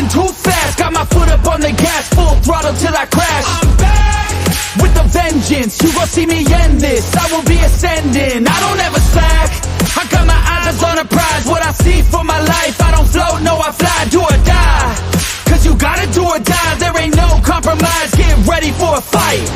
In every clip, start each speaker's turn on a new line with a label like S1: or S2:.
S1: moving too fast, got my foot up on the gas, full throttle till I crash. I'm back with a vengeance, you gon' see me end this, I will be ascending, I don't ever slack. I got my eyes on a prize, what I see for my life, I don't float, no I fly, do or die. Cause you gotta do or die, there ain't no compromise, get ready for a fight.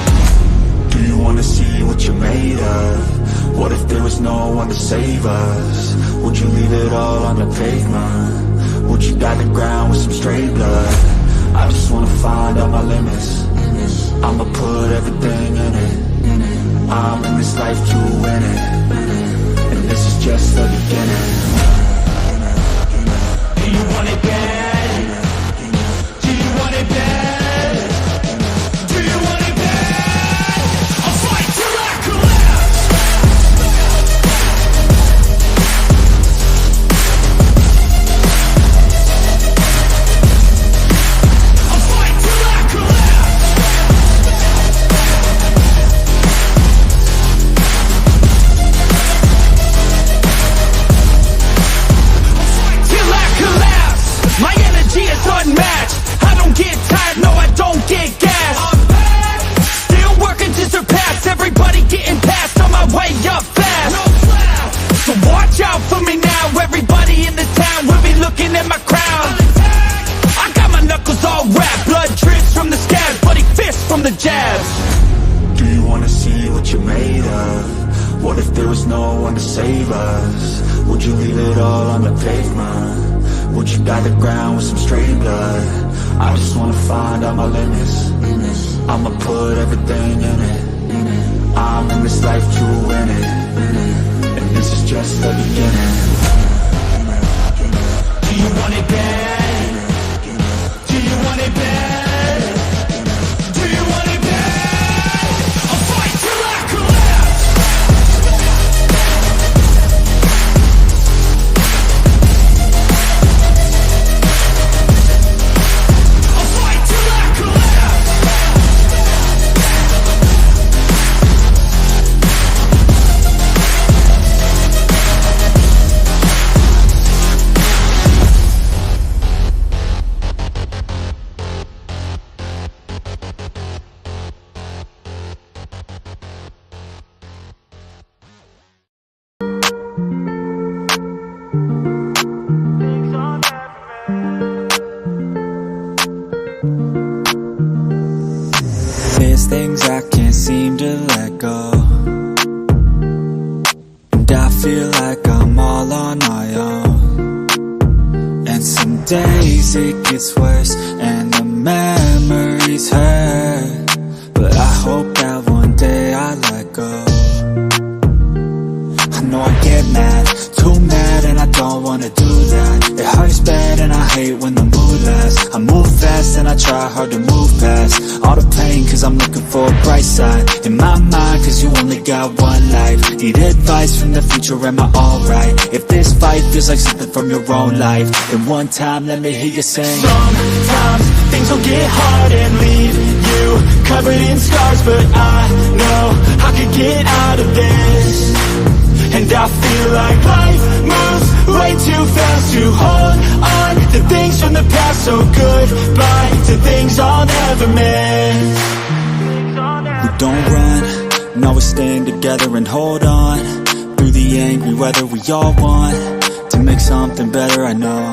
S2: Do you wanna see what you're made of? What if there was no one to save us? Would you leave it all on the pavement? Would you guide the ground with some stray blood? I just wanna find out my limits, I'ma put everything in it. I'm in this life to win it, and this is just the beginning. Do you want it bad? Do you want it bad? Do you want it bad? I'll fight till I collapse. I'll fight till I collapse. Till I collapse. My energy is unmatched. I don't get tired, no I don't get gas. Still working to surpass, everybody getting past, on my way up fast. So watch out for me now, everybody in this town will be looking at my crown. I got my knuckles all wrapped, blood drips from the scabs, bloody fists from the jabs. Do you wanna see what you're made of? What if there was no one to save us? Would you leave it all on the pavement? Would you guide the ground with some stray blood? I just wanna find out my limits, I'ma put everything in it. I'm in this life to win it, and this is just the beginning. Do you want it bad? Do you want it bad? Do you want it bad? I'll fight till I collapse. I'll fight till I collapse.
S3: There's things I can't seem to let go, and I feel like I'm all on my own. And some days it gets worse, and the memories hurt, but I hope that one day I let go. I know I get mad, too mad, and I don't wanna do that. It hurts bad and I hate when the mood lasts. I move fast and I try hard to move past all the pain, cause I'm looking for a bright side in my mind, cause you only got one life. Need advice from the future, am I alright? If this fight feels like something from your own life, then one time let me hear you sing.
S2: Sometimes things will get hard and leave you covered in scars, but I know I can get out of this. And I feel like life moves way too fast to hold on to things from the past. So goodbye to things I'll never miss.
S3: We don't run, no we stand together and hold on through the angry weather. We all want to make something better, I know.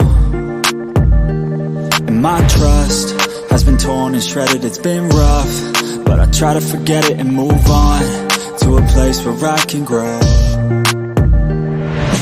S3: And my trust has been torn and shredded, it's been rough, but I try to forget it and move on to a place where I can grow.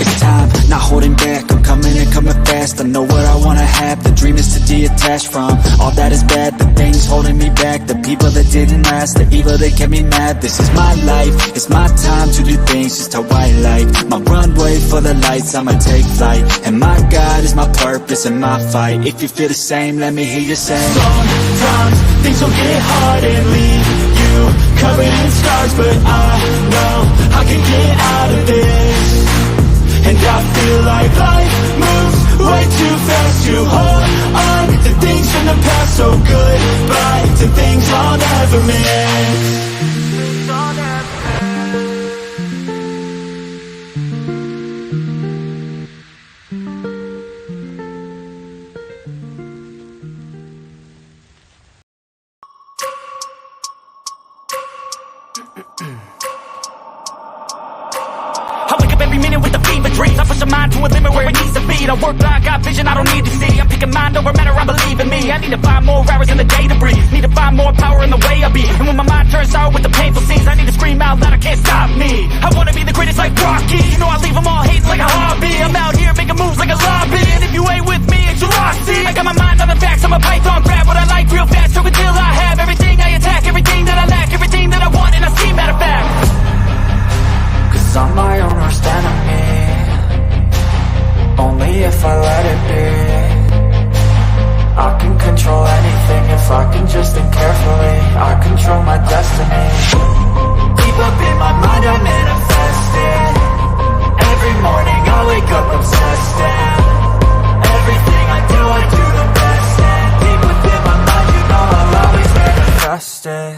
S3: It's time, not holding back, I'm coming and coming fast. I know what I wanna have, the dream is to detach from all that is bad, the things holding me back, the people that didn't last, the evil that kept me mad. This is my life, it's my time to do things just how I like. My runway for the lights, I'ma take flight, and my God is my purpose and my fight. If you feel the same, let me hear you say.
S2: Sometimes things will get hard and leave you covered in scars, but I know I can get out of this. And I feel like life moves way too fast to hold on to things from the past. So goodbye to things I'll never miss. to a limit where it needs to be. I work blind, got vision I don't need to see. I'm picking mind over matter, I believe in me. I need to find more hours in the day to breathe. Need to find more power in the way I be. And when my mind turns sour with the painful scenes, I need to scream out loud, I can't stop me. I wanna be the greatest like Rocky. You know I leave them all hating like a hobby. I'm out here making moves like a lobby. And if you ain't with me, it's your loss. See, I got my mind on the facts, I'm a python, grab what I like real fast. So until I have everything I attack, everything that I lack, everything that I want, and I see matter of fact.
S3: Cause I'm my own worst enemy. Only if I let it be. I can control anything if I can just think carefully. I control my destiny. Deep up in my mind I manifest it. Every morning I wake up obsessed, and everything I do the best. And deep within my mind, you know I'll always manifest it.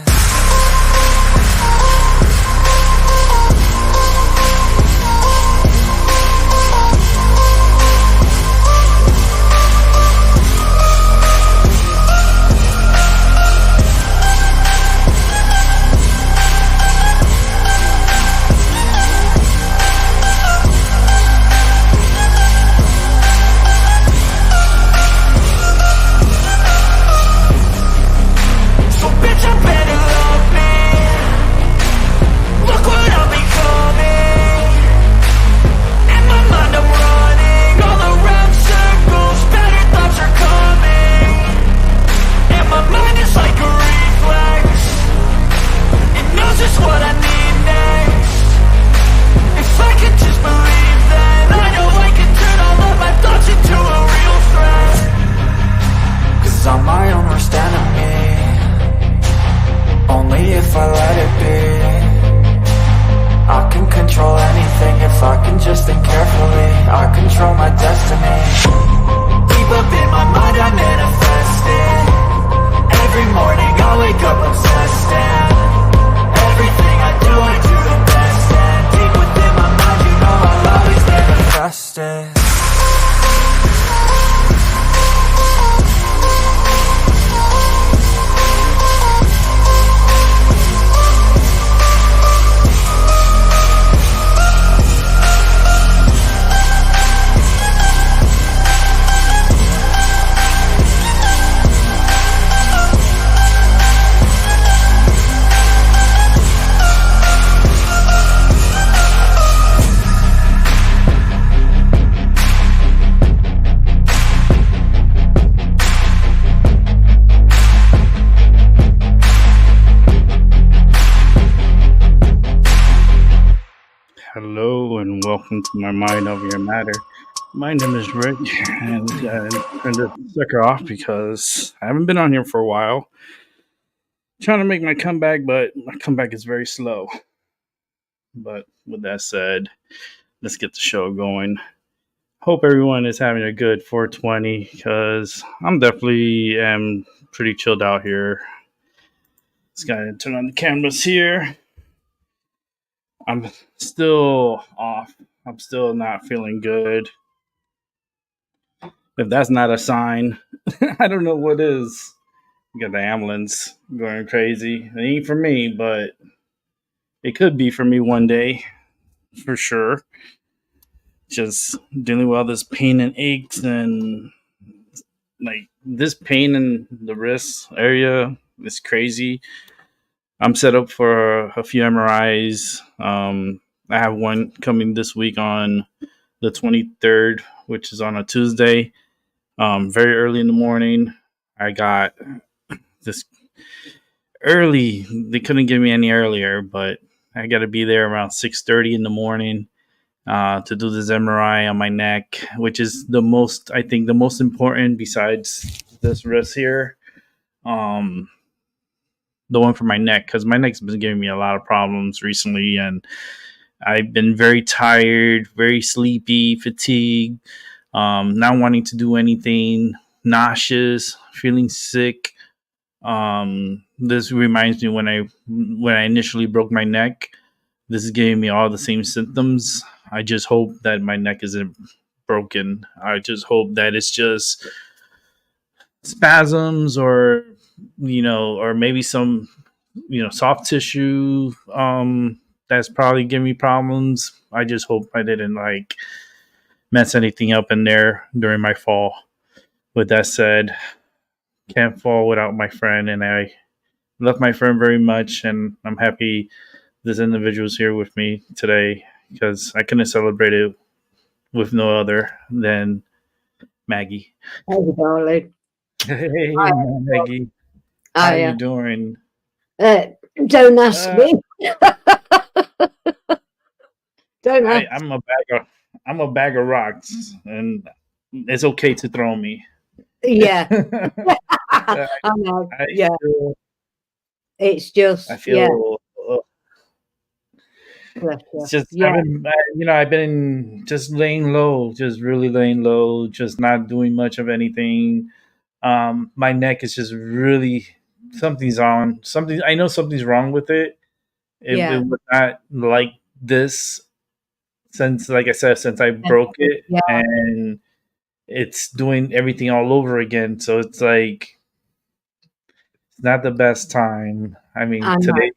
S4: Hello and welcome to my Mind Over Your Matter. My name is Rick, and I'm trying to sucker off because I haven't been on here for a while. Trying to make my comeback, but my comeback is very slow. But with that said, let's get the show going. Hope everyone is having a good 420 because I'm definitely am pretty chilled out here. Just gotta turn on the cameras here. I'm still off. I'm still not feeling good. If that's not a sign, I don't know what is. You got the ambulance going crazy. It ain't for me, but it could be for me one day, for sure. Just dealing with all this pain and aches, and like this pain in the wrist area is crazy. I'm set up for a few MRIs. I have one coming this week on the 23rd, which is on a Tuesday. Very early in the morning. I got this early. They couldn't give me any earlier, but I got to be there around 6:30 in the morning to do this MRI on my neck, which is the most important besides this wrist here. The one for my neck, because my neck's been giving me a lot of problems recently, and I've been very tired, very sleepy, fatigued, not wanting to do anything, nauseous, feeling sick. This reminds me when I initially broke my neck. This is giving me all the same symptoms. I just hope that my neck isn't broken. I just hope that it's just spasms or maybe some, soft tissue that's probably giving me problems. I just hope I didn't mess anything up in there during my fall. With that said, can't fall without my friend, and I love my friend very much, and I'm happy this individual's here with me today because I couldn't celebrate it with no other than Maggie.
S5: Hey, darling.
S4: Hey,
S5: Hi.
S4: Maggie, how
S5: I,
S4: you doing?
S5: don't ask
S4: Uh,
S5: me. Don't ask.
S4: I'm a bag of rocks, and it's okay to throw me.
S5: Yeah,
S4: I,
S5: I know.
S4: I
S5: Yeah,
S4: feel
S5: it's
S4: I
S5: just, yeah,
S4: feel
S5: bless
S4: it's
S5: you.
S4: just
S5: Yeah,
S4: I've been just laying low, just really laying low, just not doing much of anything. My neck is just really something's on something. I know something's wrong with it. It
S5: yeah,
S4: was not like this since, like I said, since I broke it,
S5: yeah,
S4: and it's doing everything all over again. So it's like it's not the best time. I mean,
S5: I know.
S4: today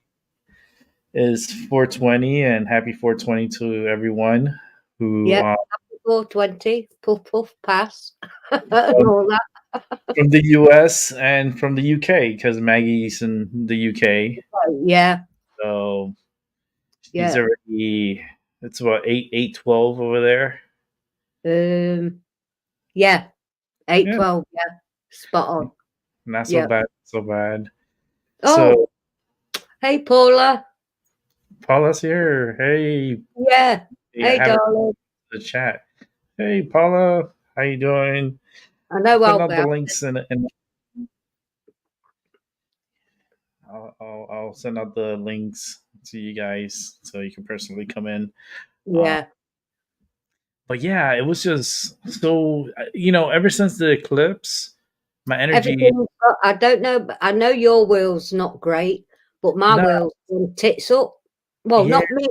S4: is 420, and happy 420 to everyone who
S5: Yeah, 420, puff, puff, pass, and
S4: um,
S5: all that.
S4: from the US and from the UK, because Maggie's in the UK.
S5: Yeah,
S4: So she's
S5: yeah.
S4: already, it's about 8:12 over there.
S5: Um, yeah,
S4: Yeah,
S5: 812. Yeah, spot on.
S4: not so
S5: Yeah.
S4: bad, so bad.
S5: Oh,
S4: So
S5: hey, Paula.
S4: Paula's here. Hey,
S5: Yeah.
S4: yeah,
S5: Hey,
S4: have it
S5: darling.
S4: in the chat. Hey, Paula, how you doing?
S5: I know
S4: Putting
S5: I'll
S4: out
S5: be
S4: the
S5: out.
S4: links and I'll send out the links to you guys so you can personally come in. Uh,
S5: Yeah.
S4: but yeah, it was just so ever since the eclipse, my energy.
S5: Everything. I don't know. But I know your wheel's not great, but my
S4: No,
S5: wheel's gone tits up. Well,
S4: yeah,
S5: not me.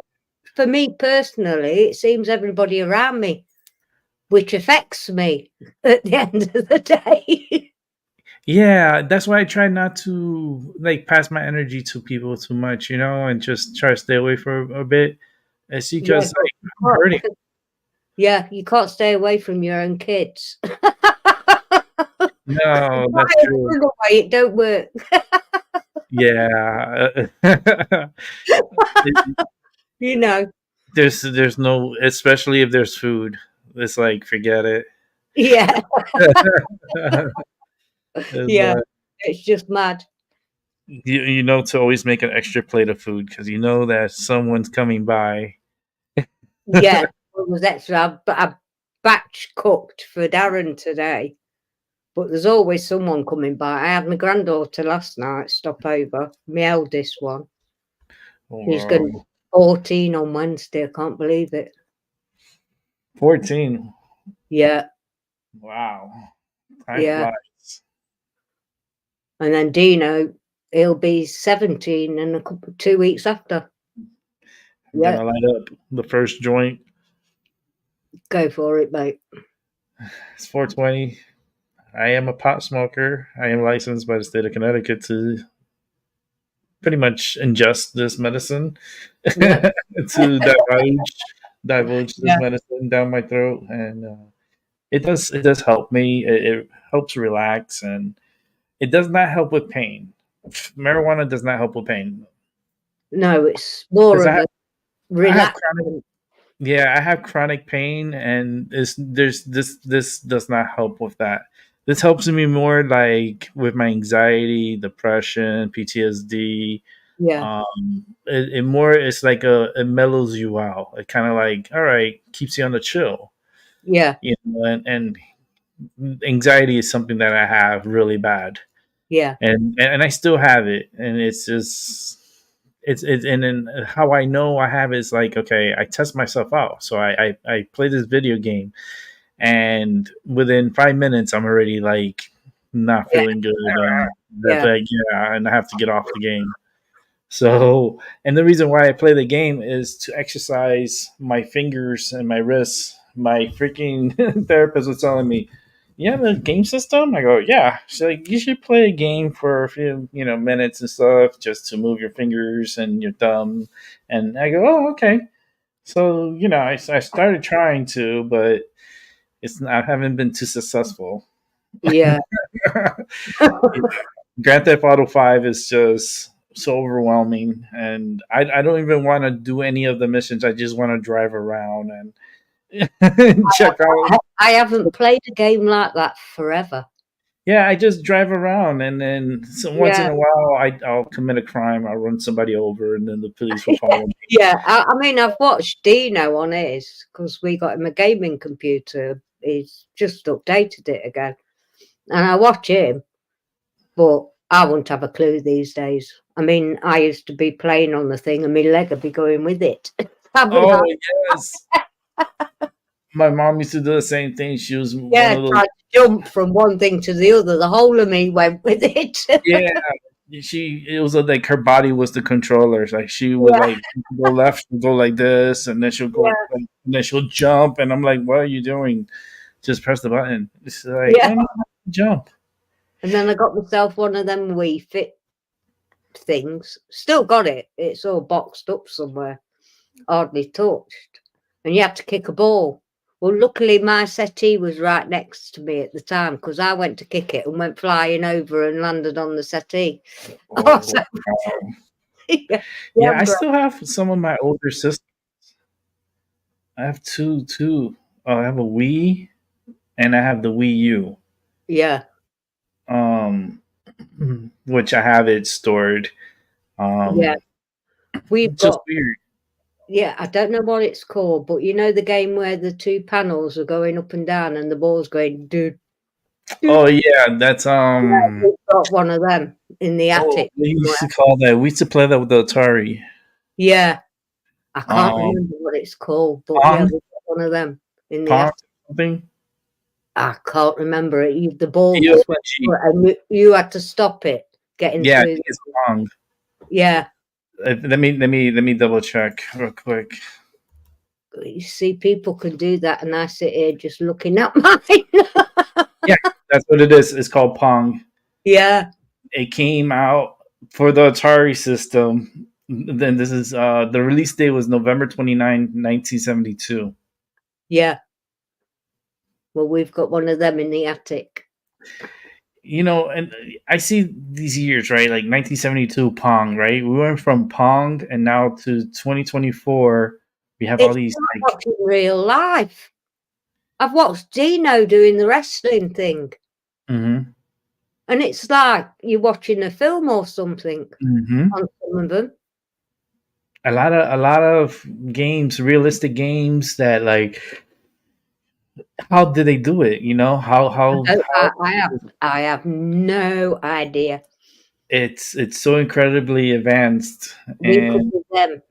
S5: For me personally, it seems everybody around me, which affects me at the end of the day.
S4: yeah. That's why I try not to like pass my energy to people too much, and just try to stay away for a bit. It's
S5: Yeah,
S4: because
S5: but
S4: like
S5: you
S4: I'm hurting.
S5: yeah, you can't stay away from your own kids.
S4: No,
S5: Try
S4: that's
S5: it
S4: true.
S5: another way, it don't work.
S4: Yeah.
S5: You know.
S4: There's no, especially if there's food. It's like forget it.
S5: Yeah,
S4: It's
S5: yeah.
S4: like,
S5: It's just mad.
S4: you know to always make an extra plate of food because you know that someone's coming by.
S5: Yeah, it was extra. I batch cooked for Darren today, but there's always someone coming by. I had my granddaughter last night stop over, my eldest one. She's going to be
S4: Wow.
S5: 14 on Wednesday. I can't believe it.
S4: 14.
S5: Yeah,
S4: Wow. Time
S5: yeah.
S4: flies.
S5: And then Dino, he'll be 17 in 2 weeks after.
S4: I'm
S5: Yeah,
S4: gonna light up the first joint.
S5: go for it, mate.
S4: It's 420. I am a pot smoker. I am licensed by the state of Connecticut to pretty much ingest this medicine
S5: Yeah,
S4: to divulge this
S5: yeah,
S4: medicine down my throat, and it does help me. It helps relax, and it does not help with pain. Marijuana does not help with pain
S5: no, it's more
S4: because
S5: of a
S4: I have chronic.
S5: relaxing.
S4: Yeah, I have chronic pain, and this does not help with that. This helps me more like with my anxiety, depression, PTSD.
S5: Yeah,
S4: It more it's like it mellows you out. It kind of like all right, keeps you on the chill,
S5: yeah,
S4: and anxiety is something that I have really bad,
S5: yeah,
S4: and I still have it, and it's just it's and then how I know I have it is like okay, I test myself out. So I play this video game, and within 5 minutes I'm already like not
S5: yeah,
S4: feeling good, and that's
S5: yeah,
S4: like yeah, and I have to get off the game. So, and the reason why I play the game is to exercise my fingers and my wrists. My freaking therapist was telling me, "You have a game system?" I go, "Yeah." She's like, "You should play a game for a few, minutes and stuff, just to move your fingers and your thumb." And I go, "Oh, okay." So I started trying to, but I haven't been too successful.
S5: Yeah.
S4: Grand Theft Auto 5 is just so overwhelming, and I don't even want to do any of the missions. I just want to drive around and check out.
S5: I haven't played a game like that forever.
S4: Yeah, I just drive around, and then once in
S5: Yeah.
S4: a while, I'll commit a crime. I'll run somebody over, and then the police will follow me.
S5: Yeah. I mean, I've watched Dino on his because we got him a gaming computer. He's just updated it again. And I watch him, but I wouldn't have a clue these days. I mean, I used to be playing on the thing and my leg would be going with it. I'd be
S4: Oh
S5: like,
S4: yes, my mom used to do the same thing. She was one
S5: yeah,
S4: of those.
S5: trying to jump from one thing to the other. The whole of me went with it.
S4: Yeah, it was like her body was the controller. Like she would
S5: Yeah.
S4: like go left, go like this, and then she'll go,
S5: Yeah.
S4: and then she'll jump, and I'm like, "What are you doing? Just press the button." It's like,
S5: Yeah.
S4: "I don't know how to jump."
S5: And then I got myself one of them Wii Fit things. Still got it. It's all boxed up somewhere, hardly touched. And you had to kick a ball. Well, luckily my settee was right next to me at the time because I went to kick it and went flying over and landed on the settee.
S4: Oh,
S5: So-
S4: wow.
S5: yeah,
S4: Yeah, I
S5: but-
S4: still have some of my older systems. I have two. I have a Wii, and I have the Wii U.
S5: yeah,
S4: Um, which I have it stored.
S5: yeah. We've
S4: It's just
S5: got,
S4: weird.
S5: yeah, I don't know what it's called, but you know the game where the two panels are going up and down and the ball's going, dude.
S4: Oh yeah, that's
S5: We've got one of them in the
S4: Oh,
S5: attic.
S4: we used to call that. We used to play that with the Atari.
S5: Yeah, I can't
S4: Um,
S5: remember what it's called, but
S4: Pong?
S5: yeah, we've got one of them in the
S4: Pong
S5: attic.
S4: something.
S5: I can't remember it. The ball
S4: Yeah,
S5: just went through it and you had to stop it getting
S4: I
S5: through.
S4: think it's Pong.
S5: Yeah,
S4: Let me double check real quick.
S5: you see, people can do that, and I sit here just looking at mine.
S4: That's what it is. It's called Pong.
S5: Yeah,
S4: It came out for the Atari system. Then this is the release date was November 29, 1972.
S5: yeah. Well, we've got one of them in the attic.
S4: And I see these years, right? Like 1972 Pong, right? We went from Pong and now to 2024. We have all
S5: It's
S4: these
S5: not
S4: like
S5: watching real life. I've watched Dino doing the wrestling thing,
S4: Mhm,
S5: and it's like you're watching a film or something
S4: mhm.
S5: on some of them.
S4: A lot of games, realistic games that like how did they do it? How
S5: I have no idea.
S4: it's so incredibly advanced,
S5: We could
S4: and
S5: be them.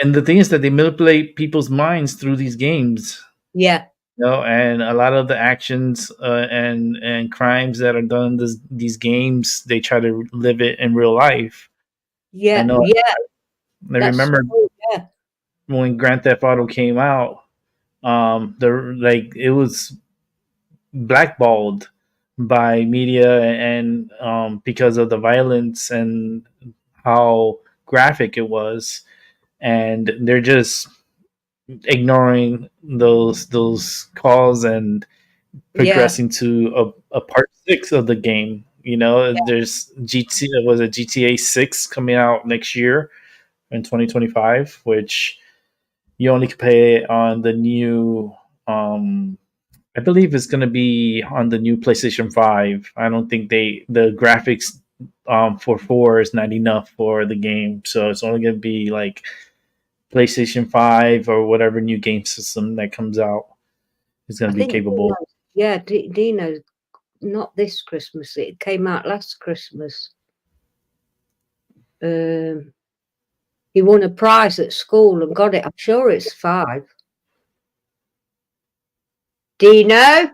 S4: and the thing is that they manipulate people's minds through these games.
S5: Yeah,
S4: And a lot of the actions and crimes that are done in these games, they try to live it in real life.
S5: yeah,
S4: I know.
S5: yeah.
S4: I
S5: That's
S4: remember
S5: true, yeah,
S4: when Grand Theft Auto came out, it was blackballed by media and because of the violence and how graphic it was, and they're just ignoring those calls and progressing to a part 6 of the game. There's GTA 6 coming out next year in 2025, which you only can play on the new I believe it's going to be on the new PlayStation 5. I don't think the graphics for 4 is not enough for the game, so it's only going to be like PlayStation 5 or whatever new game system that comes out is going
S5: I
S4: to be
S5: think
S4: capable.
S5: Dino, not this Christmas. It came out last Christmas. He won a prize at school and got it. I'm sure it's 5. Dino,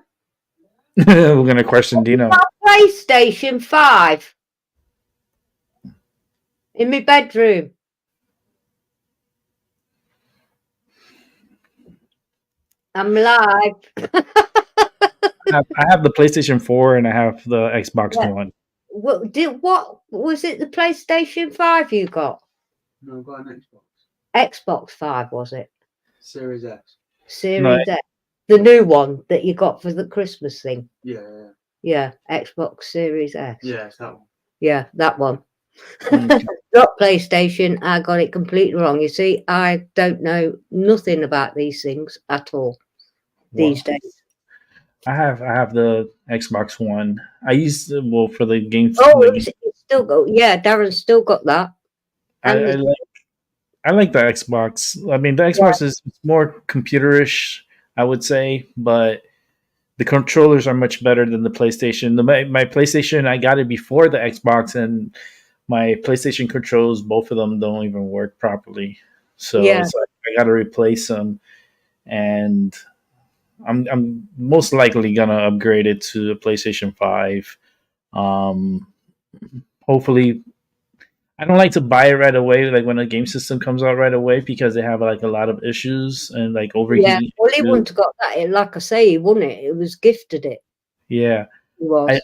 S4: We're going to question Dino.
S5: PlayStation 5 in my bedroom. I'm live.
S4: I have the PlayStation 4 and I have the Xbox
S5: Yeah.
S4: One.
S5: What was it? The PlayStation 5 you got?
S6: No, I've got an Xbox.
S5: Xbox 5, was it?
S2: Series X.
S5: Series X. The new one that you got for the Christmas thing.
S2: Yeah.
S5: Yeah, Xbox Series X.
S2: Yeah, it's that one.
S5: Yeah, that one.
S4: Okay.
S5: Not PlayStation. I got it completely wrong. You see, I don't know nothing about these things at all these
S4: Well,
S5: days.
S4: I have the Xbox One. I used to, well, for the games.
S5: Oh, it's still got. Yeah, Darren's still got that.
S4: I,
S5: And
S4: I like I like the Xbox. I mean, the Xbox is more computerish, I would say, but the controllers are much better than the PlayStation. My PlayStation, I got it before the Xbox, and my PlayStation controls, both of them don't even work properly. So
S5: Yeah.
S4: it's like I got to replace them, and I'm most likely gonna upgrade it to a PlayStation 5. Um, hopefully, I don't like to buy it right away, like when a game system comes out right away, because they have like a lot of issues and like overheat.
S5: yeah, well, he wouldn't have got that. Like I say, he won it. It was gifted it.
S4: Yeah,
S5: He was.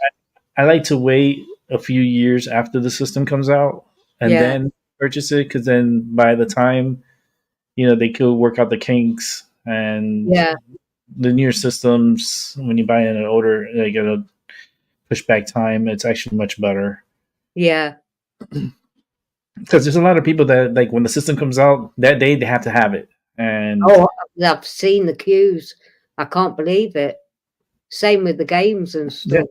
S4: I like to wait a few years after the system comes out and
S5: Yeah.
S4: then purchase it, because then by the time they could work out the kinks, and
S5: Yeah.
S4: the newer systems, when you buy an older, they get a pushback time. It's actually much better,
S5: Yeah.
S4: because there's a lot of people that, like, when the system comes out that day, they have to have it. And
S5: Oh, I've seen the queues. I can't believe it. Same with the games and stuff.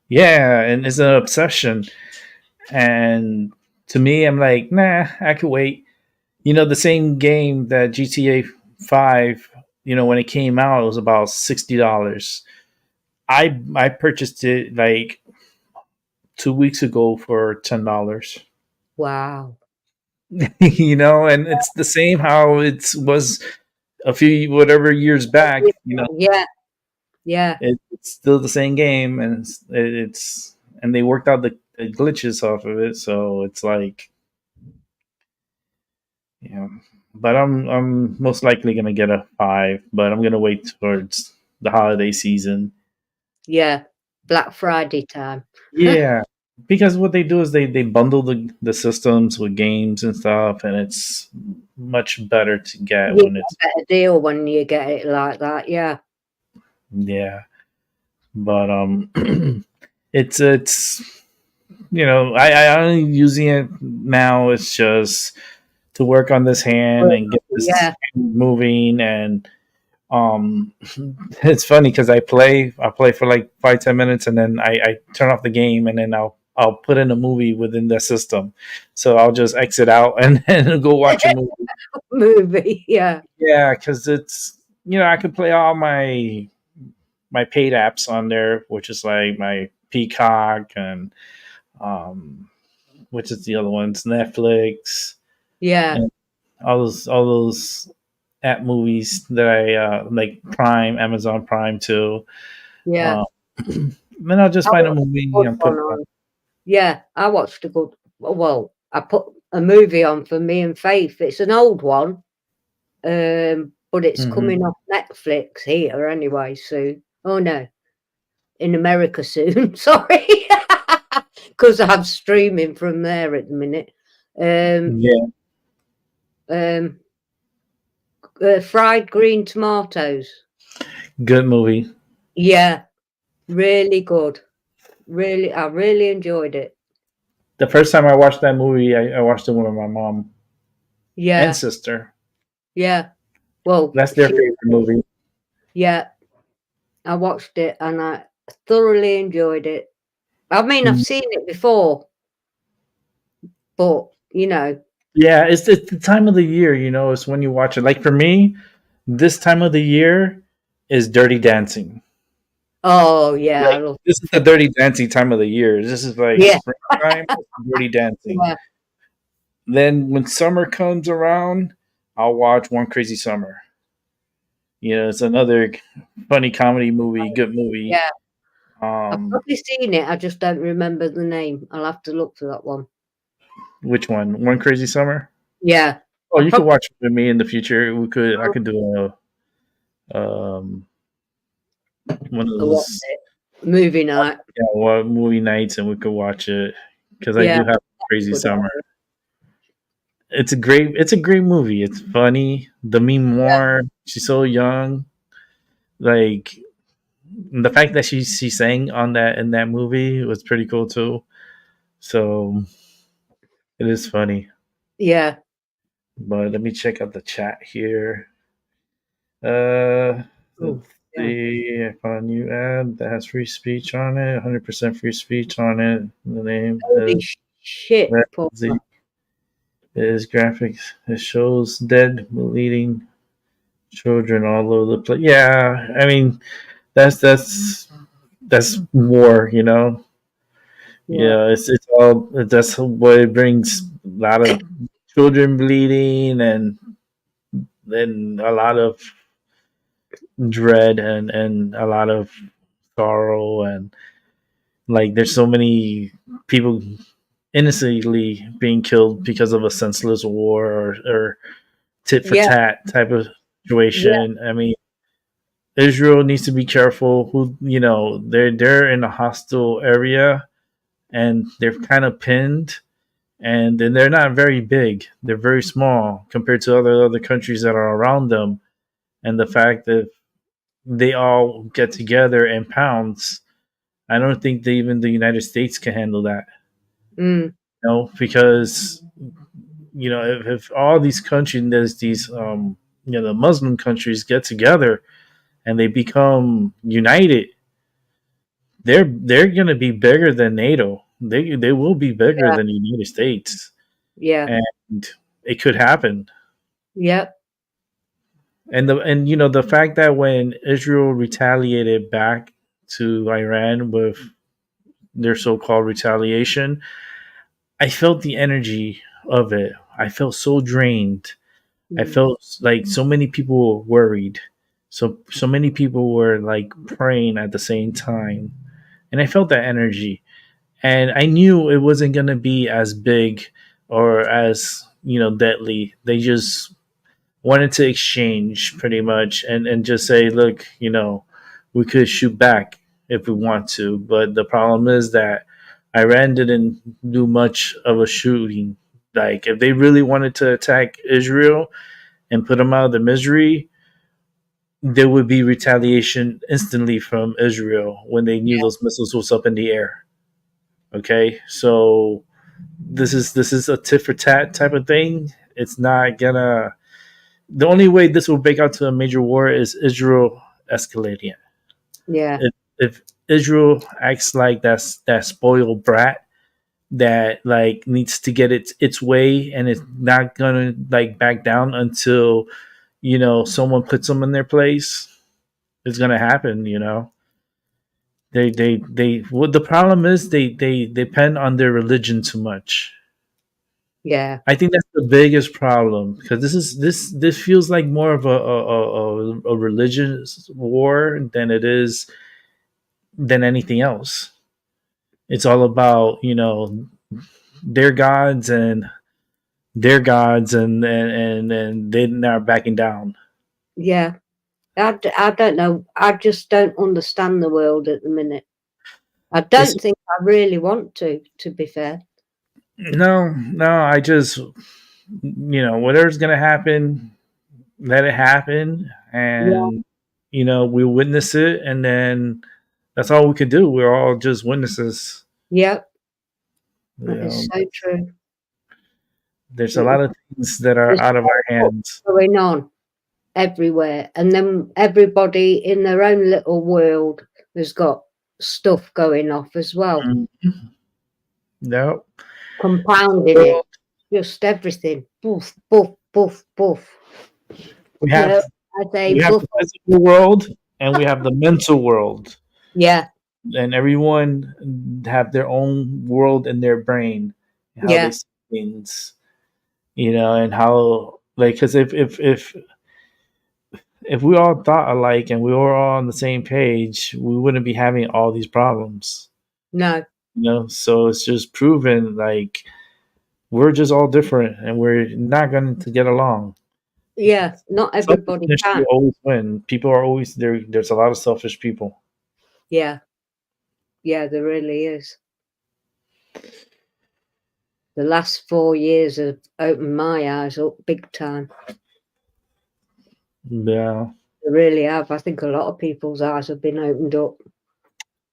S4: yeah, and it's an obsession. And to me, I'm like, nah, I could wait. The same game that GTA 5, when it came out, it was about $60. I purchased it like 2 weeks ago for $10.
S5: Wow.
S4: And it's the same how it was a few whatever years back.
S5: Yeah. Yeah.
S4: It's still the same game, and it's and they worked out the glitches off of it, so it's like, but I'm most likely gonna get a 5, but I'm gonna wait towards the holiday season.
S5: Yeah. Black Friday time.
S4: Yeah, because what they do is they bundle the systems with games and stuff, and it's much better to get
S5: You
S4: when
S5: get
S4: it's
S5: a better deal when you get it like that. Yeah.
S4: yeah. But it's I only using it now. It's just to work on this hand and get this
S5: Yeah.
S4: hand moving, and it's funny because I play for like 5-10 minutes, and then I turn off the game, and then I'll put in a movie within the system. So I'll just exit out and then go watch a movie.
S5: Movie. Yeah.
S4: Yeah, because it's I could play all my paid apps on there, which is like my Peacock and which is the other ones, Netflix,
S5: Yeah.
S4: and all those app movies that I like, Prime, Amazon Prime too.
S5: Yeah.
S4: Then I'll just find a movie
S5: Good
S4: and put
S5: one
S4: it on.
S5: on. Yeah. I watched a good. Well, I put a movie on for me and Faith. It's an old one, but it's
S4: Mhm.
S5: coming off Netflix here anyway soon. Oh no, in America soon. Sorry, because I'm streaming from there at the minute.
S4: Yeah,
S5: Fried green tomatoes.
S4: good movie.
S5: Yeah, really good. Really, I really enjoyed it.
S4: The first time I watched that movie, I watched it with my mom
S5: Yeah,
S4: and sister.
S5: yeah. Well,
S4: That's their favorite movie.
S5: yeah, I watched it and I thoroughly enjoyed it. I mean, I've seen it before, but
S4: Yeah, it's the time of the year. It's when you watch it. Like for me, this time of the year is Dirty Dancing.
S5: oh yeah, I
S4: Like,
S5: love.
S4: this is the Dirty Dancing time of the year. This is like
S5: Yeah.
S4: springtime, Dirty Dancing.
S5: Yeah.
S4: Then when summer comes around, I'll watch One Crazy Summer. It's another funny comedy movie, good movie.
S5: Yeah. I've
S4: Um,
S5: probably seen it. I just don't remember the name. I'll have to look for that one.
S4: which one? One Crazy Summer?
S5: Yeah.
S4: Oh, you could watch it with me in the future. I could do one of
S5: I watched
S4: those
S5: it. Movie night.
S4: movie nights, and we could watch it, because I
S5: Yeah.
S4: do have Crazy
S5: Good
S4: Summer. it's a great movie. It's funny. Demi Moore, she's so young. Like the fact that she sang on that in that movie was pretty cool too. So it is funny.
S5: Yeah.
S4: But let me check out the chat here. Uh, let's
S5: Oh, yeah.
S4: see. I found a new ad that has free speech on it. 100% free speech on it. The name
S5: Holy shit, Paul.
S4: is graphics. It shows dead, bleeding children all over the place. Yeah, I mean that's war.
S5: Yeah.
S4: Yeah, it's all that's what it brings. A lot of children bleeding and then a lot of dread and a lot of sorrow and like there's so many people innocently being killed because of a senseless war or tit for
S5: Yeah.
S4: tat type of
S5: Yeah.
S4: situation. I mean, Israel needs to be careful who they're in a hostile area and they're kind of pinned and then they're not very big. They're very small compared to other countries that are around them. And the fact that they all get together and pounce, I don't think that even the United States can handle that.
S5: Mm.
S4: Because if all these countries, there's these the Muslim countries get together and they become united, they're gonna be bigger than NATO. They will be bigger
S5: Yeah.
S4: than the United States,
S5: Yeah.
S4: and it could happen.
S5: Yep.
S4: And the fact that when Israel retaliated back to Iran with their so-called retaliation, I felt the energy of it. I felt so drained. I felt like so many people were worried. So many people were like praying at the same time. And I felt that energy. And I knew it wasn't gonna be as big or as, deadly. They just wanted to exchange pretty much and just say, look, we could shoot back if we want to. But the problem is that Iran didn't do much of a shooting. Like if they really wanted to attack Israel and put them out of their misery, there would be retaliation instantly from Israel when they knew those missiles was up in the air. Okay, so this is a tit for tat type of thing. It's not gonna. The only way this will break out to a major war is Israel escalating.
S5: Yeah.
S4: If Israel acts like that spoiled brat that like needs to get its way and it's not gonna like back down until someone puts them in their place, it's gonna happen. They what the problem is they depend on their religion too much.
S5: Yeah.
S4: I think that's the biggest problem because this feels like more of a religious war than anything else. It's all about their gods and their gods and they're not backing down.
S5: Yeah. I don't know. I just don't understand the world at the minute. I
S4: It's,
S5: don't think I really want to be fair.
S4: no, I just whatever's gonna happen, let it happen,
S5: Yeah.
S4: and we witness it, and then that's all we could do. We're all just witnesses.
S5: Yep.
S4: You
S5: That
S4: know,
S5: is so true.
S4: there's a lot of things that are
S5: There's
S4: out of our
S5: so much
S4: hands.
S5: going on everywhere, and then everybody in their own little world has got stuff going off as well,
S4: No,
S5: compounding it. Just everything. Boof, boof, boof, boof.
S4: we
S5: You
S4: have
S5: know, I say
S4: we have
S5: boof.
S4: the physical world and we have the mental world,
S5: Yeah.
S4: and everyone have their own world in their brain, how they
S5: Yeah.
S4: see things, and how like because if we all thought alike and we were all on the same page, we wouldn't be having all these problems.
S5: No.
S4: So it's just proven like we're just all different and we're not going to get along.
S5: Yeah. Not everybody
S4: Selfishness
S5: can.
S4: will always win. People are always there. There's a lot of selfish people.
S5: Yeah. Yeah, there really is. the last 4 years have opened my eyes up big time.
S4: Yeah.
S5: They really have. I think a lot of people's eyes have been opened up.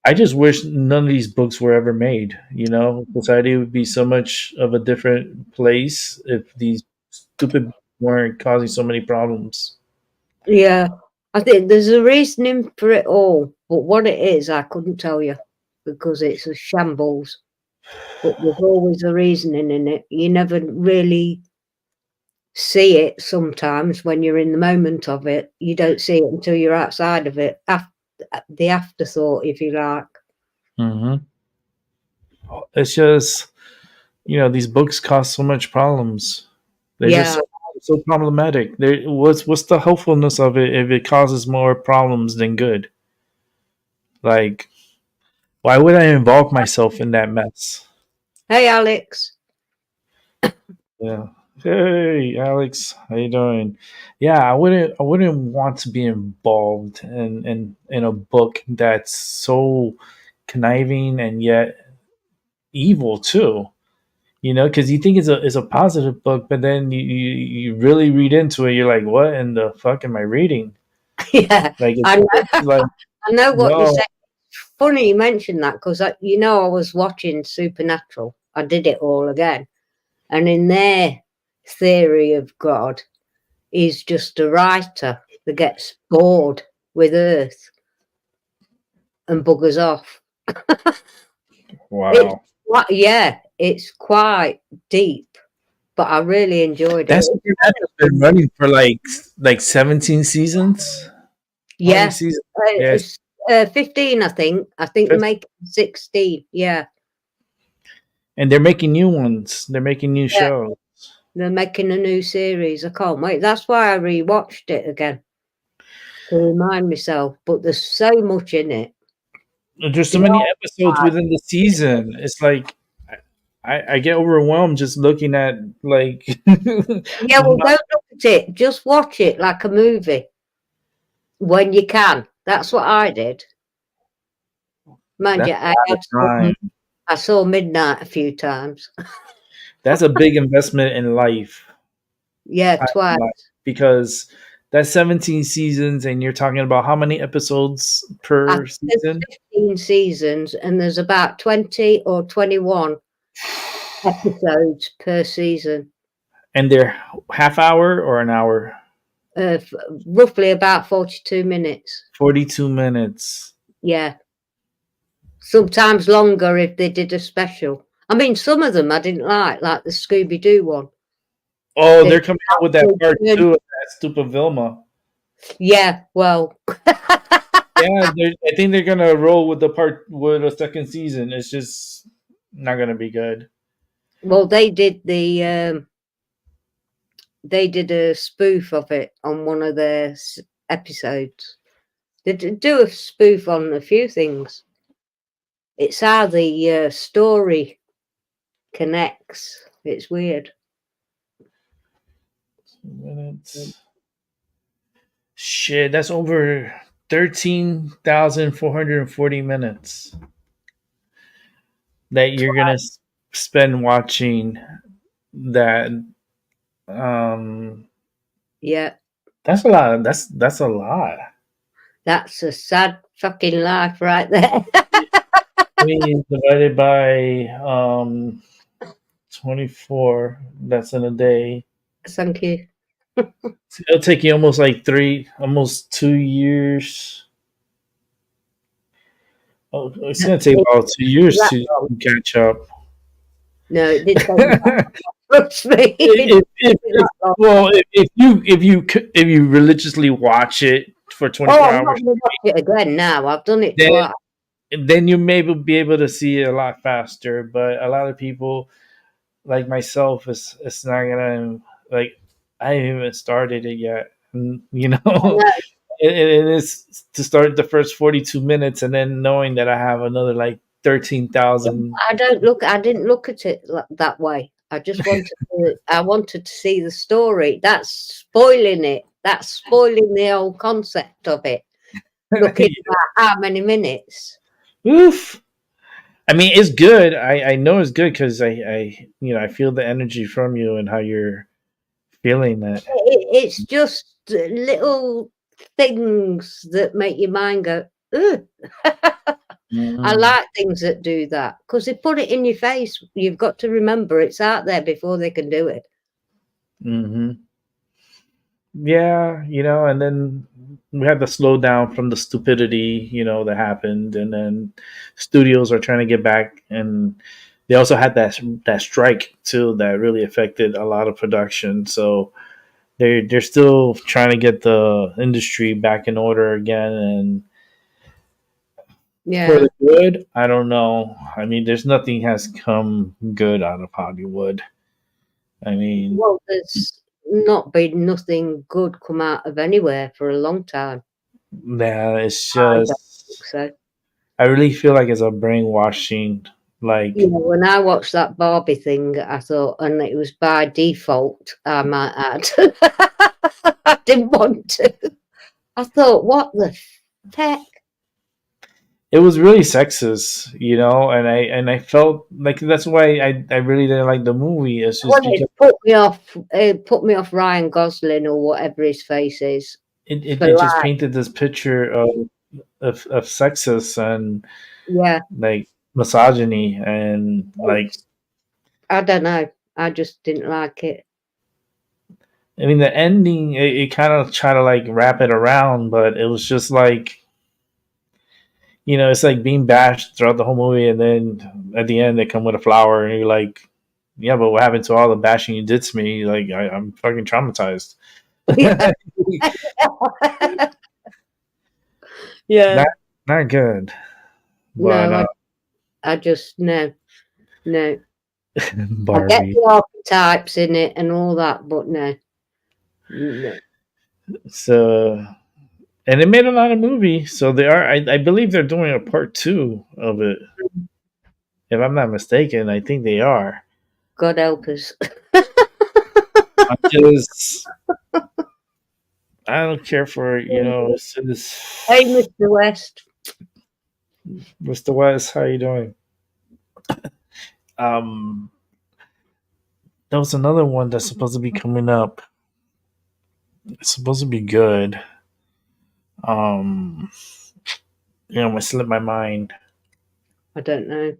S4: I just wish none of these books were ever made. Society would be so much of a different place if these stupid books weren't causing so many problems.
S5: Yeah, I think there's a reasoning for it all, but what it is, I couldn't tell you because it's a shambles. But there's always a reasoning in it. You never really see it sometimes when you're in the moment of it. You don't see it until you're outside of it, the afterthought, if you like.
S4: Mm-hmm. It's just, these books cause so much problems. They're
S5: Yeah.
S4: just so problematic. What's the hopefulness of it if it causes more problems than good? Like, why would I involve myself in that mess?
S5: Hey, Alex.
S4: Yeah. Hey, Alex, how you doing? Yeah, I wouldn't want to be involved in a book that's so conniving and yet evil too. Because you think it's a positive book, but then you really read into it, you're like, what in the fuck am I reading?
S5: Yeah,
S4: Like,
S5: I know,
S4: it's like,
S5: I know what
S4: no.
S5: you said. Funny you mentioned that because I was watching Supernatural. I did it all again, and in their theory of God, he's just a writer that gets bored with Earth and buggers off.
S4: Wow.
S5: It's quite deep, but I really enjoyed it.
S4: That's Supernatural's been running for like 17 seasons. How many
S5: Yeah,
S4: seasons?
S5: it's 15, I think. I think they're making 16. Yeah,
S4: And they're making new ones. They're making new
S5: Yeah.
S4: shows.
S5: they're making a new series. I can't wait. That's why I rewatched it again to remind myself. But there's so much in it.
S4: There's so many episodes within the season. It's like I get overwhelmed just looking at like.
S5: Yeah, well, don't look at it. Just watch it like a movie when you can. That's what I did. Mind you, I saw Midnight a few times.
S4: That's a big investment in life.
S5: Yeah, twice.
S4: Because that's 17 seasons, and you're talking about how many episodes per season?
S5: 15 seasons, and there's about 20 or 21 episodes per season.
S4: And they're half hour or an hour?
S5: Roughly about 42 minutes.
S4: 42 minutes.
S5: Yeah. Sometimes longer if they did a special. I mean, some of them I didn't like the Scooby-Doo one.
S4: Oh, they're coming out with that part 2 of that stupid Vilma.
S5: Yeah, well.
S4: Yeah, I think they're gonna roll with a second season. It's just not gonna be good.
S5: Well, they did a spoof of it on one of their episodes. They do a spoof on a few things. It's how the story connects. It's weird.
S4: Minutes. Shit, that's over 13,440 minutes that you're gonna spend watching that.
S5: Yeah,
S4: that's a lot. That's a lot.
S5: That's a sad fucking life right there.
S4: I mean, divided by 24. That's in a day.
S5: Thank you.
S4: It'll take you almost 2 years. Oh, it's gonna take about 2 years to catch up.
S5: No, it did take that. Trust me.
S4: If you religiously watch it for 24 hours,
S5: I'm not gonna watch it again now. I've done it twice.
S4: Then you may be able to see it a lot faster. But a lot of people, like myself, it's not gonna like. I haven't even started it yet. It is to start the first 42 minutes and then knowing that I have another 13,000.
S5: I didn't look at it that way. I just wanted to see the story. That's spoiling it. That's spoiling the whole concept of it. Looking at how many minutes.
S4: Oof. I mean, it's good. I know it's good because I feel the energy from you and how you're feeling it.
S5: It's just little things that make your mind go, ugh. I
S4: Mm.
S5: like things that do that because they put it in your face. You've got to remember it's out there before they can do it.
S4: Hmm. Yeah, and then we had the slowdown from the stupidity, that happened, and then studios are trying to get back, and they also had that strike too that really affected a lot of production. So they're still trying to get the industry back in order again, and for
S5: Yeah.
S4: the good, I don't know. I mean, there's nothing has come good out of Hollywood. I mean,
S5: Well, there's not been nothing good come out of anywhere for a long time.
S4: yeah, it's
S5: I don't think
S4: just
S5: so.
S4: I really feel like it's a brainwashing. Like,
S5: You know, when I watched that Barbie thing, I thought, and it was by default, I might add. I didn't want to. I thought, what the heck?
S4: it was really sexist, and I felt like that's why I really didn't like the movie. It's just
S5: Well,
S4: because
S5: it put me off Ryan Gosling or whatever his face is
S4: it
S5: for
S4: just
S5: life.
S4: painted this picture of sexist and
S5: Yeah.
S4: like misogyny and like
S5: I don't know. I just didn't like it.
S4: I mean the ending it kind of tried to like wrap it around, but it was just like it's like being bashed throughout the whole movie, and then at the end they come with a flower, and you're like, yeah, but what happened to all the bashing you did to me? Like I'm fucking traumatized.
S5: Yeah. Yeah.
S4: not not good, but
S5: No, I just no. I get
S4: Barbie.
S5: the archetypes in it and all that, but no. No.
S4: So and it made a lot of movies, so they are. I believe they're doing a part two of it. If I'm not mistaken, I think they are.
S5: God help us.
S4: I just I don't care for
S5: Hey, Mr. West.
S4: Mr. West. How you doing? Um, there was another one that's supposed to be coming up. It's supposed to be good. Um, it slipped my mind.
S5: I don't know.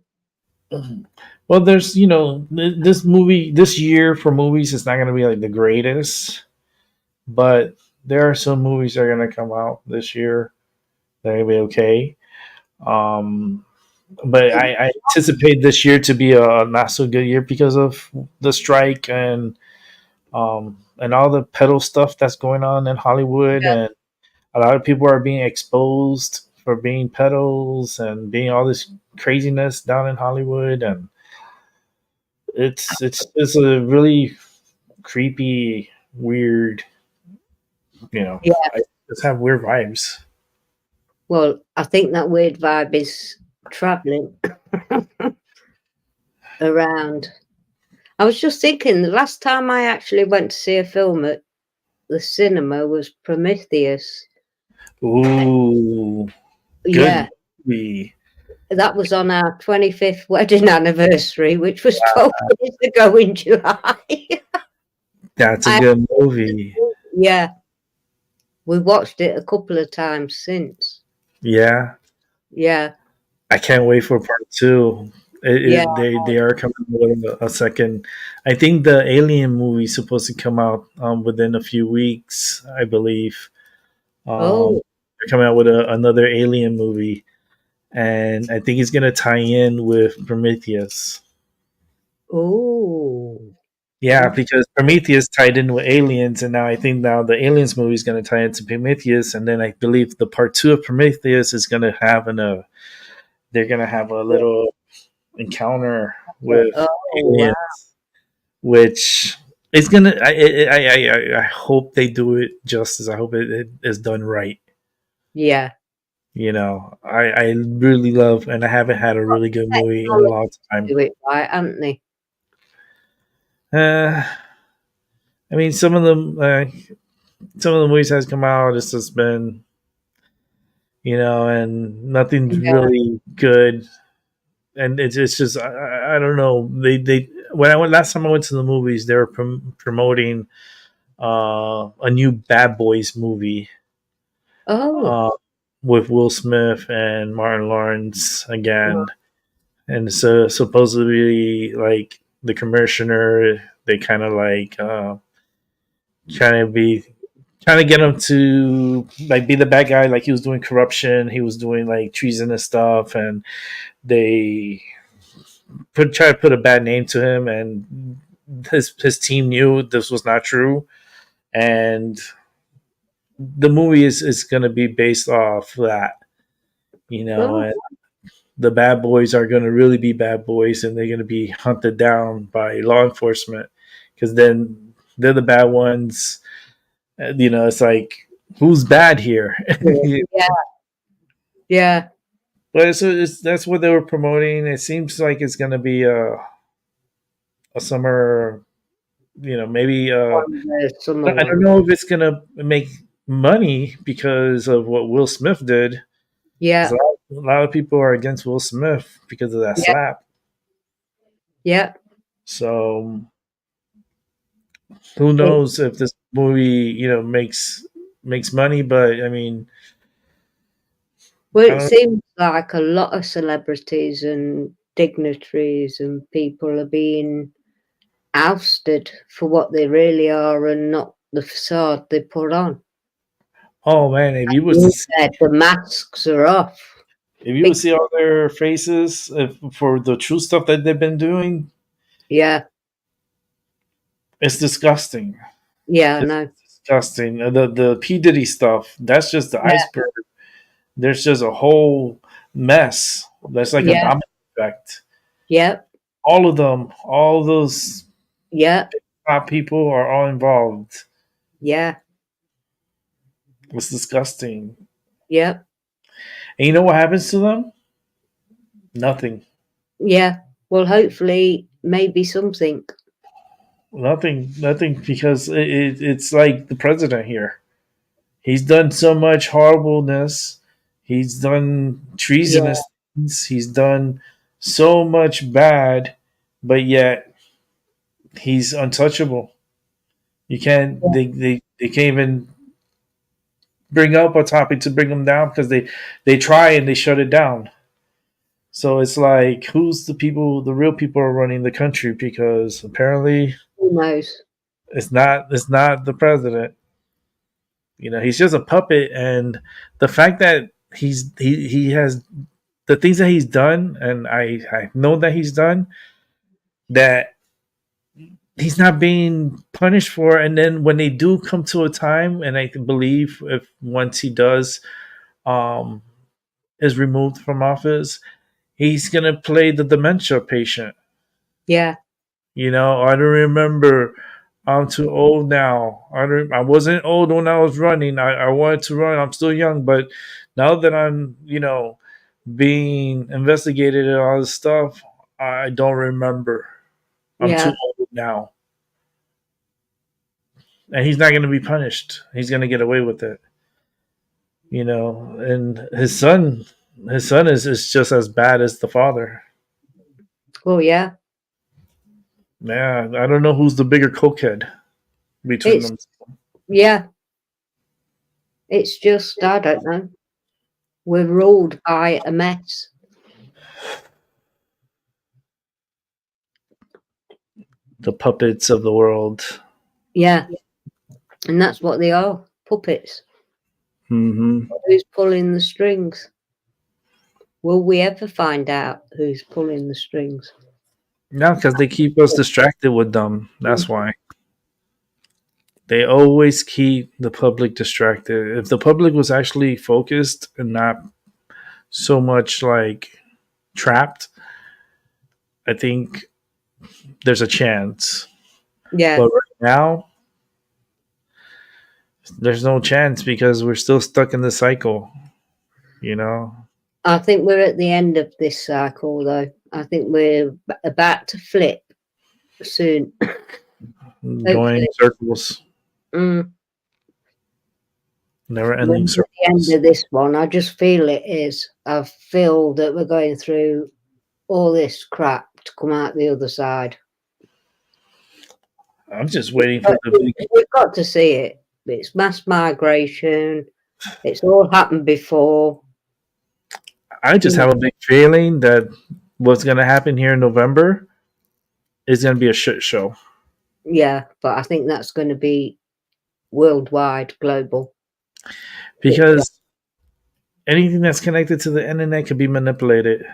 S4: Well, there's this movie this year for movies is not going to be like the greatest, but there are some movies that are going to come out this year that are going to be okay. Um, but I anticipate this year to be a not so good year because of the strike and all the pedal stuff that's going on in Hollywood,
S5: Yeah.
S4: and a lot of people are being exposed for being pedals and being all this craziness down in Hollywood, and it's a really creepy, weird.
S5: Yeah.
S4: I just have weird vibes.
S5: Well, I think that weird vibe is traveling around. I was just thinking the last time I actually went to see a film at the cinema was Prometheus.
S4: Ooh,
S5: Yeah.
S4: good movie.
S5: That was on our 25th wedding anniversary, which was 12 years ago in July.
S4: That's a
S5: I-
S4: good movie.
S5: Yeah. We watched it a couple of times since.
S4: Yeah,
S5: Yeah.
S4: I can't wait for part two.
S5: Yeah.
S4: They are coming with a second. I think the Alien movie is supposed to come out within a few weeks, I believe.
S5: Oh.
S4: They're coming out with another Alien movie, and I think it's gonna tie in with Prometheus.
S5: Oh.
S4: Yeah, because Prometheus tied in with Aliens, and now I think now the Aliens movie is gonna tie into Prometheus, and then I believe the part two of Prometheus is gonna have they're gonna have a little encounter with
S5: Oh,
S4: aliens,
S5: wow.
S4: which is gonna. I hope they do it justice. I hope it is done right.
S5: Yeah.
S4: I really love, and I haven't had a really good movie in a long time.
S5: Do it right, haven't they?
S4: I mean, some of the movies has come out. It's just been, and nothing's
S5: Yeah.
S4: really good. and it's just I don't know. They when I went last time I went to the movies, they were promoting a new Bad Boys movie
S5: Oh,
S4: uh, with Will Smith and Martin Lawrence again, and so supposedly like the commissioner, they kind of like trying to be trying to get him to like be the bad guy, like he was doing corruption, he was doing like treasonous stuff, and they try to put a bad name to him, and his team knew this was not true, and the movie is going to be based off that,
S5: oh,
S4: and the bad boys are going to really be bad boys, and they're going to be hunted down by law enforcement because then they're the bad ones. It's like who's bad here?
S5: yeah, yeah.
S4: But that's what they were promoting. It seems like it's going to be a summer, maybe I don't
S5: Someone.
S4: know if it's going to make money because of what Will Smith did. 'Cause
S5: Yeah,
S4: a lot of people are against Will Smith because of that
S5: yeah,
S4: slap.
S5: yeah.
S4: So who
S5: It,
S4: knows if this movie, makes money? But I mean,
S5: well,
S4: I
S5: it
S4: don't.
S5: seems like a lot of celebrities and dignitaries and people are being ousted for what they really are and not the facade they put on.
S4: Oh man, if you was to
S5: You
S4: see,
S5: said the masks are off.
S4: if you would
S5: Big,
S4: see all their faces for the true stuff that they've been doing,
S5: yeah,
S4: it's disgusting.
S5: yeah, I
S4: It's
S5: know.
S4: disgusting. The P Diddy stuff, that's just the
S5: Yeah,
S4: iceberg. There's just a whole mess. That's like a
S5: yeah,
S4: domino effect.
S5: yeah,
S4: All of them, all those
S5: yeah,
S4: top people are all involved.
S5: yeah,
S4: It's disgusting.
S5: yeah,
S4: And you know what happens to them? Nothing.
S5: yeah. Well, hopefully, maybe something.
S4: Nothing. Nothing because it's like the president here. He's done so much horribleness. He's done
S5: Yeah,
S4: treasonous things. He's done so much bad, but yet he's untouchable. You can't. They can't even bring up a topic to bring him down because they try and they shut it down. So it's like who's the real people are running the country because apparently
S5: who knows?
S4: it's not the president. He's just a puppet, and the fact that he has the things that he's done, and I know that he's done that he's not being punished for. And then when they do come to a time, and I believe if once he does um is removed from office, he's gonna play the dementia patient.
S5: Yeah,
S4: I don't remember. I'm too old now. I wasn't old when I was running. I wanted to run. I'm still young, but now that I'm, being investigated and all this stuff, I don't remember. I'm too
S5: yeah,
S4: old now. And he's not going to be punished. He's going to get away with it. And his son is just as bad as the father.
S5: well, yeah.
S4: Man, I don't know who's the bigger cokehead between
S5: It's
S4: them.
S5: yeah. It's just I don't know. We're ruled by a mess.
S4: The puppets of the world.
S5: Yeah, and that's what they are, puppets.
S4: Hmm.
S5: Who's pulling the strings? Will we ever find out who's pulling the strings?
S4: No, because they keep us distracted with them. That's why. They always keep the public distracted. If the public was actually focused and not so much like trapped, I think there's a chance.
S5: Yeah,
S4: But right now, there's no chance because we're still stuck in the cycle, you know?
S5: I think we're at the end of this cycle, though. I think we're about to flip soon.
S4: Going
S5: Hopefully.
S4: in circles,
S5: Mm.
S4: never
S5: We're
S4: ending
S5: at the end
S4: circles.
S5: of this one. I just feel it is. I feel that we're going through all this crap to come out the other side.
S4: I'm just waiting for the big.
S5: We've got to see it. It's mass migration. It's all happened before.
S4: I just have a big feeling that what's going to happen here in November is going to be a shit show.
S5: Yeah, but I think that's going to be worldwide, global.
S4: Because anything that's connected to the internet can be manipulated.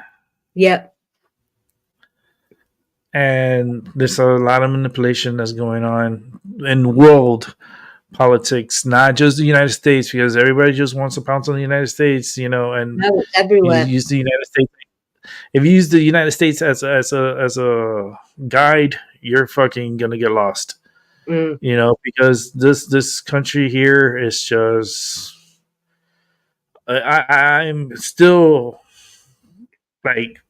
S5: Yep.
S4: And there's a lot of manipulation that's going on in world politics, not just the United States, because everybody just wants to pounce on the United States, and
S5: No, it's everywhere.
S4: use the United States. If you use the United States as a guide, you're fucking gonna get lost. Because this country here is just. I'm still like.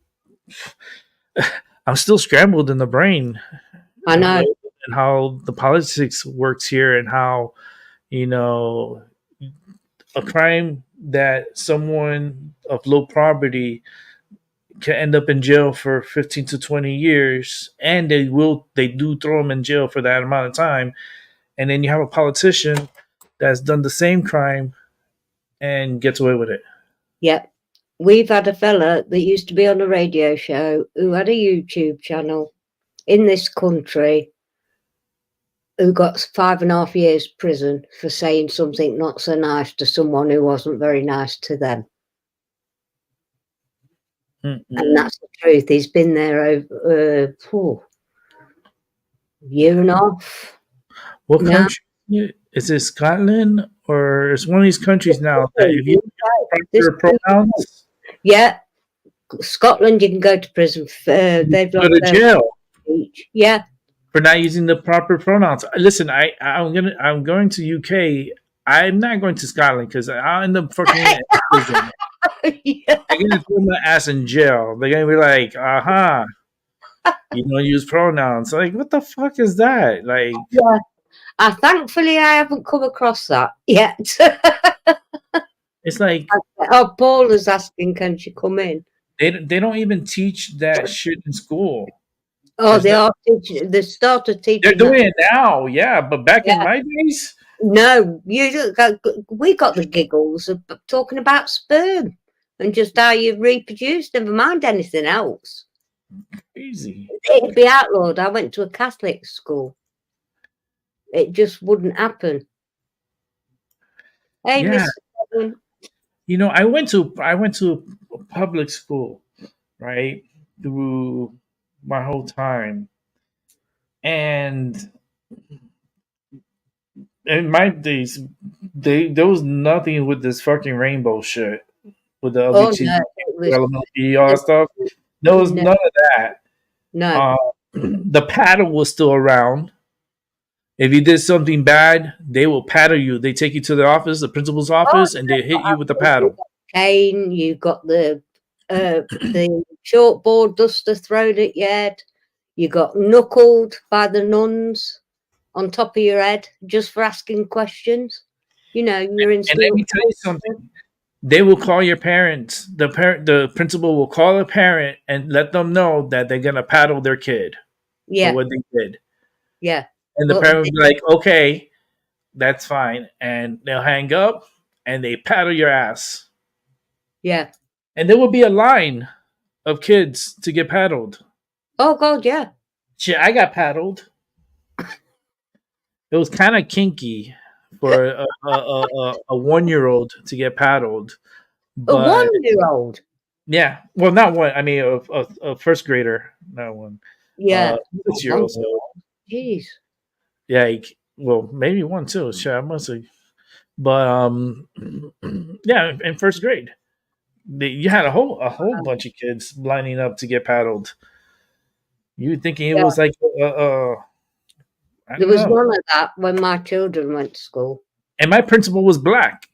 S4: I'm still scrambled in the brain.
S5: I know.
S4: And how the politics works here, and how, a crime that someone of low poverty can end up in jail for 15 to 20 years, and they do throw them in jail for that amount of time. And then you have a politician that's done the same crime and gets away with it.
S5: Yep. We've had a fella that used to be on a radio show who had a YouTube channel in this country who got 5.5 years prison for saying something not so nice to someone who wasn't very nice to them. And that's the truth. He's been there over a year and a half.
S4: What country? Is it Scotland, or it's one of these countries now that if you use proper pronouns?
S5: Yeah, Scotland, you can go to prison. They've
S4: go to jail.
S5: Yeah,
S4: for not using the proper pronouns. Listen, I'm going to UK. I'm not going to Scotland because I'll end up fucking in prison.
S5: Yeah.
S4: I'm gonna throw my ass in jail. They're gonna be like, you don't use pronouns. Like, what the fuck is that? Like,
S5: yeah. Thankfully, I haven't come across that yet.
S4: It's like,
S5: Paul is asking, can she come in?
S4: They don't even teach that shit in school.
S5: Oh, they are teaching. They started teaching.
S4: They're doing it now, yeah. But back in my days,
S5: no. We got the giggles of talking about sperm and just how you reproduce. Never mind anything else.
S4: Crazy.
S5: It'd be outlawed. I went to a Catholic school. It just wouldn't happen. Hey,
S4: yeah.
S5: Mr.
S4: I went to a public school, right, through my whole time, and in my days, there was nothing with this fucking rainbow shit with the LGBTQ stuff. There was none of that.
S5: No,
S4: the paddle was still around. If you did something bad, they will paddle you. They take you to the office, the principal's office, and they hit you with the paddle.
S5: Cane, you got the chalkboard duster thrown at your head. You got knuckled by the nuns on top of your head just for asking questions. You're in school.
S4: And let me tell you something. They will call your parents. The principal will call a parent and let them know that they're gonna paddle their kid.
S5: Yeah.
S4: For what they did.
S5: Yeah.
S4: And the parent will be like, okay, that's fine. And they'll hang up and they paddle your ass.
S5: Yeah.
S4: And there will be a line of kids to get paddled.
S5: Oh, God, yeah.
S4: Shit, I got paddled. It was kind of kinky for a 1-year-old to get paddled.
S5: But, a 1-year-old?
S4: Yeah. Well, not one. I mean, a first grader. Not one.
S5: Yeah.
S4: 6-year-old.
S5: Jeez.
S4: Yeah, well, maybe one too. Shit, I must have. But yeah, in first grade, you had a whole bunch of kids lining up to get paddled. You were thinking it was like
S5: there was none of that when my children went to school.
S4: And my principal was black.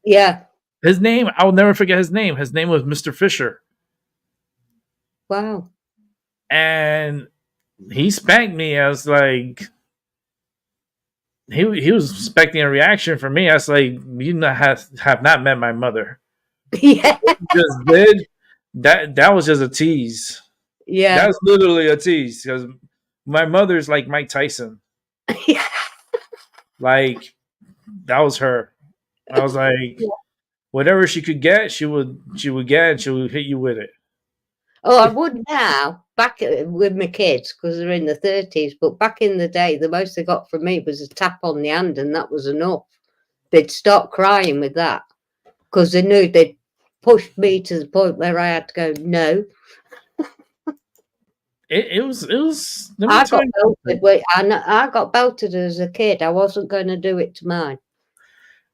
S5: Yeah.
S4: His name, I'll never forget his name. His name was Mr. Fisher.
S5: Wow.
S4: And he spanked me. I was like, he was expecting a reaction from me. I was like, you have not met my mother.
S5: Yeah.
S4: What you just did That was just a tease.
S5: Yeah.
S4: That's literally a tease because my mother's like Mike Tyson. Like that was her. I was like, whatever she could get, she would get, and she would hit you with it.
S5: Oh, I would now, with my kids, because they're in the 30s. But back in the day, the most they got from me was a tap on the hand, and that was enough. They'd start crying with that because they knew they'd pushed me to the point where I had to go, no.
S4: It was. Let me
S5: I
S4: tell
S5: got
S4: you,
S5: belted. I got belted as a kid. I wasn't going to do it to mine.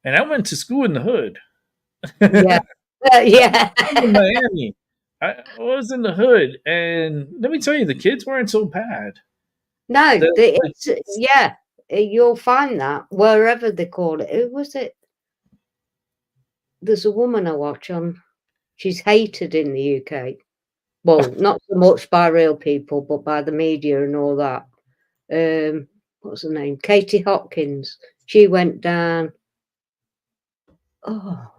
S4: and I went to school in the hood.
S5: Yeah. Yeah.
S4: In Miami. I was in the hood, and let me tell you, the kids weren't so bad.
S5: No,
S4: The-
S5: yeah, you'll find that wherever they call it. Who was it? There's a woman I watch on. She's hated in the UK. Well, not so much by real people, but by the media and all that. What's her name? Katie Hopkins. She went down. Oh,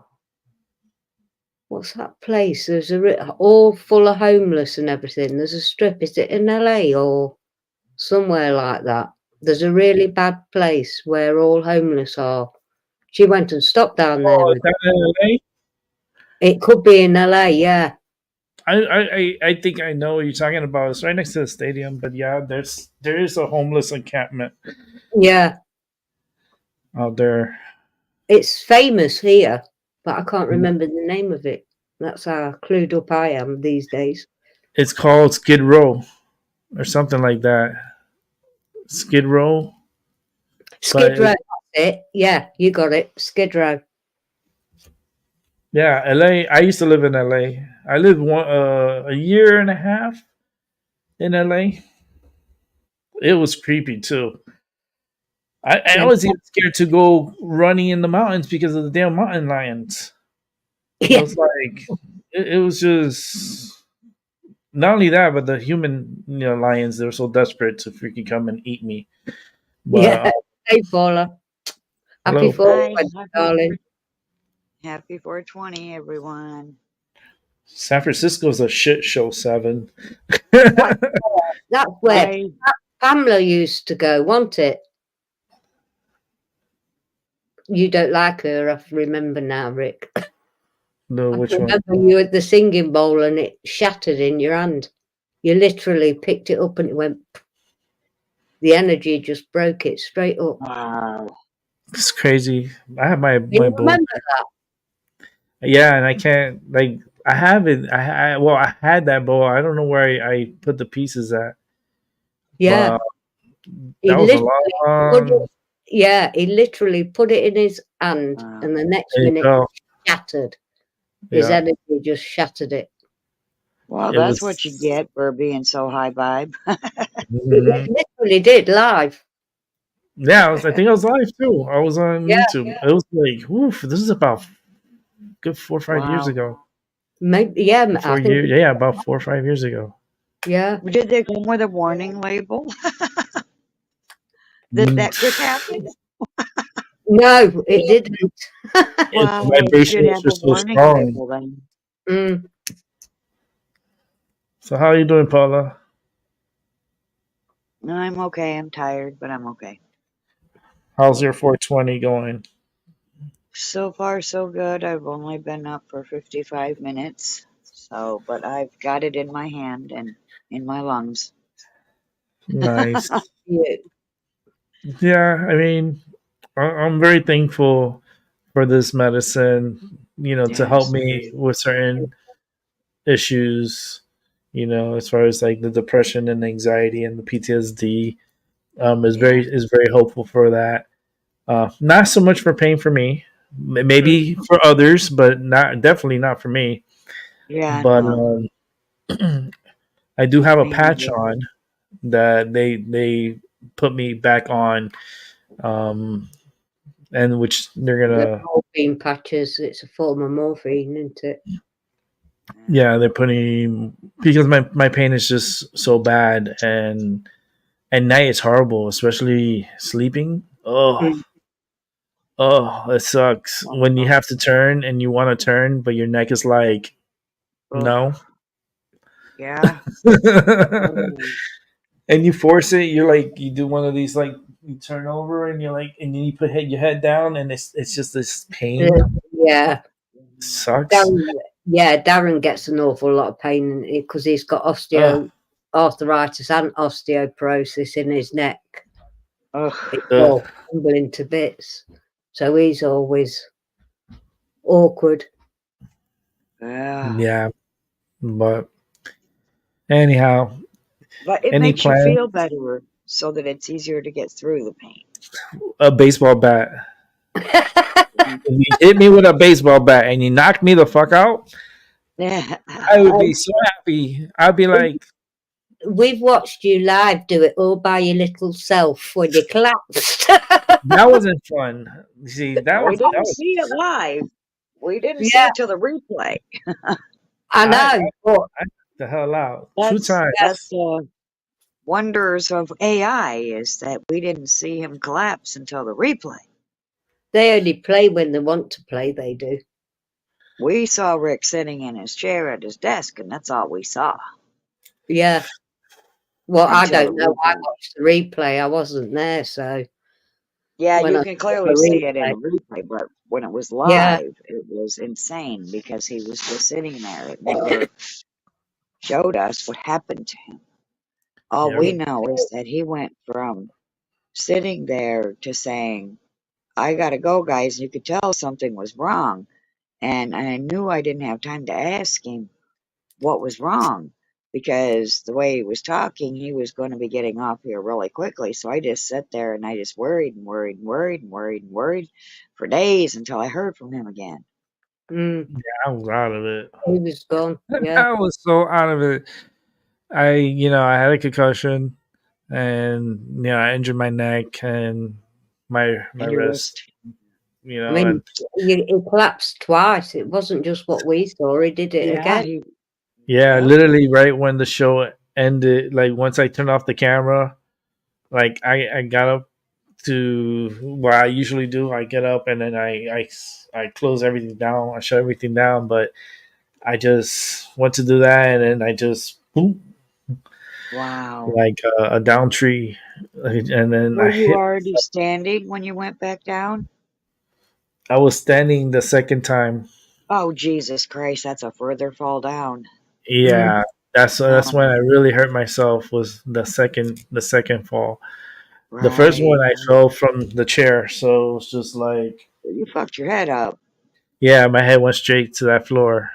S5: what's that place? There's all full of homeless and everything. There's a strip. Is it in LA or somewhere like that? There's a really bad place where all homeless are. She went and stopped down there.
S4: Oh, is that in LA?
S5: It could be in LA, yeah.
S4: I think I know what you're talking about. It's right next to the stadium, but yeah, there is a homeless encampment
S5: Yeah.
S4: out there.
S5: It's famous here, but I can't remember the name of it. That's how clued up I am these days.
S4: It's called Skid Row or something like that. Skid Row.
S5: Skid Row, that's it. Yeah, you got it. Skid Row.
S4: Yeah, LA. I used to live in LA. I lived a year and a half in LA. It was creepy too. I was even scared to go running in the mountains because of the damn mountain lions.
S5: Yeah.
S4: It was like it was just not only that, but the human lions. They were so desperate to freaking come and eat me. But,
S5: Yeah. Hey, Paula. Happy
S4: hello.
S5: 420, darling.
S2: Happy 420, everyone.
S4: San Francisco's a shit show. 7.
S5: That's where
S2: I,
S5: Pamela used to go, wasn't it? You don't like her, I remember now, Rick.
S4: No,
S5: I
S4: which one?
S5: remember you at the singing bowl and it shattered in your hand. You literally picked it up and it went. The energy just broke it straight up.
S2: wow.
S4: It's crazy. I have my
S5: You
S4: bowl.
S5: remember that?
S4: Yeah, and I can't I have it. I had that bowl. I don't know where I put the pieces at.
S5: Yeah. He
S4: That was a
S5: literally
S4: long.
S5: he literally put it in his hand
S2: Wow.
S5: and the next
S4: There you
S5: minute
S4: go.
S5: shattered. His
S4: Yeah.
S5: energy just shattered it.
S2: Well,
S4: It
S2: that's
S4: was-
S2: what you get for being so high vibe.
S4: Mhm.
S5: It literally did live.
S4: Yeah, I think I was live too. I was on
S5: Yeah,
S4: YouTube. It was like, oof, this is about good 4 or 5 years
S2: Wow.
S4: ago.
S5: Maybe, yeah, I
S4: 4
S5: think,
S4: years, yeah, about 4 or 5 years ago.
S5: yeah.
S2: Did they come with a warning label that could happen?
S5: No, it didn't.
S2: Well,
S4: The
S2: they
S4: vibration
S2: should
S4: was
S2: have a
S4: just so
S2: warning
S4: strong.
S2: label then.
S5: Mm.
S4: So how are you doing, Paula?
S2: I'm okay. I'm tired, but I'm okay.
S4: How's your 420 going?
S2: So far, so good. I've only been up for 55 minutes. So, but I've got it in my hand and in my lungs.
S4: Nice.
S5: Yeah.
S4: Yeah, I mean, I'm very thankful for this medicine, to help
S2: Yes.
S4: me with certain issues, as far as like the depression and anxiety and the PTSD, is very helpful for that. Not so much for pain for me, maybe for others, but definitely not for me.
S2: Yeah.
S4: But
S2: no.
S4: I do have a
S2: Me
S4: patch
S2: neither.
S4: on that they put me back on, and which they're
S5: The
S4: gonna
S5: morphine patches, it's a form of morphine, isn't it?
S4: they're putting, because my pain is just so bad, and at night it's horrible, especially sleeping.
S5: Mm.
S4: Oh, it sucks when you have to turn and you want to turn, but your neck is like No.
S6: Yeah.
S4: And you force it. You're like you do one of these like you turn over and you're like and then you put your head down and it's just this pain.
S5: Yeah.
S4: Sucks.
S5: Darren gets an awful lot of pain because he's got osteoarthritis and osteoporosis in his neck. It's all tumbling to bits. So he's always awkward.
S6: Yeah.
S4: But anyhow,
S6: But it
S4: any
S6: makes you
S4: plan?
S6: feel better so that it's easier to get through the pain.
S4: A baseball bat. If you hit me with a baseball bat and you knock me the fuck out,
S6: Yeah.
S4: I would be so happy. I'd be like,
S5: We've watched you live do it all by your little self when you collapsed.
S4: that wasn't fun. See, that
S6: We
S4: was
S6: didn't see it live. We didn't see
S5: Yeah.
S6: it till the replay.
S5: I know, but
S4: the hell out. True
S6: That's
S4: time.
S6: that's the wonders of AI is that we didn't see him collapse until the replay.
S5: they only play when they want to play, they do.
S6: We saw Rick sitting in his chair at his desk, and that's all we saw.
S5: Yeah. Well, I
S6: Until
S5: don't
S6: the
S5: know. I
S6: replay.
S5: watched the replay. I wasn't there, so
S6: Yeah,
S5: when
S6: you
S5: I
S6: can
S5: saw
S6: clearly
S5: the
S6: see it in
S5: replay,
S6: the replay, but when it was
S5: yeah.
S6: live, it was insane because he was just sitting there. It never showed us what happened to him. All
S4: Yeah.
S6: we know is that he went from sitting there to saying, I gotta go, guys. You could tell something was wrong. And I knew I didn't have time to ask him what was wrong because the way he was talking, he was going to be getting off here really quickly. So I just sat there and I just worried and worried and worried and worried and worried for days until I heard from him again.
S5: Mm,
S4: I was out of it.
S5: he was gone. Yeah.
S4: I was so out of it. I had a concussion and I injured my neck and my
S6: And your
S4: wrist.
S6: wrist.
S5: I mean,
S4: And
S5: he collapsed twice. It wasn't just what we saw. He did it
S6: Yeah,
S5: again.
S4: yeah,
S6: Yeah.
S4: literally right when the show ended, like once I turned off the camera, like I got up to what I usually do. I get up and then I close everything down. I shut everything down, but I just went to do that and then I just boom,
S6: Wow.
S4: like a down tree, and then
S6: Were
S4: I
S6: you
S4: hit.
S6: already standing when you went back down?
S4: I was standing the second time.
S6: Oh, Jesus Christ, that's a further fall down.
S4: Yeah, that's
S6: Oh,
S4: when I really hurt myself. Was the second fall. The first
S6: right.
S4: one I fell from the chair, so it was just like,
S6: You fucked your head up.
S4: yeah, my head went straight to that floor.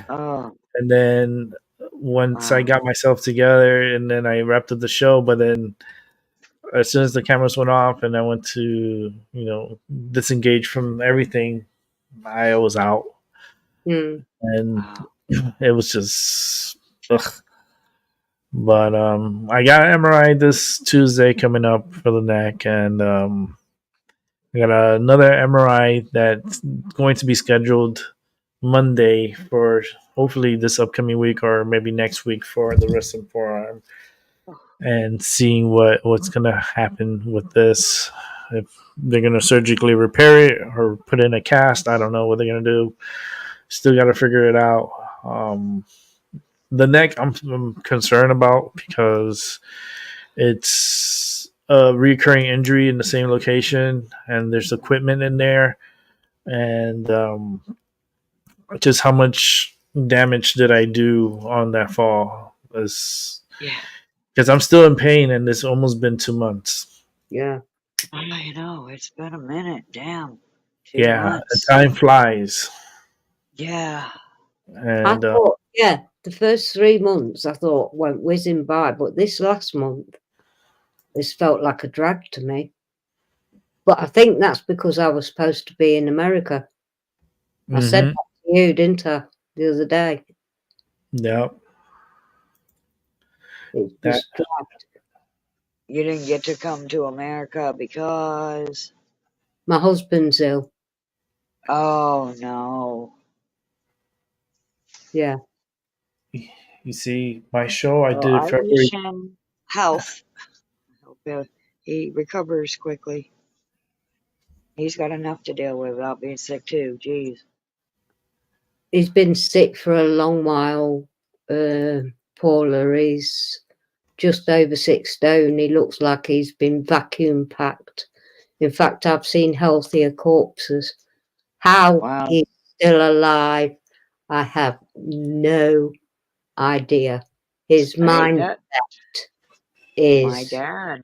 S6: Oh,
S4: And then once I
S6: wow.
S4: got myself together, and then I wrapped up the show, but then as soon as the cameras went off and I went to disengage from everything, I was out,
S5: Mm.
S4: and
S6: Wow.
S4: it was just ugh. But I got an MRI this Tuesday coming up for the neck, and I got another MRI that's going to be scheduled Monday for hopefully this upcoming week or maybe next week for the wrist and forearm, and seeing what's gonna happen with this. If they're gonna surgically repair it or put in a cast, I don't know what they're gonna do. Still got to figure it out. The neck, I'm concerned about because it's a recurring injury in the same location, and there's equipment in there, and just how much damage did I do on that fall? Because
S6: Yeah.
S4: I'm still in pain, and it's almost been 2 months.
S5: Yeah.
S6: I know. It's been a minute. Damn. 2
S4: Yeah, the
S6: months.
S4: time flies,
S6: Yeah.
S5: I
S4: and
S5: thought, the first 3 months I thought went whizzing by, but this last month, this felt like a drag to me. But I think that's because I was supposed to be in America. I said that to you, didn't I, the other day?
S4: Yep.
S5: It
S4: That-
S5: just dragged.
S6: You didn't get to come to America because.
S5: My husband's ill.
S6: Oh, no.
S5: Yeah.
S4: You see, my show I
S6: Well,
S4: did
S6: I
S4: February.
S6: wish him health. I hope he recovers quickly. He's got enough to deal with without being sick, too. Jeez.
S5: He's been sick for a long while, Paula. He's just over 6 stone. He looks like he's been vacuum packed. In fact, I've seen healthier corpses. How
S6: Wow.
S5: he's still alive, I have no idea. His
S6: Hey,
S5: mindset
S6: my
S5: is
S6: dad.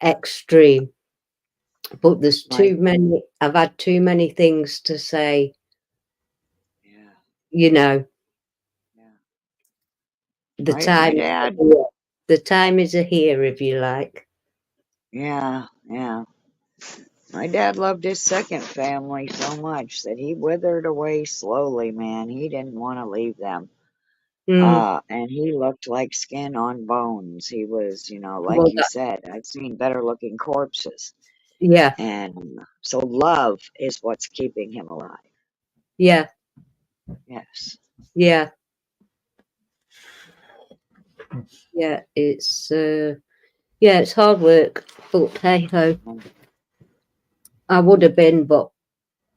S5: extreme. But there's
S6: My-
S5: too many. I've had too many things to say.
S6: Yeah.
S5: You know,
S6: Yeah.
S5: the
S6: My
S5: time.
S6: dad.
S5: The time is here, if you like.
S6: Yeah. Yeah. My dad loved his second family so much that he withered away slowly, man. He didn't want to leave them. And he looked like skin on bones. He was, like
S5: Well,
S6: you said, I've seen better looking corpses.
S5: yeah,
S6: And so love is what's keeping him alive.
S5: yeah,
S6: Yes.
S5: yeah, yeah. It's hard work, but hey ho. I would have been, but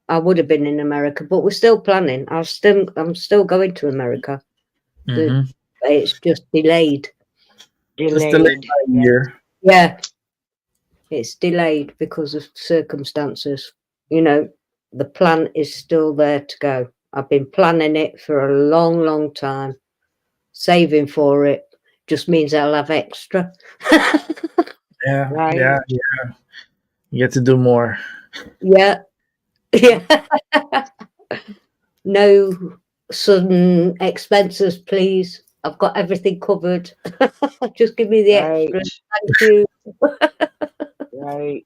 S5: I would have been in America. But we're still planning. I'm still going to America.
S4: Mm-hmm.
S5: It's just delayed.
S4: Just delayed
S6: Delayed.
S4: by a year.
S5: Yeah, it's delayed because of circumstances. The plan is still there to go. I've been planning it for a long, long time. Saving for it just means I'll have extra.
S4: Yeah,
S6: Right.
S4: yeah. You get to do more.
S5: Yeah. Yeah. No sudden expenses, please. I've got everything covered. Just give me the
S6: Right.
S5: extra. Thank you.
S6: Right.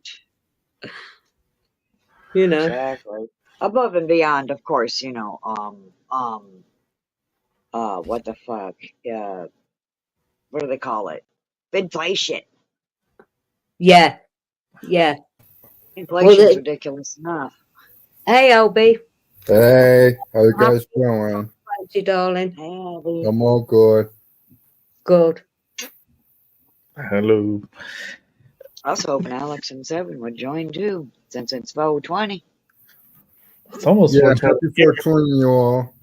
S5: Exactly.
S6: Above and beyond, of course, what the fuck? What do they call it? Inflation.
S5: Yeah. Yeah.
S6: Inflation's ridiculous enough.
S5: Hey, Albie.
S7: Hey, how you guys doing?
S5: Thank you, darling.
S6: Hey, Abby.
S7: I'm all good.
S5: Good.
S4: Hello.
S6: I was hoping Alex and Seven would join too, since it's 420.
S4: It's almost
S7: Yeah,
S4: 420.
S7: happy 420, you all.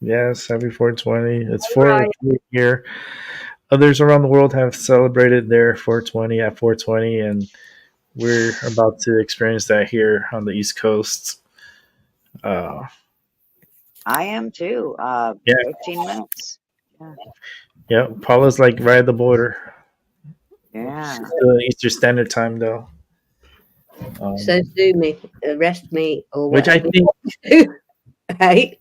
S4: Yes, happy 420. It's
S5: Right.
S4: 420 here. Others around the world have celebrated their 420 at 420, and we're about to experience that here on the East Coast.
S6: I am too.
S4: Yeah.
S6: 15 minutes.
S4: Yeah, Paula's like right at the border.
S6: Yeah.
S4: Still Eastern Standard Time, though.
S5: So sue me, arrest me, or
S4: Which I
S5: whatever.
S4: think,
S5: Hey.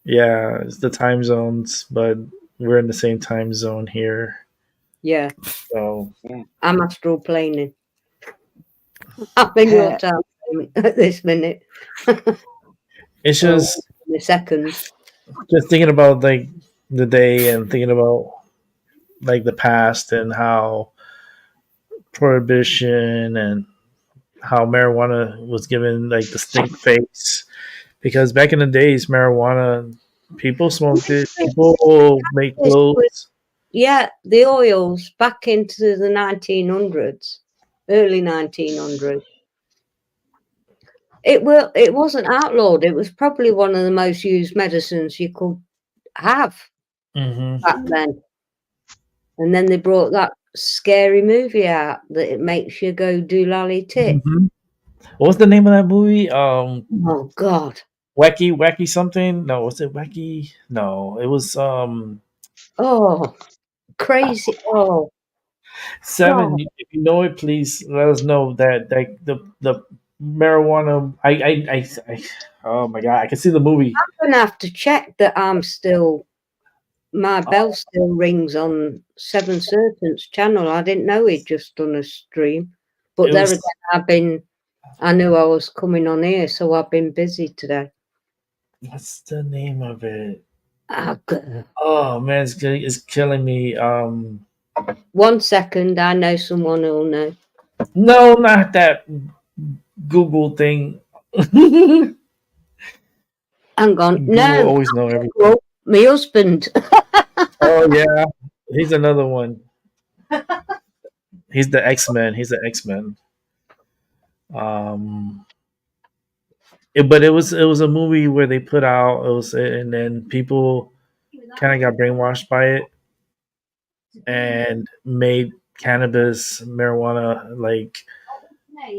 S4: yeah, it's the time zones, but we're in the same time zone here.
S5: Yeah.
S4: So
S5: I'm astral planing. I'm in your time at this minute.
S4: it's just
S5: In a second.
S4: just thinking about like the day and thinking about like the past and how prohibition and how marijuana was given like the stink face, because back in the days marijuana, people smoked it, people make clothes.
S5: Yeah, the oils back into the 1900s, early 1900s. It wasn't outlawed. It was probably one of the most used medicines you could have
S4: Mm-hmm.
S5: back then. And then they brought that scary movie out that it makes you go doolally tit.
S4: Mm-hmm. What was the name of that movie?
S5: Oh God.
S4: Wacky something? No, was it Wacky? No, it was
S5: Oh, crazy. Oh,
S4: Seven.
S5: God.
S4: If you know it, please let us know that the marijuana. I oh my god, I can see the movie.
S5: I'm gonna have to check that my bell still rings on Seven Serpents channel. I didn't know he'd just done a stream. But
S4: It
S5: there
S4: was-
S5: again, I knew I was coming on here, so I've been busy today.
S4: What's the name of it?
S5: Oh, God.
S4: Oh man, it's killing me.
S5: 1 second, I know someone who'll know.
S4: No, not that Google thing. Google
S5: Hang on. No,
S4: always know everything.
S5: well, my husband.
S4: Oh yeah, he's another one. He's the X-Men. He's the X-Men. But it was a movie where they put out it was, and then people kind of got brainwashed by it and made cannabis, marijuana, like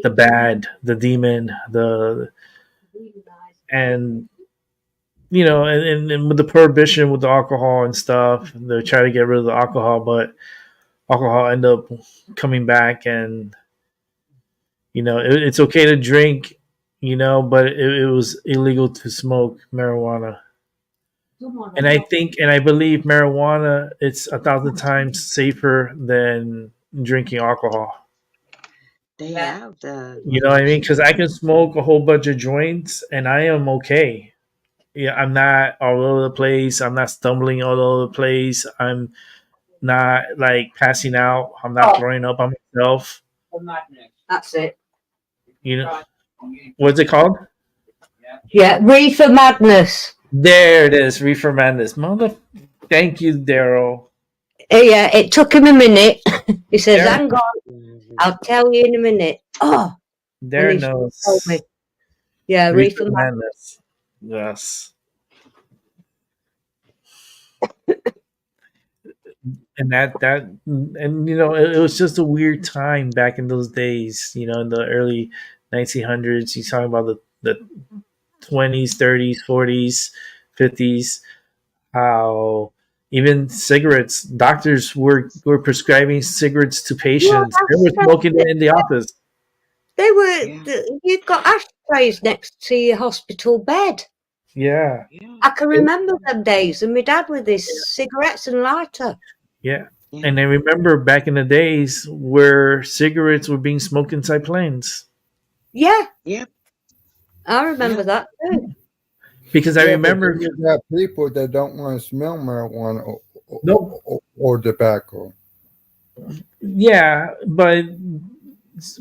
S4: the bad, the demon, the and and with the prohibition with the alcohol and stuff, they try to get rid of the alcohol, but alcohol end up coming back, and it's okay to drink, but it was illegal to smoke marijuana. And I think and I believe marijuana it's 1,000 times safer than drinking alcohol.
S6: They have the
S4: You know what I mean? Because I can smoke a whole bunch of joints and I am okay. Yeah, I'm not all over the place. I'm not stumbling all over the place. I'm not like passing out. I'm not throwing up on myself.
S5: That's it.
S4: You know what's it called?
S5: Yeah, reefer madness.
S4: There it is, reefer madness. Mother, thank you, Daryl.
S5: Yeah, it took him a minute. He says,
S4: There-
S5: hang on, I'll tell you in a minute. Oh,
S4: There
S5: and he
S4: knows.
S5: told me. Yeah,
S4: Reefer
S5: reefer madness.
S4: madness. Yes. And it was just a weird time back in those days, in the early 1900s. He's talking about the 20s, 30s, 40s, 50s, how even cigarettes, doctors were prescribing cigarettes to patients. They were smoking it in the office.
S5: They were,
S6: Yeah.
S5: you've got ashtrays next to your hospital bed.
S4: Yeah,
S6: Yeah.
S5: I can remember them days, and my dad with his cigarettes and lighter.
S4: yeah.
S6: Yeah.
S4: And I remember back in the days where cigarettes were being smoked inside planes.
S5: Yeah,
S6: Yep.
S5: I remember
S6: Yeah.
S5: that too.
S4: Because I
S7: Yeah, but
S4: remember,
S7: you got people that don't want to smell marijuana or,
S4: Nope.
S7: or tobacco.
S4: yeah, but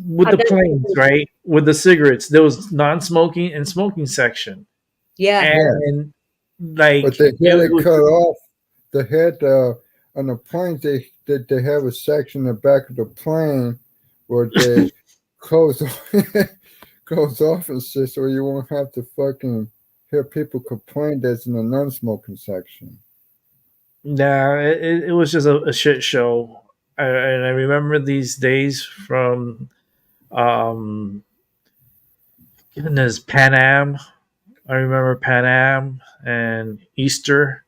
S4: with
S5: I
S4: the
S5: don't
S4: planes,
S5: think-
S4: right? With the cigarettes, there was non-smoking and smoking section.
S5: Yeah,
S4: And like
S7: But they had it
S4: was-
S7: cut off. They had on the planes. They have a section in the back of the plane where they close off and shit, so you won't have to fucking hear people complain that's in the non-smoking section.
S4: Nah, it was just a shit show. And I remember these days from, goodness, Pan Am. I remember Pan Am and Easter.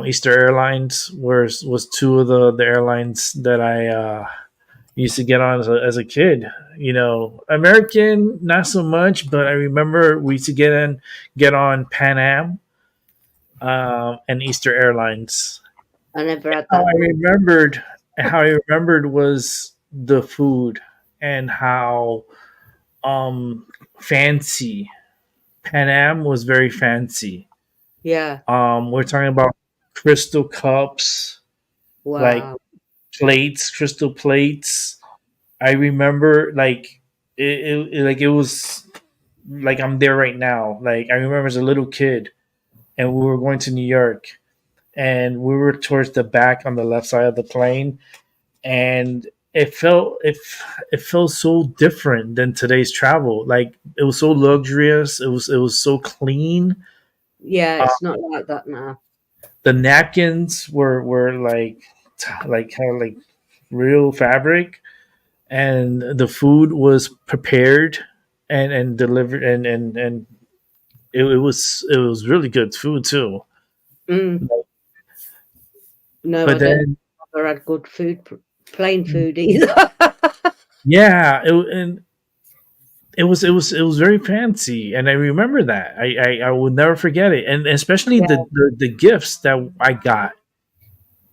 S4: Easter Airlines was two of the airlines that I used to get on as a kid. American not so much, but I remember we used to get on Pan Am and Easter Airlines.
S5: I never had
S4: How
S5: that.
S4: I remembered was the food and how fancy Pan Am was. Very fancy.
S5: Yeah,
S4: We're talking about crystal cups,
S5: wow.
S4: like plates, crystal plates. I remember like it was like I'm there right now. Like I remember as a little kid, and we were going to New York, and we were towards the back on the left side of the plane, and it felt so different than today's travel. Like it was so luxurious. It was so clean.
S5: Yeah, it's not like that now.
S4: The napkins were like kind of like real fabric, and the food was prepared and delivered, and it was really good food too.
S5: Mm. No,
S4: But
S5: I don't
S4: then
S5: never had good food, plain food either.
S4: yeah, and it was very fancy, and I remember that. I would never forget it, and especially the gifts that I got.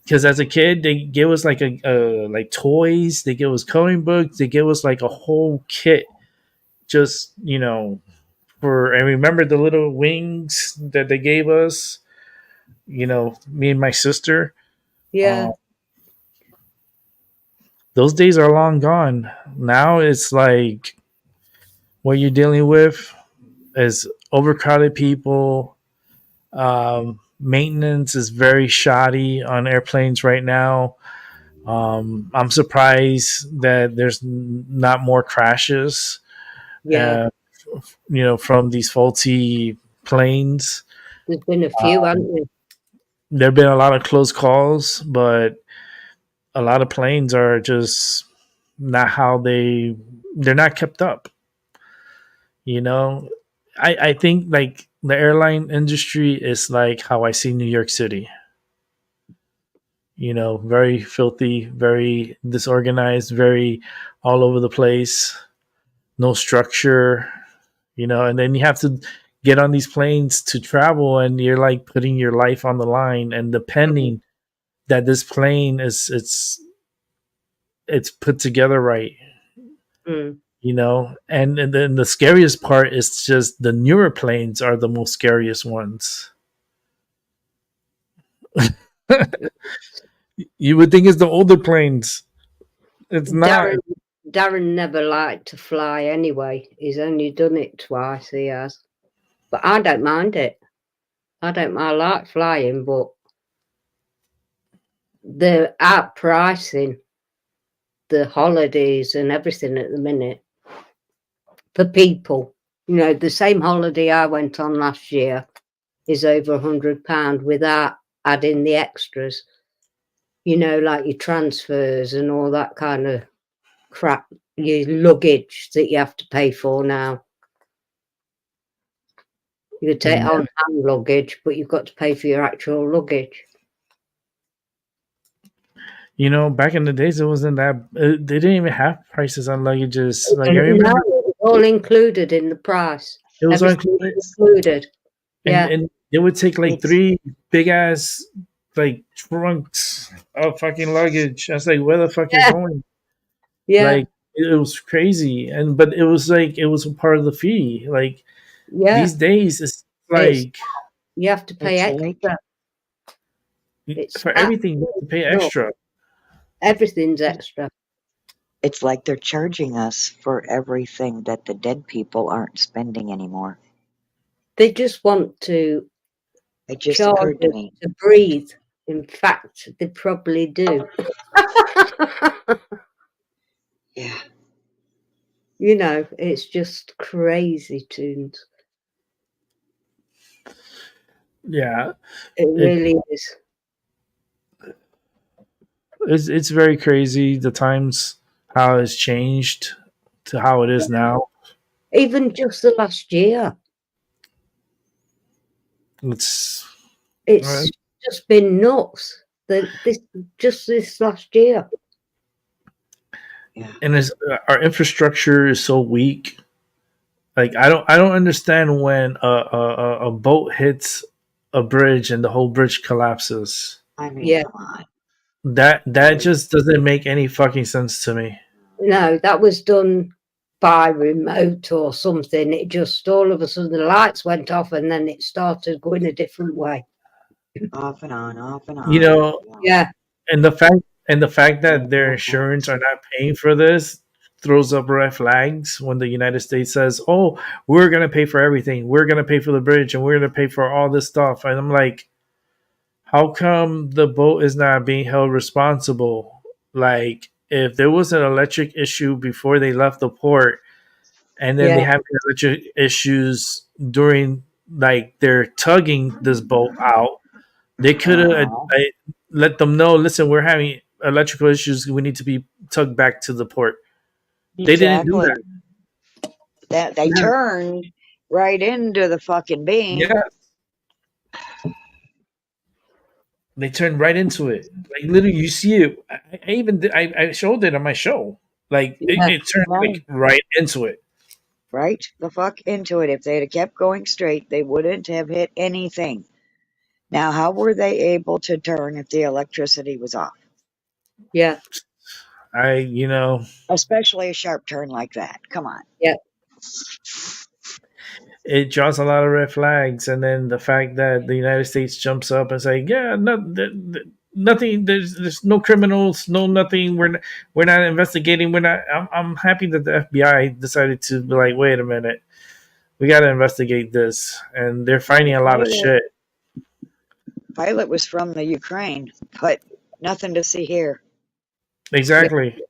S4: Because as a kid, they gave us like like toys, they gave us coloring books, they gave us like a whole kit. Just for I remember the little wings that they gave us. Me and my sister.
S5: Yeah,
S4: Those days are long gone. Now it's like what you're dealing with is overcrowded people. Maintenance is very shoddy on airplanes right now. I'm surprised that there's not more crashes.
S5: yeah.
S4: from these faulty planes.
S5: There's been a few, haven't there?
S4: There have been a lot of close calls, but a lot of planes are just not how they're not kept up. I think like the airline industry is like how I see New York City. Very filthy, very disorganized, very all over the place, no structure, and then you have to get on these planes to travel, and you're like putting your life on the line and depending that this plane it's put together right.
S5: Mm.
S4: And then the scariest part is just the newer planes are the most scariest ones. You would think it's the older planes. It's not.
S5: Darren never liked to fly anyway. He's only done it twice, he has. But I don't mind it. I like flying, but the outpricing, the holidays and everything at the minute for people. The same holiday I went on last year is over £100 without adding the extras. Like your transfers and all that kind of crap, your luggage that you have to pay for now. You could take on hand luggage, but you've got to pay for your actual luggage.
S4: Back in the days, it wasn't that. They didn't even have prices on luggages. Like I
S5: No,
S4: remember,
S5: it was all included in the price.
S4: it was
S5: Everything
S4: included.
S5: was included. Yeah.
S4: And it would take like 3 big ass like trunks of fucking luggage. I was like, where the fuck is going?
S5: Yeah.
S4: Like it was crazy, but it was like it was a part of the fee. Like these days, it's like
S5: you have to pay extra.
S4: For everything, you have to pay extra.
S5: Everything's extra.
S6: It's like they're charging us for everything that the dead people aren't spending anymore.
S5: They just want to
S6: It just
S5: charge
S6: occurred to
S5: us
S6: me.
S5: to breathe. In fact, they probably do.
S6: Yeah.
S5: It's just crazy tunes.
S4: Yeah.
S5: It really is.
S4: It's very crazy the times how it's changed to how it is now.
S5: Even just the last year.
S4: It's
S5: just been nuts. This last year.
S6: Yeah.
S4: And our infrastructure is so weak. Like I don't understand when a boat hits a bridge and the whole bridge collapses.
S6: I mean, come on.
S4: That just doesn't make any fucking sense to me.
S5: No, that was done by remote or something. It just all of a sudden the lights went off and then it started going a different way.
S6: Off and on, off and on.
S5: Yeah.
S4: And the fact that their insurance are not paying for this throws up red flags when the United States says, "Oh, we're gonna pay for everything. We're gonna pay for the bridge and we're gonna pay for all this stuff." And I'm like, how come the boat is not being held responsible? Like, if there was an electric issue before they left the port, and then they have electric issues during like they're tugging this boat out, they could have let them know, listen, we're having electrical issues. We need to be tugged back to the port. They didn't do that.
S6: They turned right into the fucking beam.
S4: Yeah. They turned right into it. Like literally, you see it. I showed it on my show. Like it turned like right into it.
S6: Right the fuck into it. If they'd have kept going straight, they wouldn't have hit anything. Now, how were they able to turn if the electricity was off?
S5: Yeah.
S6: Especially a sharp turn like that. Come on.
S5: Yeah.
S4: It draws a lot of red flags, and then the fact that the United States jumps up and say, "Yeah, nothing. There's no criminals, no nothing. We're not investigating. We're not." I'm happy that the FBI decided to be like, "Wait a minute, we got to investigate this," and they're finding a lot of shit.
S6: Pilot was from the Ukraine, but nothing to see here.
S4: Exactly. Yeah.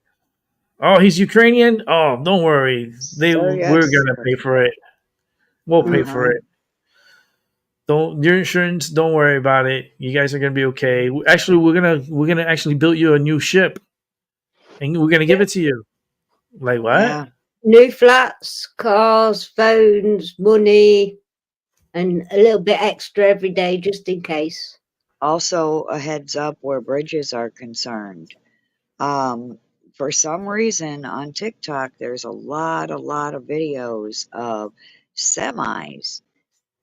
S4: Oh, he's Ukrainian? Oh, don't worry. We're gonna pay for it. We'll pay for
S6: Uh-huh.
S4: it. Don't your insurance. Don't worry about it. You guys are gonna be okay. Actually, we're gonna actually build you a new ship, and we're gonna give it to you. Like what?
S6: Yeah.
S5: New flats, cars, phones, money, and a little bit extra every day just in case.
S6: Also, a heads up where bridges are concerned. For some reason on TikTok, there's a lot of videos of semis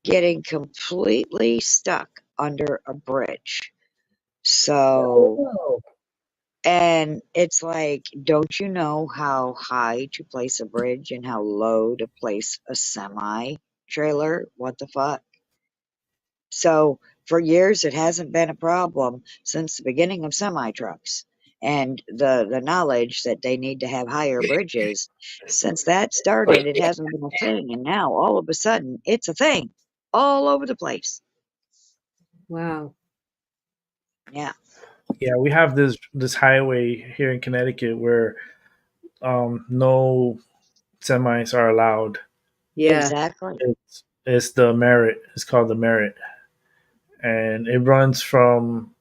S6: getting completely stuck under a bridge. So,
S5: Oh,
S6: and it's like, don't you know how high to place a bridge and how low to place a semi trailer? What the fuck? So for years, it hasn't been a problem since the beginning of semi trucks and the knowledge that they need to have higher bridges. Since that started, it hasn't been a thing, and now all of a sudden, it's a thing all over the place.
S5: wow.
S6: Yeah,
S4: Yeah, we have this highway here in Connecticut where no semis are allowed.
S5: Yeah.
S6: exactly.
S4: It's the Merit. It's called the Merit, and it runs from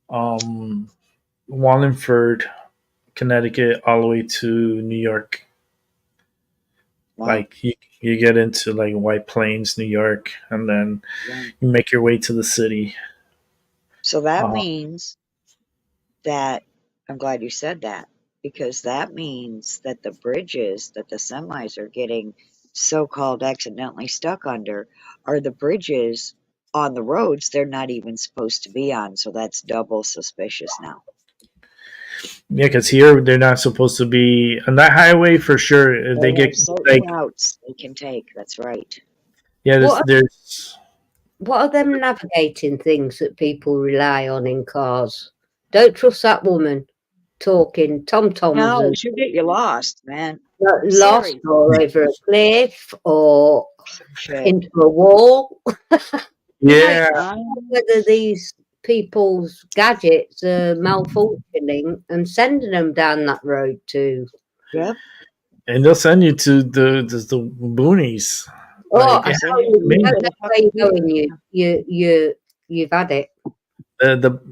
S4: um, Wallingford, Connecticut, all the way to New York.
S6: Wow.
S4: Like you get into like White Plains, New York, and then
S6: Yeah.
S4: you make your way to the city.
S6: So that
S4: Uh,
S6: means that I'm glad you said that, because that means that the bridges that the semis are getting so-called accidentally stuck under are the bridges on the roads they're not even supposed to be on. So that's double suspicious now.
S4: yeah, because here they're not supposed to be on that highway for sure. They
S6: They
S4: get
S6: have certain
S4: like
S6: routes they can take. That's right.
S4: yeah,
S5: What
S4: there's
S5: what are them navigating things that people rely on in cars? Don't trust that woman talking tom-toms
S6: No,
S5: and
S6: she'll get you lost, man.
S5: lost
S6: Siri,
S5: or over a cliff or
S6: some shit.
S5: into a wall.
S4: yeah.
S5: Whether these people's gadgets are malfunctioning and sending them down that road to.
S6: Yep.
S4: And they'll send you to the boonies.
S5: Oh,
S4: Like
S5: I
S4: it
S5: tell
S6: Send
S5: you,
S6: you
S5: you
S6: to
S5: don't
S6: the
S5: know where you're
S6: fucking
S5: going. You've had it.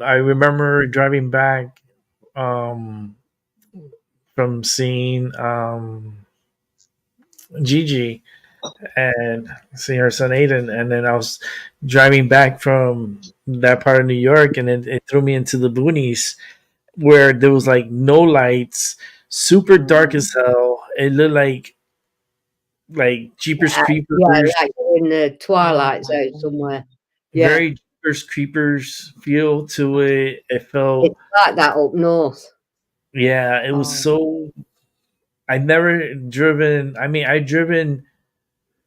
S4: I remember driving back from seeing Gigi and seeing her son Aiden, and then I was driving back from that part of New York, and it threw me into the boonies where there was like no lights, super dark as hell. It looked like Jeepers Creepers,
S5: Yeah, like you're in the twilight zone somewhere. Yeah,
S4: very Jeepers Creepers feel to it. It felt
S5: it's like that up north.
S4: yeah, it was
S6: Oh,
S4: so. I never driven. I mean, I driven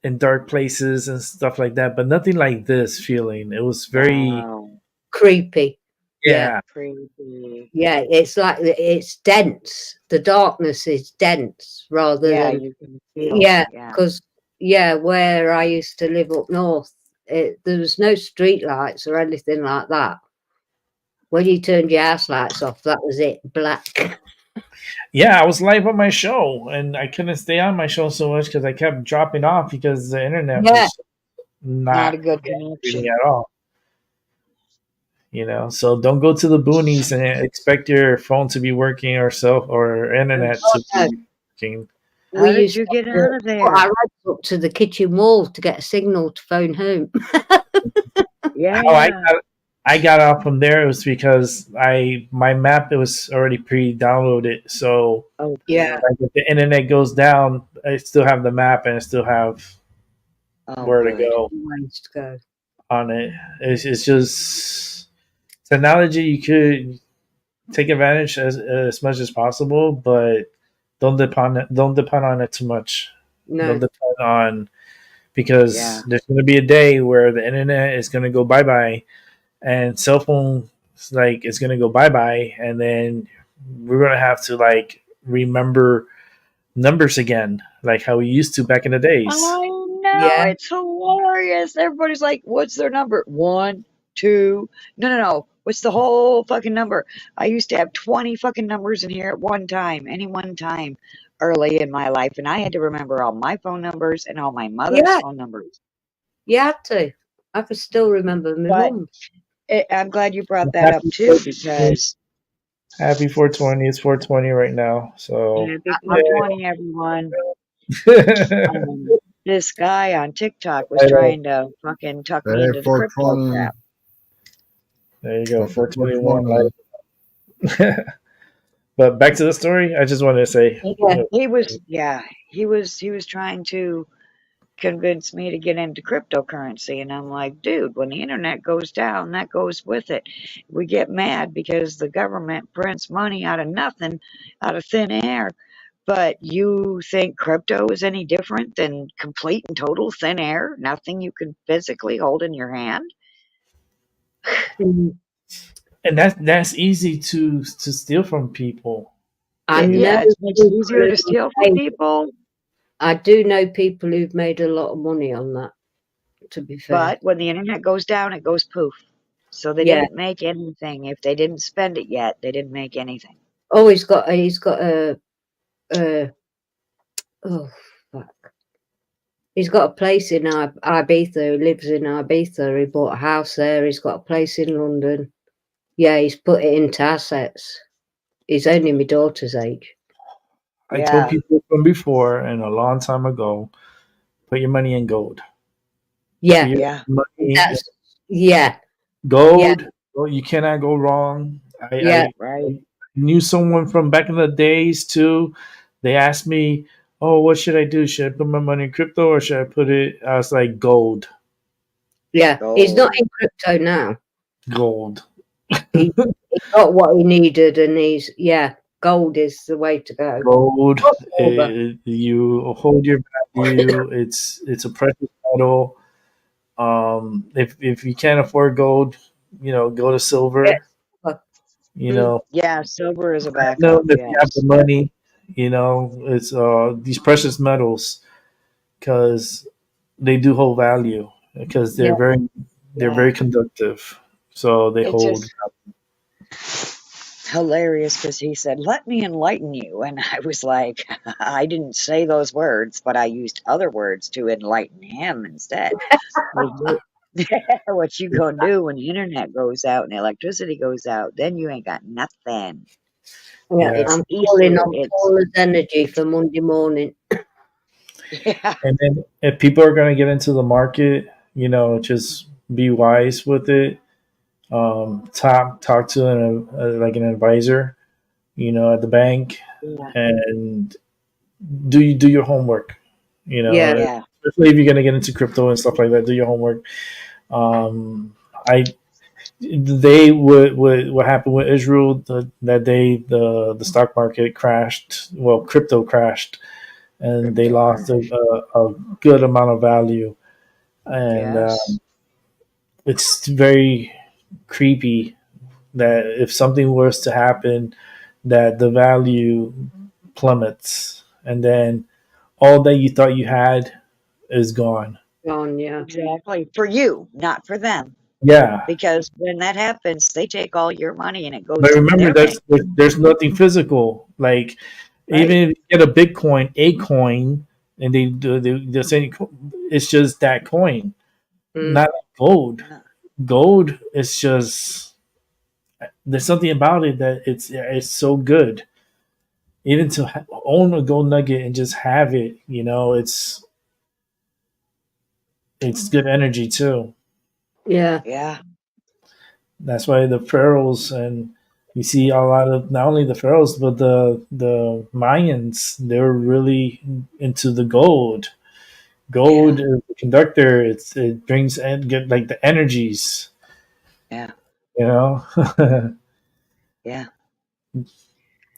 S4: in dark places and stuff like that, but nothing like this feeling. It was very
S6: wow.
S5: Creepy. Yeah,
S4: yeah,
S6: Creepy.
S5: yeah. It's like it's dense. The darkness is dense rather
S6: Yeah,
S5: than
S6: you can feel.
S5: yeah,
S6: Yeah.
S5: because where I used to live up north, there was no street lights or anything like that. When you turned your house lights off, that was it, black.
S4: yeah. I was live on my show, and I couldn't stay on my show so much because I kept dropping off because the internet
S5: Yeah,
S4: was
S6: Not a
S4: not
S6: good
S4: reading
S6: connection.
S4: at all. So don't go to the boonies and expect your phone to be working or internet to
S5: no.
S4: be working.
S6: How
S5: We
S6: did
S5: used
S6: you
S5: to
S6: get
S5: have to
S6: out of
S5: put
S6: there?
S5: our heads up to the kitchen wall to get a signal to phone home.
S6: Yeah.
S4: How I got off from there it was because my map it was already pre-downloaded, so
S6: Oh,
S5: Yeah.
S4: like if the internet goes down, I still have the map and I still have
S6: oh,
S4: where to
S6: good.
S4: go
S5: Ways to go.
S4: on it. It's just technology you could take advantage as much as possible, but don't depend on it too much.
S5: No.
S4: Don't depend on because
S6: Yeah.
S4: there's going to be a day where the internet is going to go bye bye and cell phone like it's going to go bye bye, and then we're going to have to like remember numbers again, like how we used to back in the days.
S6: I know.
S5: Yeah.
S6: It's hilarious. Everybody's like, what's their number? 1, 2. No. What's the whole fucking number? I used to have 20 fucking numbers in here at one time, any one time. early in my life, and I had to remember all my phone numbers and all my mother's
S5: Yeah,
S6: phone numbers.
S5: you had to. I can still remember my
S6: But
S5: mum.
S6: I'm glad you brought that up
S2: Happy
S6: too,
S2: 420.
S6: because
S2: Happy 420. It's 420 right now. So
S6: happy
S5: I,
S6: 420, everyone.
S2: there
S6: This guy on TikTok was
S2: you go.
S6: trying to fucking tuck me
S7: Hey,
S6: into the crypto
S7: 420.
S6: crap.
S2: There you go.
S7: Happy
S2: 421.
S7: 420.
S2: But back to the story. I just wanted to say,
S5: yeah,
S6: He was trying to convince me to get into cryptocurrency, and I'm like, dude, when the internet goes down, that goes with it. We get mad because the government prints money out of nothing, out of thin air. But you think crypto is any different than complete and total thin air? Nothing you can physically hold in your hand?
S5: mm,
S2: and that's easy to steal from people.
S5: I know
S6: It's much
S5: people
S6: easier to
S5: who've
S6: steal from
S5: made,
S6: people.
S5: I do know people who've made a lot of money on that, to be fair.
S6: But when the internet goes down, it goes poof. So they
S5: Yeah.
S6: didn't make anything. If they didn't spend it yet, they didn't make anything.
S5: Oh, he's got a oh fuck. He's got a place in Ibiza. He lives in Ibiza. He bought a house there. He's got a place in London. Yeah, he's put it into assets. He's only my daughter's age.
S2: I told
S6: Yeah.
S2: people from before and a long time ago, put your money in gold. Put
S5: Yeah,
S2: your
S6: Yeah.
S2: money in
S5: that's yeah,
S2: gold. Well, you cannot go wrong.
S5: yeah.
S6: Right.
S2: I knew someone from back in the days too. They asked me, "Oh, what should I do? Should I put my money in crypto or should I put it?" I was like, "Gold,
S5: Yeah, he's not
S6: Gold.
S5: in crypto now.
S2: gold."
S5: He got what he needed, and gold is the way to go.
S2: Gold.
S5: Or silver.
S2: You hold your value. It's a precious metal. If you can't afford gold, go to
S5: Yeah,
S2: silver.
S5: silver.
S2: You know,
S6: Yeah, silver is a
S2: know
S6: backup.
S2: if you have the
S6: Yes.
S2: money. It's these precious metals because they do hold value because
S5: Yeah,
S2: they're
S6: Yeah.
S2: very conductive. So they
S6: It's
S2: hold.
S6: just hilarious because he said, "Let me enlighten you," and I was like, I didn't say those words, but I used other words to enlighten him instead. Like, what you gonna do when the internet goes out and the electricity goes out? Then you ain't got nothing.
S5: yeah.
S2: Yeah,
S6: It's
S5: I'm calling
S6: Easter.
S5: on
S6: It's
S5: Paula's energy for Monday morning.
S6: yeah,
S2: and then if people are going to get into the market, just be wise with it. Talk to like an advisor, at the bank,
S6: yeah,
S2: and do your homework.
S5: Yeah,
S6: yeah,
S2: Especially if you're going to get into crypto and stuff like that. Do your homework. I they what happened with Israel that day the stock market crashed. Well, crypto crashed, and they lost a good amount of value. And
S6: yes,
S2: it's very creepy that if something was to happen, that the value plummets, and then all that you thought you had is gone.
S5: on yeah.
S6: exactly. For you, not for them,
S2: Yeah,
S6: because when that happens, they take all your money and it goes
S2: but
S6: into
S2: remember,
S6: their bank,
S2: there's nothing physical. Like
S6: right?
S2: even if you get a Bitcoin, a coin, and they're saying it's just that coin,
S5: Mm,
S2: not like gold.
S6: No.
S2: Gold is just there's something about it that it's so good. Even to own a gold nugget and just have it, it's good energy too.
S5: yeah,
S6: Yeah,
S2: That's why the pharaohs and you see a lot of not only the pharaohs but the Mayans. They're really into the gold.
S6: yeah,
S2: Gold is the conductor. It brings and get like the energies.
S6: yeah,
S2: You know.
S6: yeah.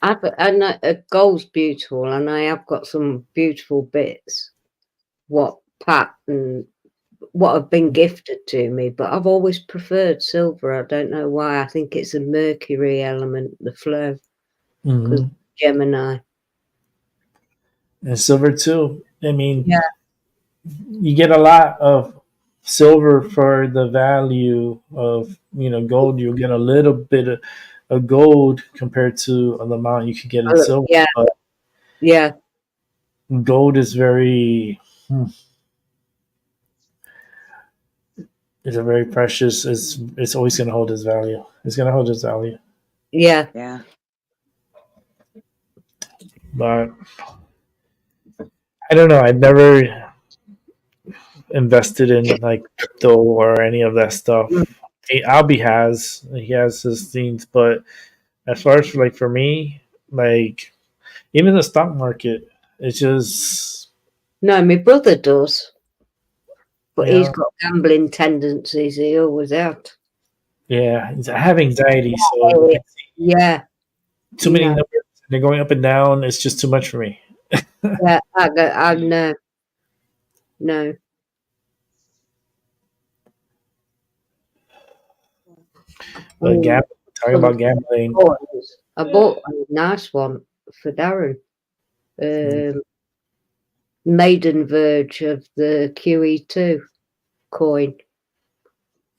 S5: I know gold's beautiful, and I have got some beautiful bits. What Pat and what have been gifted to me, but I've always preferred silver. I don't know why. I think it's a Mercury element, the flow, because
S2: hmm
S5: Gemini.
S2: And silver too. I mean,
S5: Yeah,
S2: you get a lot of silver for the value of gold. You'll get a little bit of gold compared to the amount you could get in silver.
S5: yeah,
S2: But
S5: yeah.
S4: gold is very it's a very precious. It's always going to hold its value. It's going to hold its value.
S5: Yeah.
S6: Yeah.
S4: But I don't know. I've never invested in like crypto or any of that stuff. Albie has. He has his things, but as far as like for me, like even the stock market, it's just
S5: No, my brother does, but he's
S4: yeah,
S5: got gambling tendencies. He always had.
S4: yeah. I have anxiety, so
S5: Yeah.
S4: too many
S5: No.
S4: numbers. They're going up and down. It's just too much for me.
S5: Yeah. I know. No.
S4: But talking about gambling,
S5: I bought a nice one for Darren. Maiden Verge of the QE2 coin.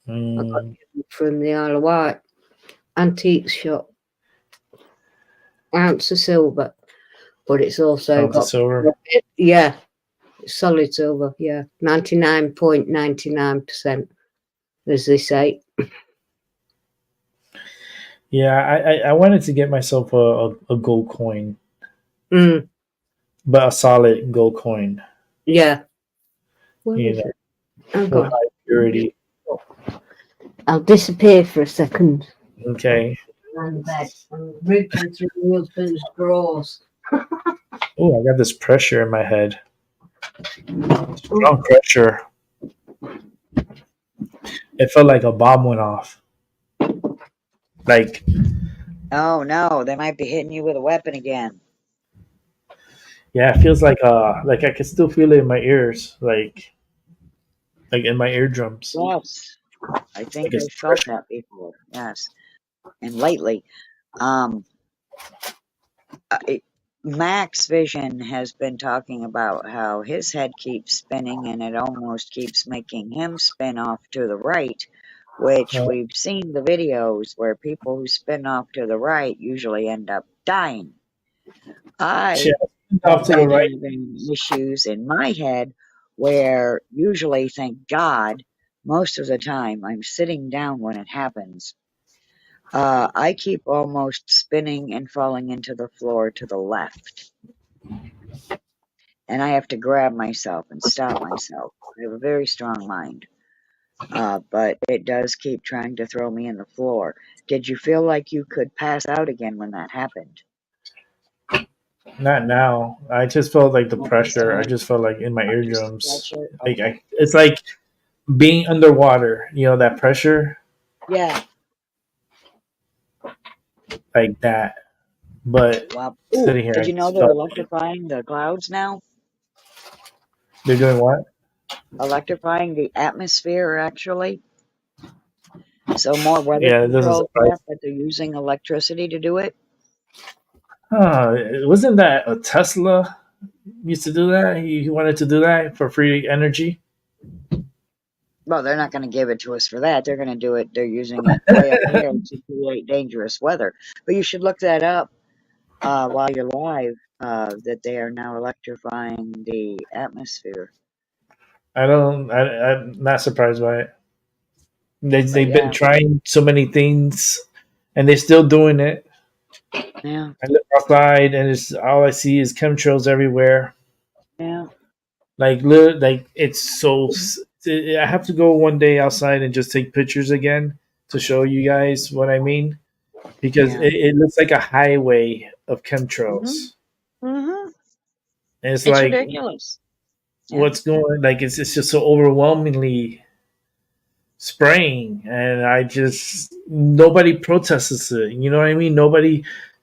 S5: I got it from the Isle of Wight antique shop. Ounce of silver, but it's also got
S4: silver.
S5: Yeah, solid silver. Yeah, 99.99%, as they say.
S4: Yeah, I wanted to get myself a gold coin,
S5: Mm,
S4: but a solid gold coin.
S5: yeah. Where
S4: You
S5: is
S4: know,
S5: it? Oh,
S4: with
S5: God.
S4: high purity.
S5: I'll disappear for a second.
S4: Okay.
S5: Around the bed. I'm rooting through my husband's drawers.
S4: Oh, I got this pressure in my head. Strong pressure. It felt like a bomb went off. Like,
S6: Oh no, they might be hitting you with a weapon again.
S4: yeah, it feels like I can still feel it in my ears, like in my eardrums.
S6: Yes. I think
S4: Like
S6: I felt that before. Yes. And lately, Max Vision has been talking about how his head keeps spinning and it almost keeps making him spin off to the right, which we've seen the videos where people who spin off to the right usually end up dying. I
S4: off to the
S6: been
S4: right.
S6: having issues in my head where usually, thank God, most of the time I'm sitting down when it happens. I keep almost spinning and falling into the floor to the left. And I have to grab myself and stop myself. I have a very strong mind. But it does keep trying to throw me in the floor. Did you feel like you could pass out again when that happened?
S4: Not now. I just felt like the pressure. I just felt like in my eardrums. Like it's like being underwater. You know that pressure,
S6: Yeah.
S4: like that. But
S6: Wow.
S4: sitting here,
S6: Did you know they're electrifying the clouds now?
S4: They're doing what?
S6: Electrifying the atmosphere, actually. So more weather
S4: Yeah, it doesn't
S6: control
S4: surprise.
S6: crap, but they're using electricity to do it.
S4: Wasn't that a Tesla used to do that? He wanted to do that for free energy.
S6: Well, they're not going to give it to us for that. They're going to do it. They're using it way up here to create dangerous weather. But you should look that up while you're live. That they are now electrifying the atmosphere.
S4: I'm not surprised by it. They've
S6: yeah.
S4: been trying so many things, and they're still doing it.
S6: Yeah.
S4: I live outside, and it's all I see is chemtrails everywhere.
S6: Yeah.
S4: Like it's so. I have to go one day outside and just take pictures again to show you guys what I mean, because it looks like a highway of chemtrails.
S6: Mm-hmm.
S4: And it's
S6: like
S4: ridiculous. What's going? Like it's just so overwhelmingly spraying, and nobody protests it. You know what I mean?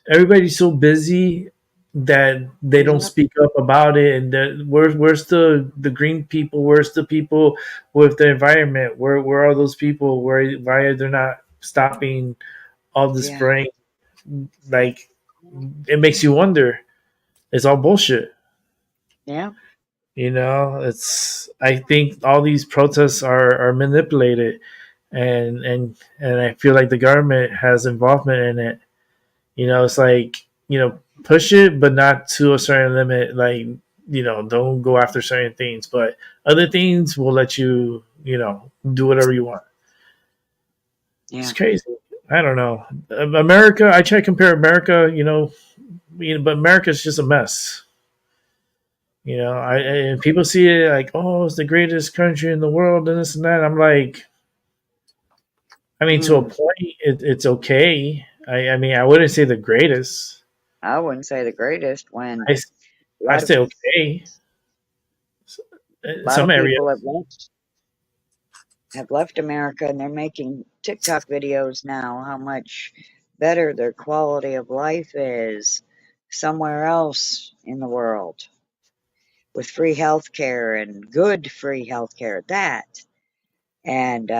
S4: Everybody's so busy that they don't speak up about it. And where's the green people? Where's the people with the environment? Where are those people? Why are they not stopping all the spraying? Like it makes you wonder. It's all bullshit.
S6: Yeah.
S4: You know, I think all these protests are manipulated, and I feel like the government has involvement in it. You know, it's like, push it, but not to a certain limit. Like don't go after certain things, but other things will let you, do whatever you want.
S6: Yeah.
S4: It's crazy. I don't know. America, I try to compare America, but America's just a mess. And people see it like, oh, it's the greatest country in the world and this and that. I'm like, I mean, to a point, it's okay. I mean, I wouldn't say the greatest.
S6: I wouldn't say the greatest when
S4: I,
S6: a
S4: I
S6: lot of,
S4: say okay.
S6: lot
S4: Some
S6: of
S4: areas.
S6: people have left America and they're making TikTok videos now, how much better their quality of life is somewhere else in the world with free healthcare and good free healthcare at that. And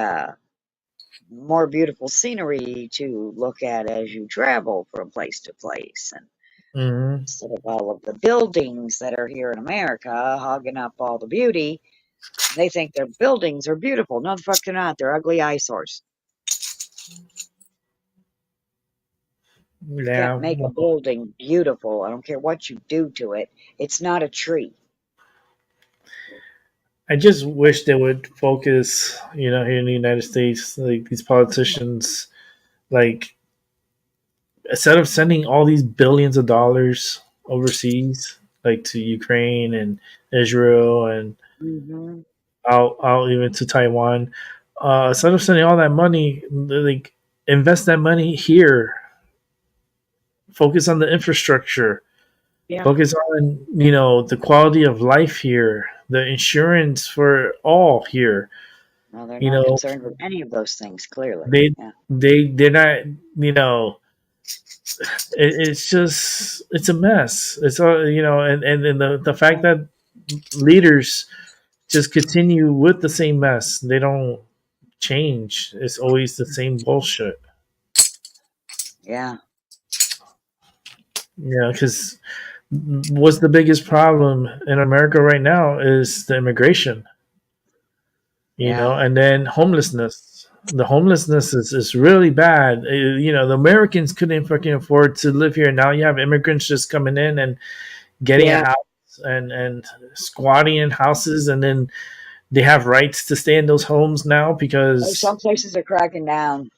S6: more beautiful scenery to look at as you travel from place to place. And
S4: Mhm.
S6: instead of all of the buildings that are here in America hogging up all the beauty, they think their buildings are beautiful. No, the fuck they're not. They're ugly eyesores. You
S4: Yeah.
S6: can't make a building beautiful. I don't care what you do to it. It's not a tree.
S4: I just wish they would focus, here in the United States, like these politicians, like instead of sending all these billions of dollars overseas, like to Ukraine and Israel and
S6: Mm-hmm.
S4: out even to Taiwan, instead of sending all that money, like invest that money here. Focus on the infrastructure.
S6: Yeah.
S4: Focus on the quality of life here, the insurance for all here.
S6: No, they're
S4: You
S6: not
S4: know,
S6: concerned with any of those things, clearly.
S4: they
S6: Yeah.
S4: they're not. It's a mess. It's all and the fact that leaders just continue with the same mess. They don't change. It's always the same bullshit.
S6: Yeah.
S4: Because what's the biggest problem in America right now is the immigration.
S6: Yeah.
S4: And then homelessness. The homelessness is really bad. The Americans couldn't fucking afford to live here. Now you have immigrants just coming in and getting a
S5: Yeah.
S4: house and squatting in houses, and then they have rights to stay in those homes now
S6: Oh,
S4: because
S6: some places are cracking down.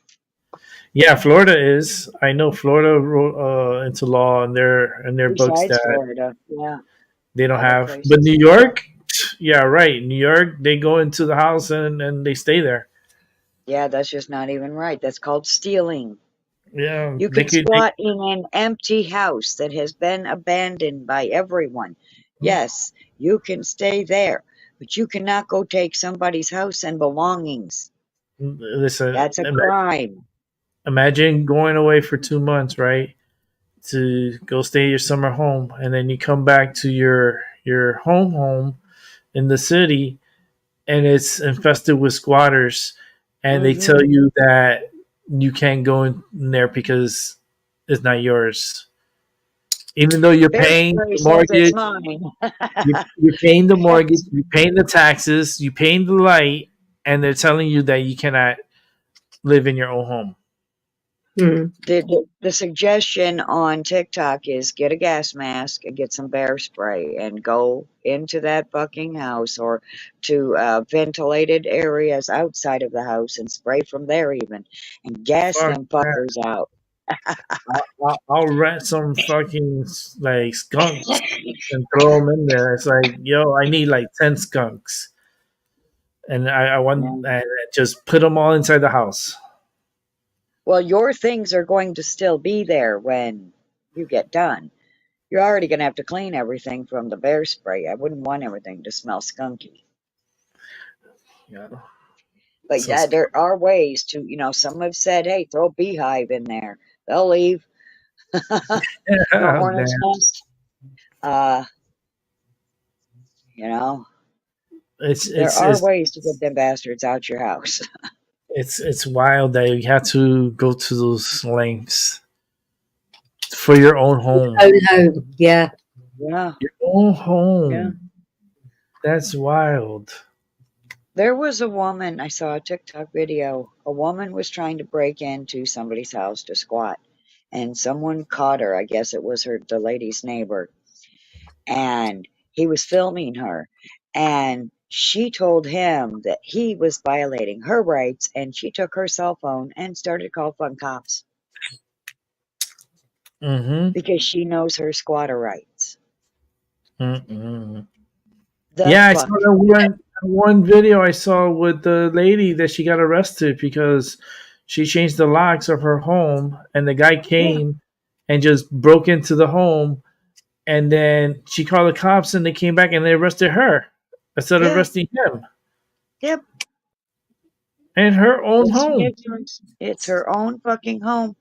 S4: Florida is. I know Florida wrote into law in their books
S6: Besides
S4: that
S6: Florida. Yeah.
S4: they don't
S6: Other
S4: have. But
S6: places.
S4: New York, yeah, right. New York, they go into the house and they stay there.
S6: Yeah, that's just not even right. That's called stealing.
S4: Yeah,
S6: You
S4: they
S6: can
S4: could.
S6: squat in an empty house that has been abandoned by everyone. Yes, you can stay there, but you cannot go take somebody's house and belongings.
S4: Listen,
S6: That's a crime.
S4: imagine going away for 2 months, right? To go stay at your summer home, and then you come back to your home in the city, and it's infested with squatters, and they tell
S6: Mm-hmm.
S4: you that you can't go in there because it's not yours, even though you're
S6: Bear
S4: paying
S6: spray
S4: the
S6: says it's
S4: mortgage,
S6: mine.
S4: you're paying the mortgage, you're paying the taxes, you're paying the light, and they're telling you that you cannot live in your own home.
S5: Mm.
S6: The suggestion on TikTok is get a gas mask and get some bear spray and go into that fucking house or to ventilated areas outside of the house and spray from there even and gas
S4: Fuck
S6: them
S4: that.
S6: fuckers out.
S4: I'll rent some fucking like skunks and throw them in there. It's like, yo, I need like 10 skunks, and I want
S6: Yeah.
S4: and just put them all inside the house.
S6: Well, your things are going to still be there when you get done. You're already going to have to clean everything from the bear spray. I wouldn't want everything to smell skunky.
S4: Yeah.
S6: But
S4: So
S6: yeah, there are ways to, some have said, hey, throw a beehive in there. They'll leave. Or hornet's
S4: damn.
S6: nest. Uh, you know,
S4: It's
S6: there
S4: it's
S6: are
S4: it's
S6: ways to get them bastards out your house.
S4: it's wild that you have to go to those lengths for your own home.
S5: Oh no, yeah.
S6: Yeah.
S4: Your own home.
S6: Yeah.
S4: That's wild.
S6: There was a woman, I saw a TikTok video. A woman was trying to break into somebody's house to squat, and someone caught her. I guess it was the lady's neighbor. And he was filming her, and she told him that he was violating her rights, and she took her cell phone and started to call fun cops
S4: Mm-hmm.
S6: because she knows her squatter rights.
S4: Mm-mm.
S6: The
S4: Yeah, I saw
S6: fuck?
S4: that one video I saw with the lady that she got arrested because she changed the locks of her home, and the guy
S6: Yeah.
S4: came and just broke into the home, and then she called the cops, and they came back and they arrested her instead of
S6: Yeah.
S4: arresting him
S6: Yep.
S4: in her own
S6: It's
S4: home.
S6: ignorance. It's her own fucking home.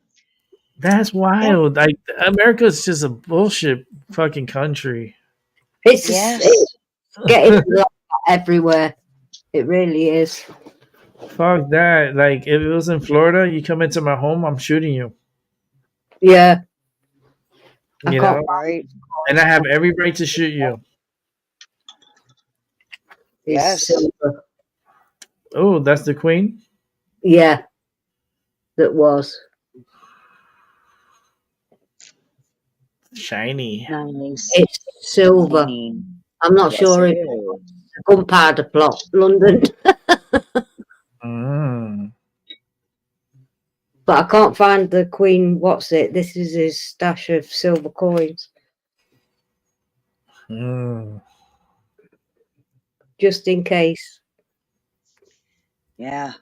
S4: That's
S6: Yep.
S4: wild. Like America's just a bullshit fucking country.
S5: It's,
S6: Yes.
S5: it's getting like that everywhere. It really is.
S4: Fuck that. Like if it was in Florida, you come into my home, I'm shooting you.
S5: Yeah. I
S4: You
S5: can't
S4: know?
S6: Right.
S4: And I have every right to shoot you.
S5: It's
S6: Yes.
S5: silver.
S4: Oh, that's the queen?
S5: Yeah. That was.
S4: Shiny.
S6: Nice.
S5: It's silver.
S6: Shiny.
S5: I'm not
S6: Yes,
S5: sure
S6: it
S5: if
S6: is.
S5: it's a gunpowder plot, London,
S4: Mm.
S5: but I can't find the Queen. What's it? This is his stash of silver coins,
S4: Mm.
S5: just in case.
S6: Yeah.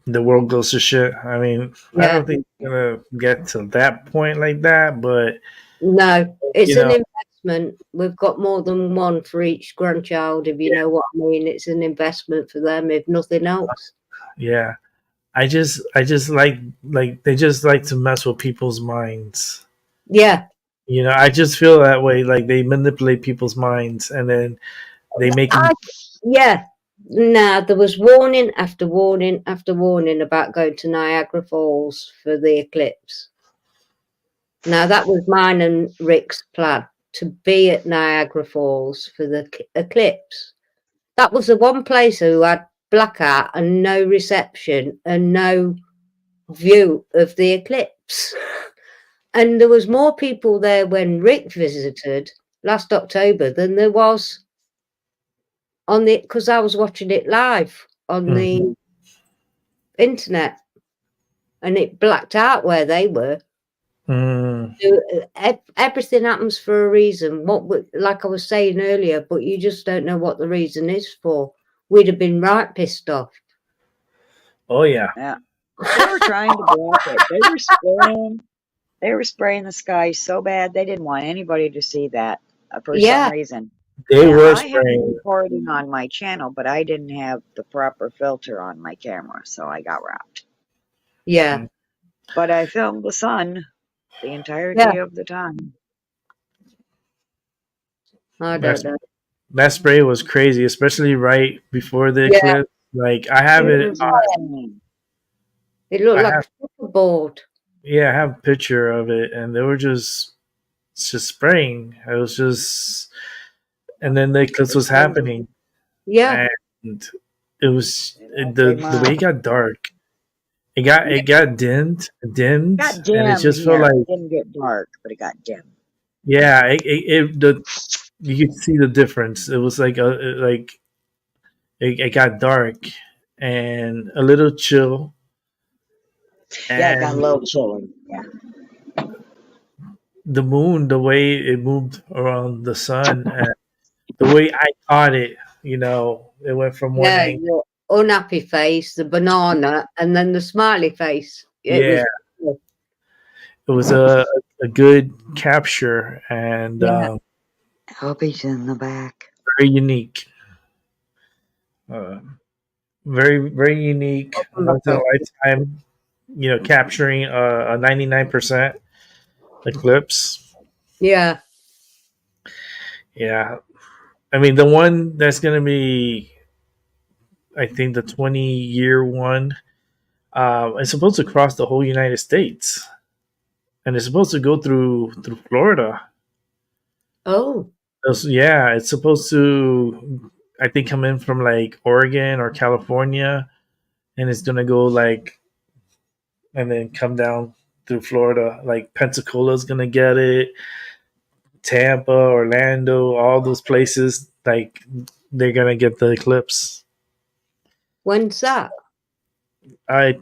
S4: The world goes to shit. I mean, I
S5: Yeah.
S4: don't think it's gonna get to that point like that, but
S5: No, it's
S4: you
S5: an
S4: know,
S5: investment. We've got more than one for each grandchild, if you know what I mean. It's an investment for them, if nothing else.
S4: yeah. I just like they just like to mess with people's minds.
S5: Yeah.
S4: You know, I just feel that way. Like they manipulate people's minds, and then they make them.
S5: Yeah. Nah, there was warning after warning after warning about going to Niagara Falls for the eclipse. Now, that was mine and Rick's plan, to be at Niagara Falls for the eclipse. That was the one place who had blackout and no reception and no view of the eclipse. And there was more people there when Rick visited last October than there was on the, because I was watching it live on the internet, and it blacked out where they were.
S4: Mm.
S5: Everything happens for a reason. Like I was saying earlier, but you just don't know what the reason is for. We'd have been right pissed off.
S4: Oh yeah.
S6: Yeah. They were trying to block it. They were spraying the sky so bad they didn't want anybody to see that for
S5: Yeah.
S6: some reason.
S4: They
S6: Now,
S4: were
S6: I have the
S4: spraying.
S6: recording on my channel, but I didn't have the proper filter on my camera, so I got robbed.
S5: Yeah.
S6: But I filmed the sun the entirety of the time.
S5: I don't know.
S4: That spray was crazy, especially right before the
S5: Yeah.
S4: eclipse. Like I have
S6: It
S4: it.
S6: was insane.
S5: It looked
S4: I
S5: like
S4: have-
S5: a board.
S4: Yeah, I have a picture of it, and they were just spraying. It was just, and then the eclipse was happening,
S5: Yeah.
S4: and it was
S6: It
S4: the
S6: came
S4: way
S6: out.
S4: it got dark. It got dimmed,
S6: It got
S4: and
S6: dim.
S4: it just felt
S6: Yeah,
S4: like
S6: it didn't get dark, but it got dim.
S4: yeah, you could see the difference. It was like it got dark and a little chill.
S6: Yeah, it got a
S4: And
S6: little chilly. Yeah.
S4: the moon, the way it moved around the sun, and the way I caught it, you know, it went from one
S5: Yeah,
S4: angle.
S5: your unhappy face, the banana, and then the smiley face.
S4: Yeah, it was a good capture and
S5: Yeah.
S6: I hope he's in the back.
S4: very unique. Very very unique, once in a lifetime. You know, capturing a 99% eclipse.
S5: Yeah.
S4: Yeah, I mean the one that's gonna be, I think the 20-year one. It's supposed to cross the whole United States, and it's supposed to go through Florida.
S5: Oh.
S4: Yeah, it's supposed to, I think, come in from like Oregon or California, and it's gonna go like, and then come down through Florida. Like Pensacola's gonna get it. Tampa, Orlando, all those places, like they're gonna get the eclipse.
S5: When's that?
S4: I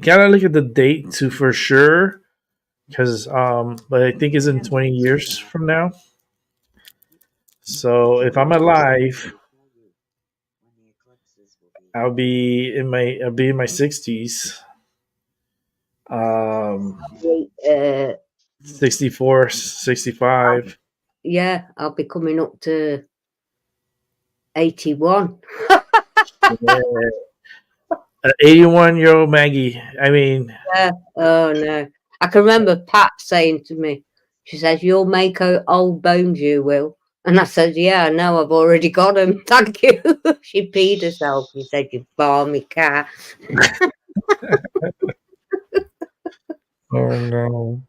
S4: gotta look at the date to for sure, because but I think it's in 20 years from now. So if I'm alive, I'll be in my 60s. 64, 65.
S5: Yeah, I'll be coming up to 81.
S4: 81-year-old Maggie. I mean,
S5: Yeah. Oh no. I can remember Pat saying to me, she says, "You'll make old bones, you will." And I said, "Yeah, I know, I've already got them. Thank you." She peed herself and said, "You balmy cat."
S4: oh no.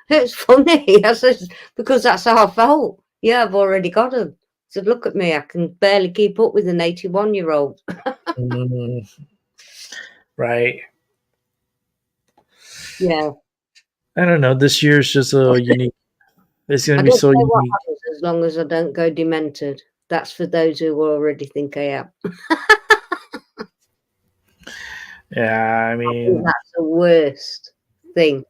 S5: It's funny. I said, because that's how I felt. Yeah, I've already got them. I said, "Look at me, I can barely keep up with an 81-year-old.
S4: Mm, right.
S5: Yeah.
S4: I don't know. This year's just a unique. It's
S5: I
S4: gonna be
S5: don't
S4: so
S5: know what
S4: unique.
S5: happens as long as I don't go demented. That's for those who already think I am.
S4: Yeah, I
S5: I think
S4: mean,
S5: that's the worst thing.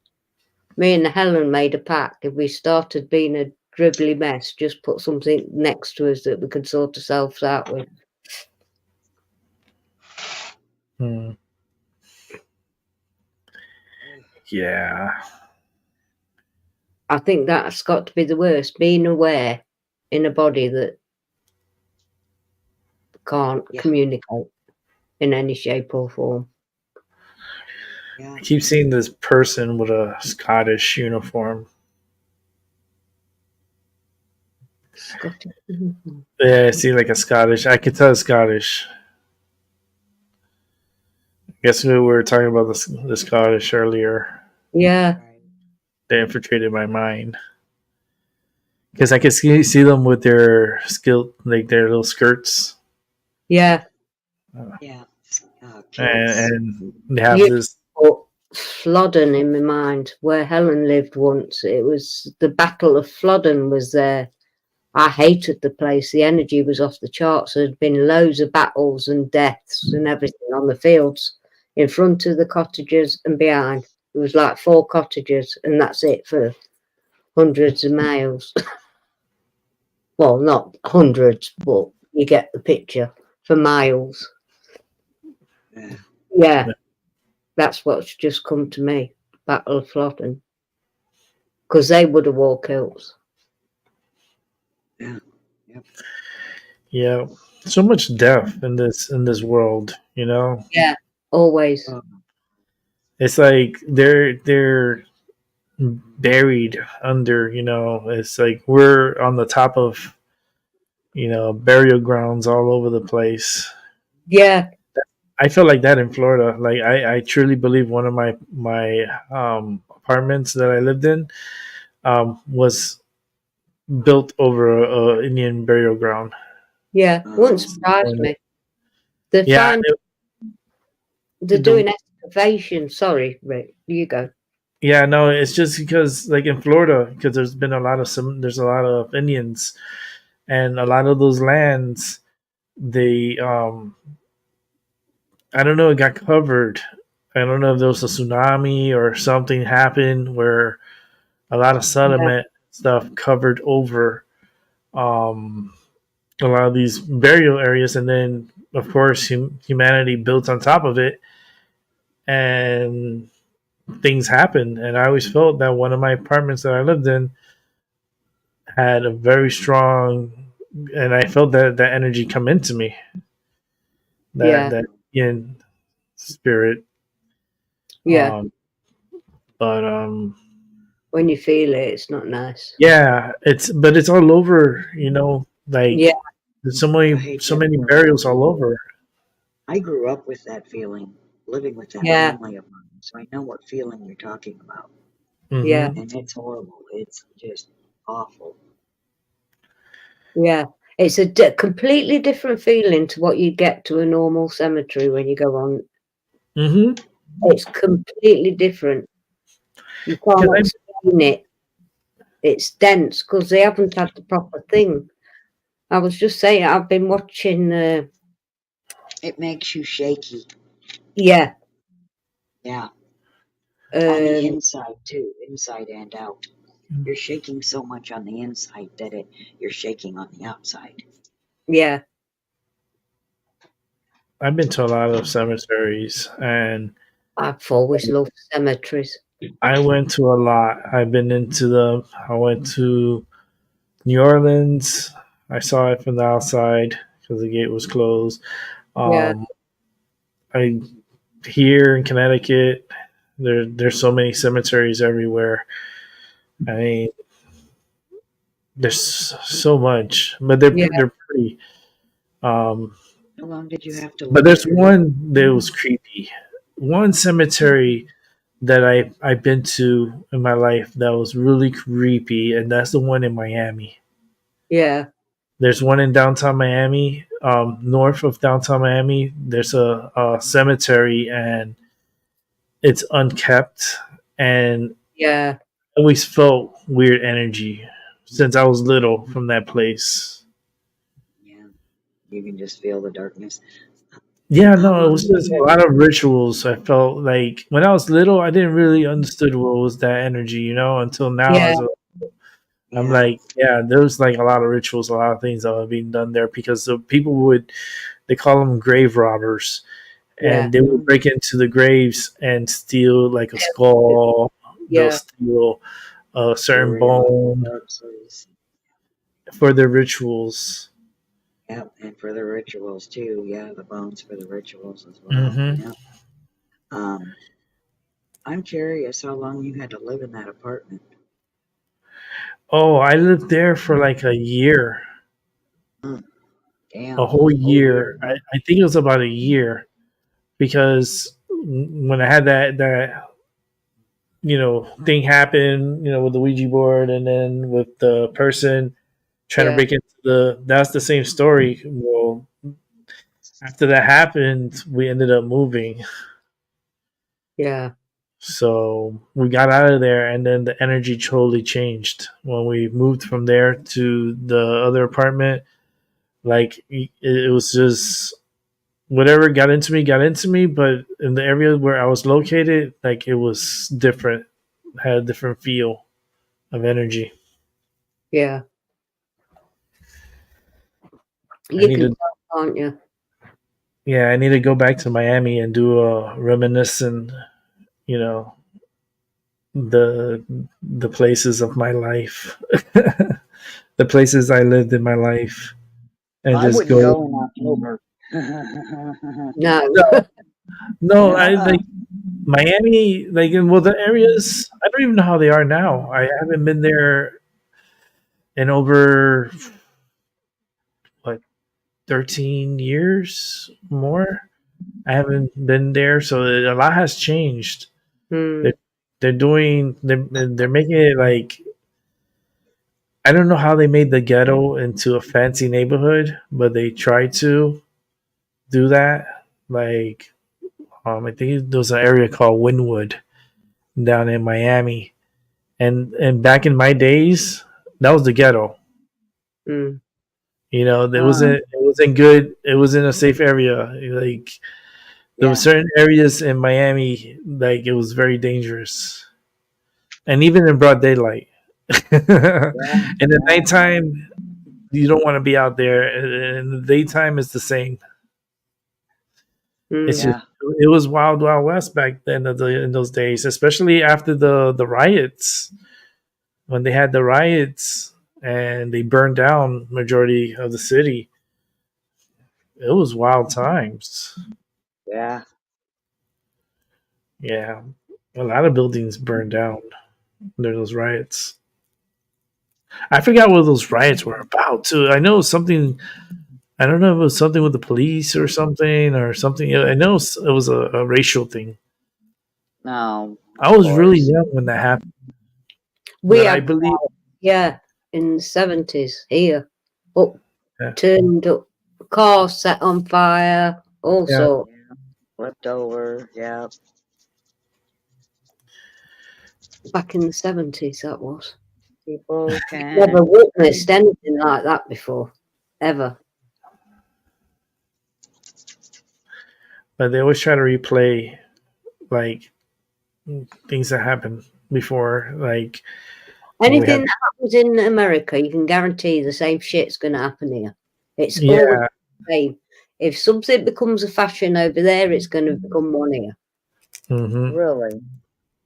S5: Me and Helen made a pact. If we started being a dribbly mess, just put something next to us that we could sort ourselves out with.
S4: hmm. Yeah.
S5: I think that's got to be the worst. Being aware in a body that can't communicate in any shape or form.
S4: I keep seeing this person with a Scottish uniform.
S5: Scottish.
S4: Yeah, I see like a Scottish. I could tell it's Scottish. I guess we were talking about the Scottish earlier.
S5: Yeah.
S4: They infiltrated my mind because I could see them with their like their little skirts.
S5: Yeah.
S6: Yeah.
S4: And they have
S5: You
S4: this.
S5: put Flodden in my mind, where Helen lived once. It was the Battle of Flodden was there. I hated the place. The energy was off the charts. There had been loads of battles and deaths and everything on the fields in front of the cottages and behind. It was like 4 cottages, and that's it for hundreds of miles. Well, not hundreds, but you get the picture, for miles. Yeah, that's what's just come to me. Battle of Flodden. Because they would have wore kilts.
S4: Yeah, so much death in this world. You know.
S5: Yeah, always.
S4: It's like they're buried under. You know, it's like we're on the top of burial grounds all over the place.
S5: Yeah.
S4: I feel like that in Florida. Like I truly believe one of my apartments that I lived in was built over a Indian burial ground.
S5: Yeah, wouldn't surprise me. They're doing excavation. Sorry, Rick, you go.
S4: Yeah, no, it's just because like in Florida, because there's a lot of Indians, and a lot of those lands, they I don't know, it got covered. I don't know if there was a tsunami or something happened where a lot of sediment stuff covered over a lot of these burial areas, and then of course humanity built on top of it, and things happened. And I always felt that one of my apartments that I lived in had a very strong, and I felt that energy come into me, that in spirit.
S5: Yeah.
S4: But
S5: when you feel it, it's not nice.
S4: Yeah, it's all over, like there's so many burials all over.
S6: I grew up with that feeling, living with that family of mine, so I know what feeling you're talking about.
S5: Yeah.
S6: And it's horrible. It's just awful.
S5: Yeah. It's a completely different feeling to what you get to a normal cemetery when you go on.
S4: Mm-hmm.
S5: It's completely different. You can't explain it. It's dense because they haven't had the proper thing. I was just saying, I've been watching.
S6: It makes you shaky.
S5: Yeah.
S6: Yeah. On the
S5: Um,
S6: inside too, inside and out. You're shaking so much on the inside that you're shaking on the outside.
S5: yeah.
S4: I've been to a lot of cemeteries, and
S5: I've always loved cemeteries.
S4: I went to a lot. I've been into them. I went to New Orleans. I saw it from the outside because the gate was closed.
S5: Yeah.
S4: I here in Connecticut, there's so many cemeteries everywhere. I mean, there's so much, but they're pretty.
S6: How long did you have to
S4: But
S6: live
S4: there's
S6: there?
S4: one that was creepy. One cemetery that I've been to in my life that was really creepy, and that's the one in Miami.
S5: Yeah.
S4: There's one in downtown Miami, north of downtown Miami. There's a cemetery, and it's unkept, and
S5: Yeah.
S4: I always felt weird energy since I was little from that place.
S6: Yeah. You can just feel the darkness.
S4: Yeah,
S6: How
S4: no, it
S6: long
S4: was
S6: did
S4: just
S6: you
S4: a lot of rituals. I felt like when I was little, I didn't really understood what was that energy, until now.
S5: Yeah.
S4: I'm
S6: Yeah.
S4: like, yeah, there was like a lot of rituals, a lot of things that were being done there because the people they call them grave robbers,
S5: Yeah.
S4: and they would break into the graves and steal like a skull. They'll
S5: Yeah.
S4: steal a certain
S6: burial
S4: bone
S6: corpses.
S4: for their rituals.
S6: Yep, and for the rituals too. Yeah, the bones for the rituals as well.
S4: Hmm.
S6: Yep. I'm curious how long you had to live in that apartment.
S4: Oh, I lived there for like a year,
S6: Damn.
S4: a whole year. I think it was about a year because when I had that thing happen, with the Ouija board, and then with the person trying to
S5: Yeah.
S4: break into that's the same story. Well, after that happened, we ended up moving.
S5: Yeah.
S4: So we got out of there, and then the energy totally changed when we moved from there to the other apartment. Like it was just whatever got into me, but in the area where I was located, like it was different, had a different feel of energy.
S5: Yeah.
S4: I
S5: You
S4: need
S5: can
S4: to,
S5: tell, can't you?
S4: yeah, I need to go back to Miami and do a reminiscent, you know, the places of my life, the places I lived in my life, and
S6: I
S4: just
S6: wouldn't
S4: go.
S6: go in October.
S5: No.
S4: No, I like Miami, like well, the areas. I don't even know how they are now. I haven't been there in over what 13 years more. I haven't been there, so a lot has changed.
S5: Hmm.
S4: They're making it like I don't know how they made the ghetto into a fancy neighborhood, but they tried to do that. Like I think there was an area called Wynwood down in Miami, and back in my days, that was the ghetto.
S5: Hmm.
S4: It wasn't good. It wasn't a safe area. Like there were
S6: Yeah.
S4: certain areas in Miami, like it was very dangerous, and even in broad daylight. In the nighttime, you don't want to be out there. In the daytime, it's the same.
S5: Hmm.
S4: It's
S6: Yeah.
S4: just it was wild, wild west back then in those days, especially after the riots. When they had the riots and they burned down majority of the city, it was wild times.
S6: Yeah.
S4: Yeah, a lot of buildings burned down during those riots. I forgot what those riots were about too. I know it was something. I don't know if it was something with the police or something. I know it was a racial thing.
S6: No.
S4: I was really young when that happened,
S5: We
S4: but I
S5: had,
S4: believe.
S5: yeah, in the 70s here. Up,
S4: Yeah.
S5: turned up, car set on fire, also.
S6: Flipped over. Yeah.
S5: Back in the 70s, that was.
S6: People can.
S5: Never witnessed anything like that before, ever.
S4: But they always try to replay like things that happened before, like when we
S5: Anything
S4: had,
S5: that happens in America, you can guarantee the same shit's going to happen here. It's always
S4: yeah,
S5: the same. If something becomes a fashion over there, it's going to become one here.
S4: hmm
S6: Really?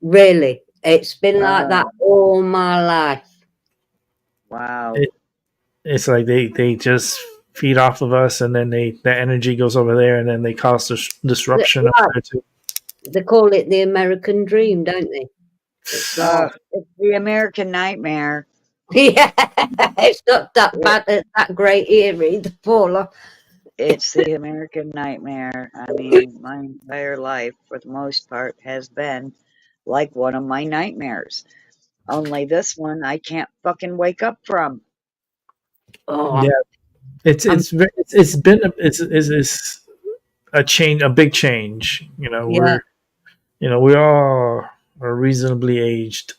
S5: Really, it's been like that
S6: Wow.
S5: all my life.
S6: Wow.
S4: it's like they just feed off of us, and then that energy goes over there, and then they cause disruption over there too.
S5: They call it the American dream, don't they? It's like,
S6: It's the American nightmare.
S5: yeah, it's not that bad, that great here either, Paula.
S6: It's the American nightmare. I mean, my entire life, for the most part, has been like one of my nightmares. Only this one I can't fucking wake up from.
S5: Oh,
S4: Yeah, it's been it's a change, a big change.
S5: Yeah.
S4: We all are reasonably aged,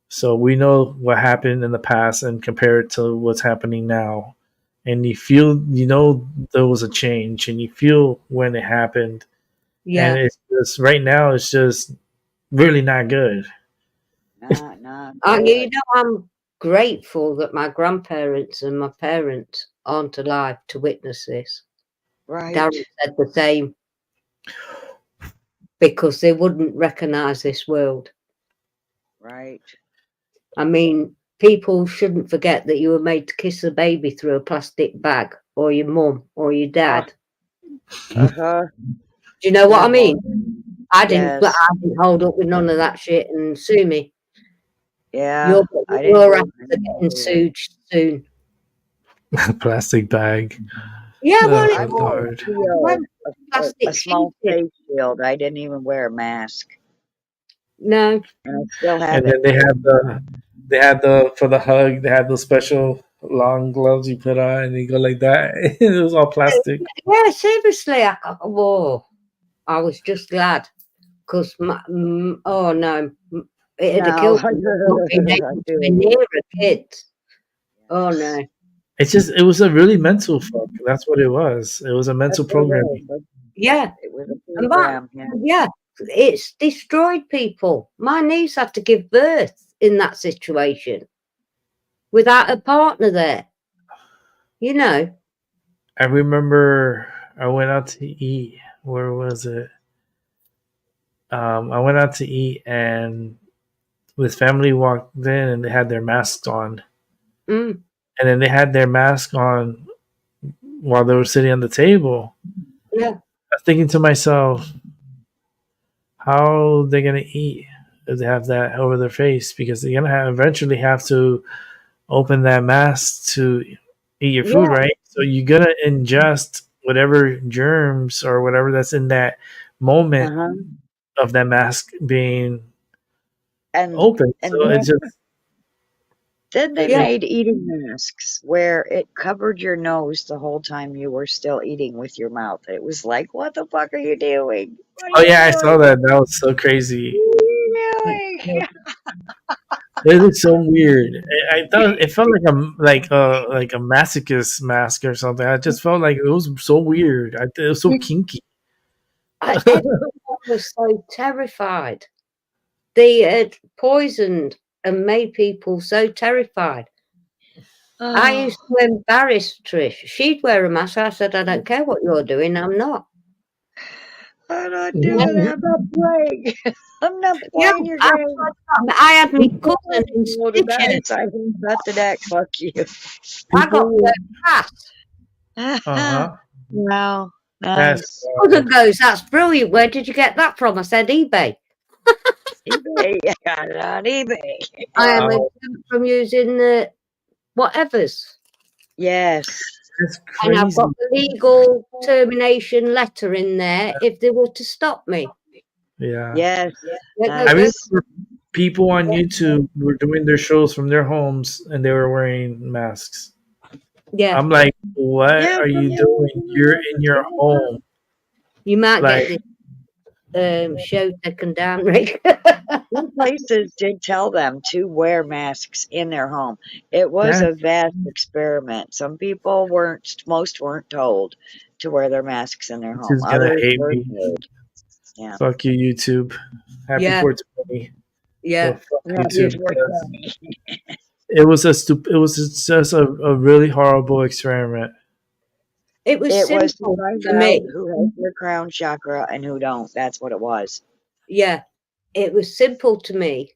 S4: so we know what happened in the past and compare it to what's happening now. And you feel, there was a change, and you feel when it happened.
S5: yeah.
S4: And it's just right now, it's just really not good.
S6: Nah.
S5: You know, I'm grateful that my grandparents and my parents aren't alive to witness this.
S6: Right.
S5: Darren said the same, because they wouldn't recognise this world.
S6: Right.
S5: I mean, people shouldn't forget that you were made to kiss a baby through a plastic bag, or your mum, or your dad.
S6: Uh-huh.
S5: Do you know what I mean? I
S6: Yes.
S5: didn't hold up with none of that shit and sue me.
S6: Yeah.
S5: You're after getting sued soon.
S4: Plastic bag.
S5: Yeah,
S4: Oh,
S5: well,
S6: I
S5: it's
S6: wore
S4: Lord.
S6: a
S5: plastic
S6: small
S5: sheet.
S6: face shield. I didn't even wear a mask.
S5: No.
S6: And I still have
S4: And
S6: it.
S4: then they had the for the hug. They had those special long gloves you put on, and you go like that. It was all plastic.
S5: Yeah, seriously. Whoa. I was just glad, because oh no, it'd have killed me. Not being able to be near a kid. Oh no.
S4: It was a really mental fuck. That's what it was. It was a mental programming.
S5: Yeah.
S6: It was a
S5: And
S6: program.
S5: yeah, it's destroyed people. My niece had to give birth in that situation without a partner there. You know.
S4: I remember I went out to eat. Where was it? I went out to eat, and this family walked in, and they had their masks on.
S5: Mm.
S4: And then they had their mask on while they were sitting on the table.
S5: Yeah.
S4: I was thinking to myself, how are they gonna eat if they have that over their face? Because they're gonna eventually have to open that mask to eat your food, right? So you're gonna ingest whatever germs or whatever that's in that moment of that mask being open.
S6: And
S4: So it's just
S6: then they made eating masks where it covered your nose the whole time you were still eating with your mouth. It was like, what the fuck are you doing?
S4: oh yeah, I saw that. That was so crazy.
S6: What are you doing?
S4: It was so weird. I thought it felt like a masochist mask or something. I just felt like it was so weird. It was so kinky.
S5: Everyone was so terrified. They had poisoned and made people so terrified. I used to embarrass Trish. She'd wear a mask. I said, I don't care what you're doing. I'm not.
S6: I'm not doing it. I'm not playing. I'm not playing your game.
S5: I had me cousin in stitches.
S6: I got to that. Fuck you.
S5: I got the pass.
S4: Uh-huh.
S6: Wow.
S4: Nice.
S5: Cousin goes, that's brilliant. Where did you get that from? I said, eBay.
S6: eBay. I got it on eBay.
S5: I am exempt from using the whatevers.
S6: Yes.
S4: That's crazy.
S5: And I've got the legal termination letter in there if they were to stop me.
S4: Yeah.
S6: Yes.
S4: I remember people on YouTube were doing their shows from their homes and they were wearing masks.
S5: Yeah.
S4: I'm like, what are you doing? You're in your home.
S5: You might get this show taken down, Rick.
S6: some places did tell them to wear masks in their home. It was
S4: That
S6: a vast experiment. Some people weren't, most weren't told to wear their masks in their home.
S4: YouTube's gonna
S6: Others
S4: hate
S6: were
S4: me.
S6: told. Yeah.
S4: Fuck you, YouTube. Happy
S5: Yeah.
S4: 420.
S5: Yeah.
S4: But fuck
S6: Yeah,
S4: YouTube.
S6: it's worth
S4: It was it was just a really horrible experiment.
S5: It was
S6: It was to
S5: simple
S6: find
S5: for me.
S6: out who has their crown chakra and who don't. That's what it was.
S5: Yeah. It was simple to me.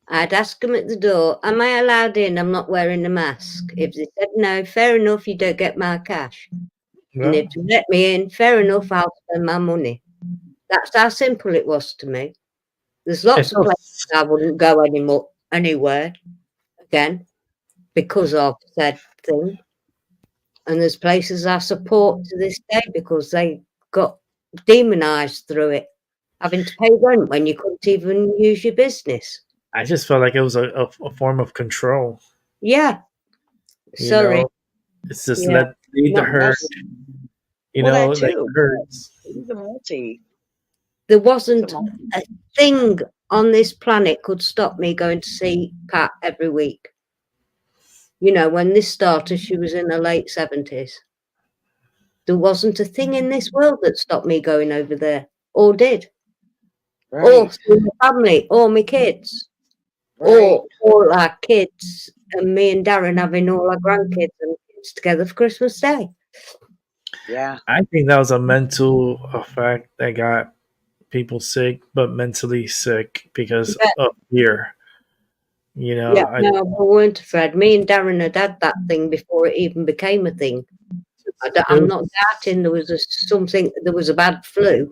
S5: I'd ask them at the door, am I allowed in? I'm not wearing a mask. If they said no, fair enough, you don't get my cash.
S4: Well,
S5: And if you let me in, fair enough, I'll spend my money. That's how simple it was to me. There's lots
S4: it's
S5: of places I wouldn't go anywhere again because of said thing. And there's places I support to this day because they got demonized through it, having to pay rent when you couldn't even use your business.
S4: I just felt like it was a form of control.
S5: Yeah.
S4: You
S5: Sorry.
S4: know? It's just
S5: Yeah.
S4: lead the
S6: No,
S4: herd.
S6: that's-
S4: You
S6: Well,
S4: know,
S6: that
S4: like
S6: too.
S4: herds.
S6: It was a multi.
S5: There wasn't
S6: Come on.
S5: a thing on this planet could stop me going to see Pat every week. You know, when this started, she was in her late 70s. There wasn't a thing in this world that stopped me going over there, or did, or
S6: Right.
S5: through my family, or my kids,
S6: Right.
S5: or all our kids, and me and Darren having all our grandkids and kids together for Christmas Day.
S6: Yeah.
S4: I think that was a mental effect that got people sick, but mentally sick because
S5: Yeah.
S4: of fear. You know,
S5: Yeah, no, we weren't afraid. Me and Darren had had that thing before it even became a thing. I'm not doubting there was there was a bad flu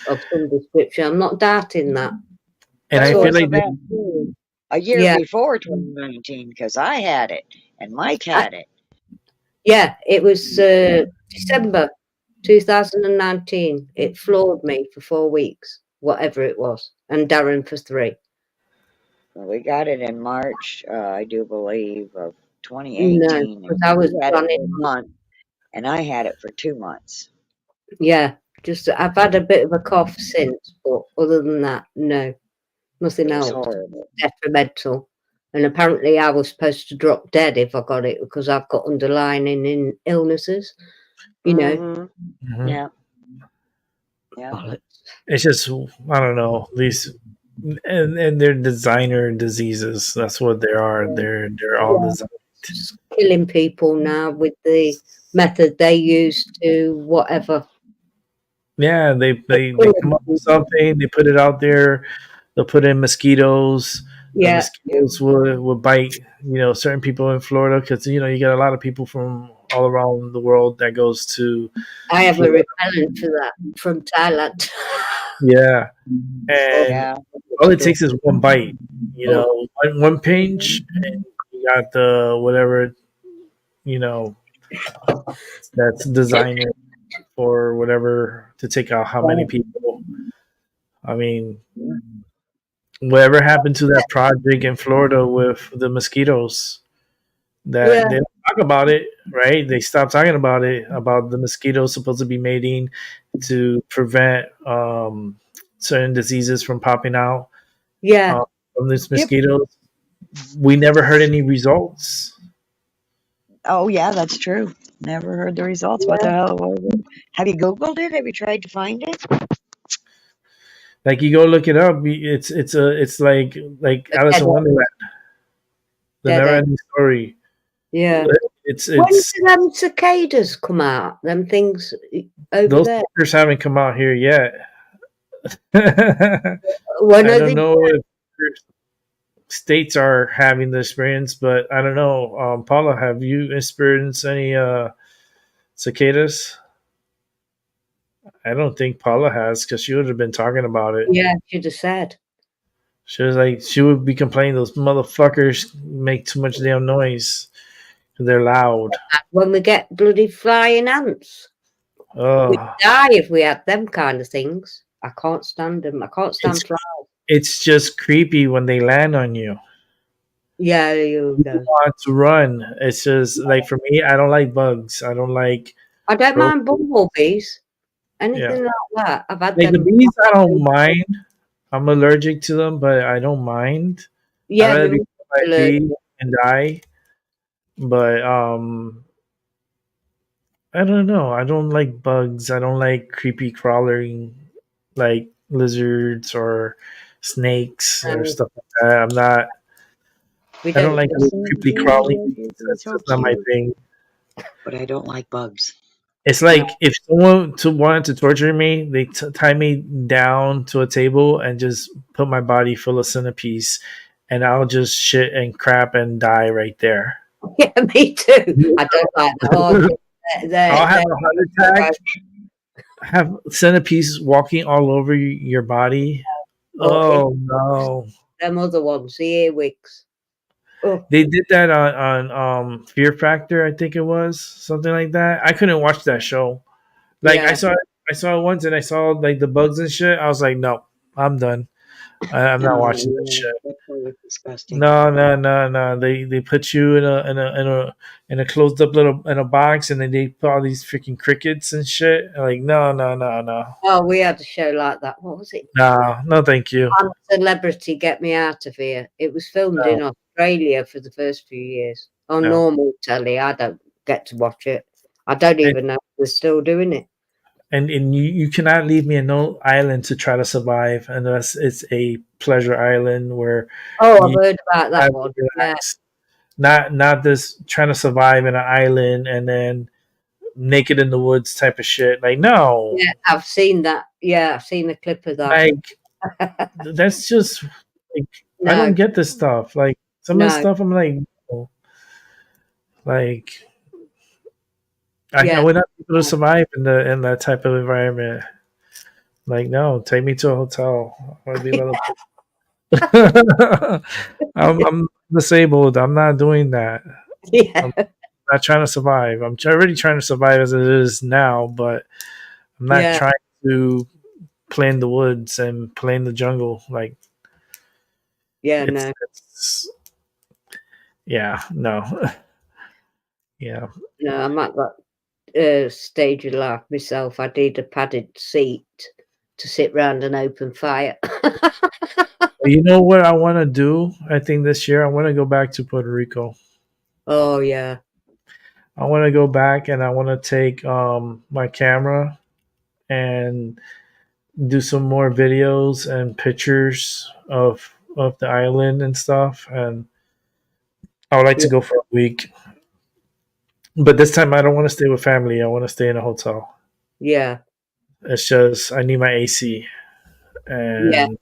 S5: of some description. I'm not doubting that.
S4: and I
S6: There
S4: feel
S6: was
S4: like
S6: a bad flu a year
S5: Yeah.
S6: before 2019 because I had it and Mike had it.
S5: Yeah, it was December 2019. It floored me for 4 weeks, whatever it was, and Darren for 3.
S6: Well, we got it in March, I do believe, of
S5: No,
S6: 2018.
S5: because I was
S6: You had it for
S5: planning.
S6: a month, and I had it for 2 months.
S5: Yeah, just I've had a bit of a cough since, but other than that, no, nothing
S6: It was
S5: else.
S6: horrible.
S5: Detrimental. And apparently I was supposed to drop dead if I got it because I've got underlying illnesses, you know.
S6: Mhm.
S4: Mhm.
S6: Yeah. Yeah.
S5: Bollocks.
S4: it's just I don't know these, and they're designer diseases. That's what they are. They're all designed.
S5: Just killing people now with the method they use to whatever.
S4: Yeah, they come up with something. They put it out there. They'll put in mosquitoes. The
S5: Yeah,
S4: mosquitoes will bite, certain people in Florida because, you got a lot of people from all around the world that goes to,
S5: I have a repellent for that from Thailand.
S4: yeah. And
S6: Yeah.
S4: all it takes is one bite, one pinch, and you got the whatever, that's designed for whatever to take out how many people. I mean, whatever happened to that project in Florida with the mosquitoes? That they don't talk about it, right? They stopped talking about it, about the mosquitoes supposed to be mating to prevent certain diseases from popping out
S5: Yeah.
S4: from these mosquitoes. We never heard any results.
S6: Oh, yeah, that's true. Never heard the results. What the hell was it? Have you Googled it? Have you tried to find it?
S4: Like, you go look it up. It's like Alice in Wonderland. The
S5: Dead
S4: never
S5: end.
S4: ending story.
S5: Yeah.
S4: It's
S5: When did them cicadas come out? Them things over
S4: those
S5: there.
S4: pictures haven't come out here yet.
S5: When
S4: I
S5: are
S4: don't
S5: they?
S4: know if states are having the experience, but I don't know. Paula, have you experienced any cicadas? I don't think Paula has, because she would have been talking about it.
S5: Yeah, should have said.
S4: She was like, she would be complaining those motherfuckers make too much damn noise. They're loud.
S5: When we get bloody flying ants, we'd
S4: Oh,
S5: die if we had them kind of things. I can't stand them. I can't stand
S4: It's-
S5: flies.
S4: it's just creepy when they land on you.
S5: Yeah, you
S4: You
S5: know.
S4: want to run. It's just like, for me, I don't like bugs. I don't like
S5: I don't
S4: Well-
S5: mind bumblebees. Anything like that. I've had
S4: the
S5: them.
S4: bees. I don't mind.
S2: I'm allergic to them, but I don't mind. I'd
S5: Yeah,
S2: rather be
S5: me
S2: by
S5: allergic.
S2: feet and die. But I don't know. I don't like bugs. I don't like creepy crawling like lizards or snakes or
S5: No,
S2: stuff like that. I'm not.
S5: we
S2: I don't
S5: don't.
S2: like
S6: Yes,
S2: little creepy crawly things.
S6: they're
S2: That's
S6: so
S2: just not my
S6: cute,
S2: thing.
S6: but I don't like bugs.
S2: It's
S5: No.
S2: like if someone wanted to torture me, they tie me down to a table and just put my body full of centipedes, and I'll just shit and crap and die right there.
S5: Yeah, me too. I don't like that. Oh,
S2: I'll have
S5: they're,
S2: a heart attack. Have centipedes walking all over your body.
S5: oh,
S2: Oh no!
S5: them other ones, the earwigs. Oh,
S2: They did that on Fear Factor, I think it was something like that. I couldn't watch that show. Like
S5: yeah.
S2: I saw it once, and I saw like the bugs and shit. I was like, no, I'm done. I'm not
S6: Oh,
S2: watching this
S6: yeah,
S2: shit.
S6: that was disgusting.
S2: No, no, no, no. They put you in a closed up little in a box, and then they put all these freaking crickets and shit. Like, no, no, no, no,
S5: Oh, we had a show like that. What was it?
S2: no, no. Thank you.
S5: Celebrity, Get Me Out of Here. It was filmed in
S2: No,
S5: Australia for the first few years on
S2: no.
S5: normal telly. I don't get to watch it. I don't
S2: And
S5: even know if they're still doing it.
S2: and you cannot leave me in no island to try to survive unless it's a pleasure island where
S5: Oh, I've
S2: you
S5: heard about that
S2: have
S5: one.
S2: to
S5: Yeah,
S2: relax. Not this trying to survive in an island and then naked in the woods type of shit. Like no,
S5: yeah, I've seen that. Yeah, I've seen a clip of that.
S2: like that's just like I don't
S5: No,
S2: get this stuff. Like some of the
S5: no,
S2: stuff I'm like, no. Like I
S5: yeah,
S2: would not be able to survive in that type of environment. Like no, take me to a hotel. I want to be able to. I'm disabled. I'm not doing that.
S5: yeah,
S2: I'm not trying to survive. Already trying to survive as it is now, but I'm not
S5: yeah,
S2: trying to play in the woods and play in the jungle. Like
S5: yeah. No,
S2: it's yeah, no, yeah.
S5: no, I'm at that stage of life myself. I need a padded seat to sit round an open fire.
S2: You know what I want to do? I think this year I want to go back to Puerto Rico.
S5: Oh yeah,
S2: I want to go back and I want to take my camera and do some more videos and pictures of the island and stuff. And I would like
S5: yeah,
S2: to go for a week, but this time I don't want to stay with family. I want to stay in a hotel.
S5: yeah,
S2: It's just I need my AC,
S5: yeah.
S2: and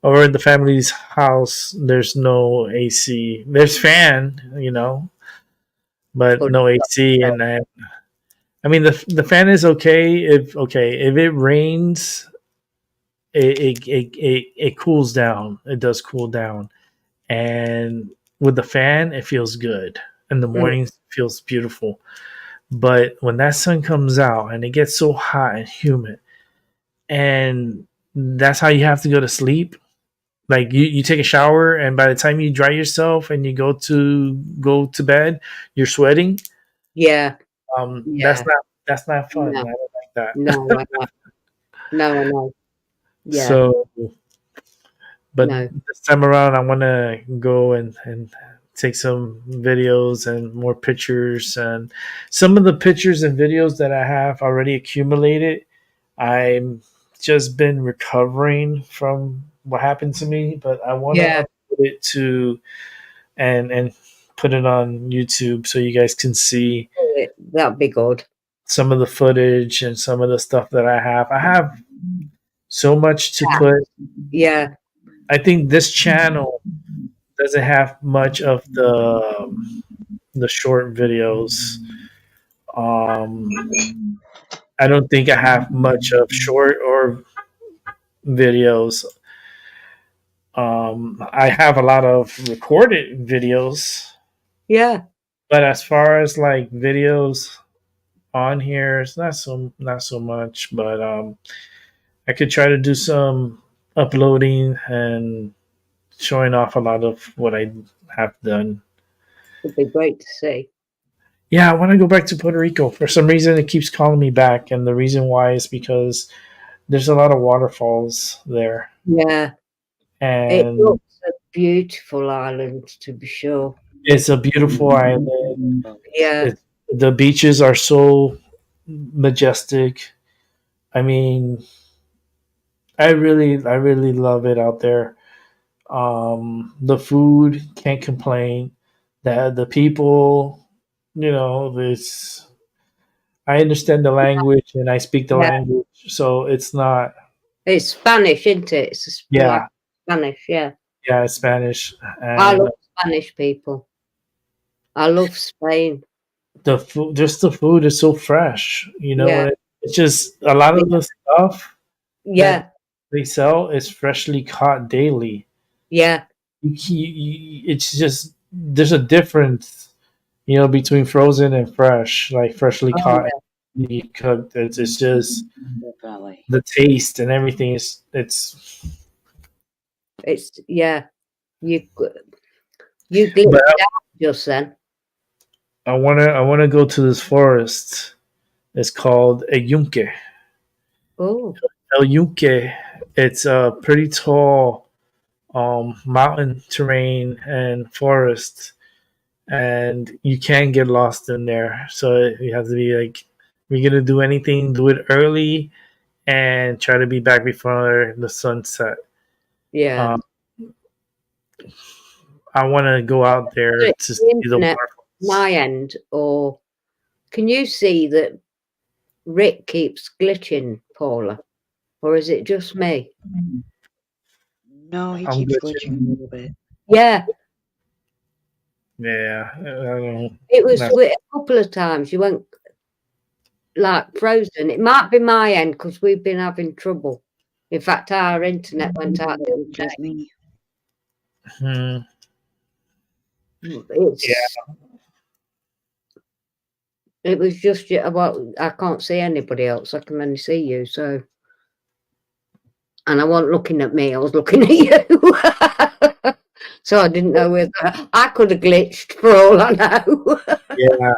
S2: over at the family's house, there's no AC. There's fan, but
S5: But
S2: no AC. And I mean the fan is okay if it rains, it cools down. It does cool down, and with the fan, it feels good. In the
S5: mm,
S2: mornings, it feels beautiful. But when that sun comes out and it gets so hot and humid, and that's how you have to go to sleep. Like you take a shower, and by the time you dry yourself and you go to bed, you're sweating.
S5: yeah,
S2: That's
S5: yeah.
S2: not fun. I
S5: No,
S2: don't like that.
S5: no, I know. No, I know. Yeah,
S2: So, but
S5: no.
S2: this time around, I want to go and take some videos and more pictures. And some of the pictures and videos that I have already accumulated, I'm just been recovering from what happened to me. But I want to
S5: Yeah,
S2: upload it to and put it on YouTube so you guys can see
S5: that'd be good.
S2: some of the footage and some of the stuff that I have. I have so much to put.
S5: Yeah,
S2: I think this channel doesn't have much of the short videos. I don't think I have much of short or videos. I have a lot of recorded videos,
S5: yeah,
S2: but as far as like videos on here, it's not so much. But I could try to do some uploading and showing off a lot of what I have done.
S5: it'd be great to see.
S2: Yeah, I want to go back to Puerto Rico. For some reason, it keeps calling me back, and the reason why is because
S4: there's a lot of waterfalls there,
S5: Yeah, it
S4: and
S5: looks a beautiful island to be sure.
S4: it's a beautiful island.
S5: Yeah,
S4: The beaches are so majestic. I mean, I really love it out there. The food, can't complain. The people, this. I understand the language and I speak the
S5: yeah.
S4: language, so it's not.
S5: It's Spanish, isn't it? Like
S4: Yeah,
S5: Spanish, yeah.
S4: yeah, it's Spanish,
S5: I
S4: and
S5: love Spanish people. I love Spain.
S4: the food, just the food is so fresh.
S5: Yeah,
S4: It's just a lot of the stuff that
S5: yeah,
S4: they sell is freshly caught daily.
S5: yeah.
S4: It's just there's a difference, between frozen and fresh, like freshly
S5: Oh,
S4: caught
S5: yeah.
S4: and cooked. It's just
S6: Definitely.
S4: the taste and everything is
S5: It's yeah. You glitched
S4: But
S5: out just then.
S4: I wanna go to this forest. It's called El Yunque.
S5: Oh,
S4: El Yunque. It's a pretty tall mountain terrain and forest, and you can get lost in there. So you have to be like, if you're gonna do anything, do it early and try to be back before the sunset.
S5: yeah.
S4: Um, I want to go out there
S5: The
S4: to see the
S5: internet,
S4: waterfalls.
S5: my end, or can you see that Rick keeps glitching, Paula, or is it just me?
S6: No, he
S4: I'm
S6: keeps
S4: glitching.
S6: glitching a little bit.
S5: Yeah,
S4: Yeah, I don't.
S5: it was
S4: No.
S5: a couple of times. You went like frozen. It might be my end because we've been having trouble. In fact, our internet went out the other day.
S6: Just me.
S4: Hmm.
S5: It's, It was just well, I can't see anybody else. I can only see you. So, and I wasn't looking at me. I was looking at you. So I didn't know whether I could have glitched for all I know.
S4: Yeah,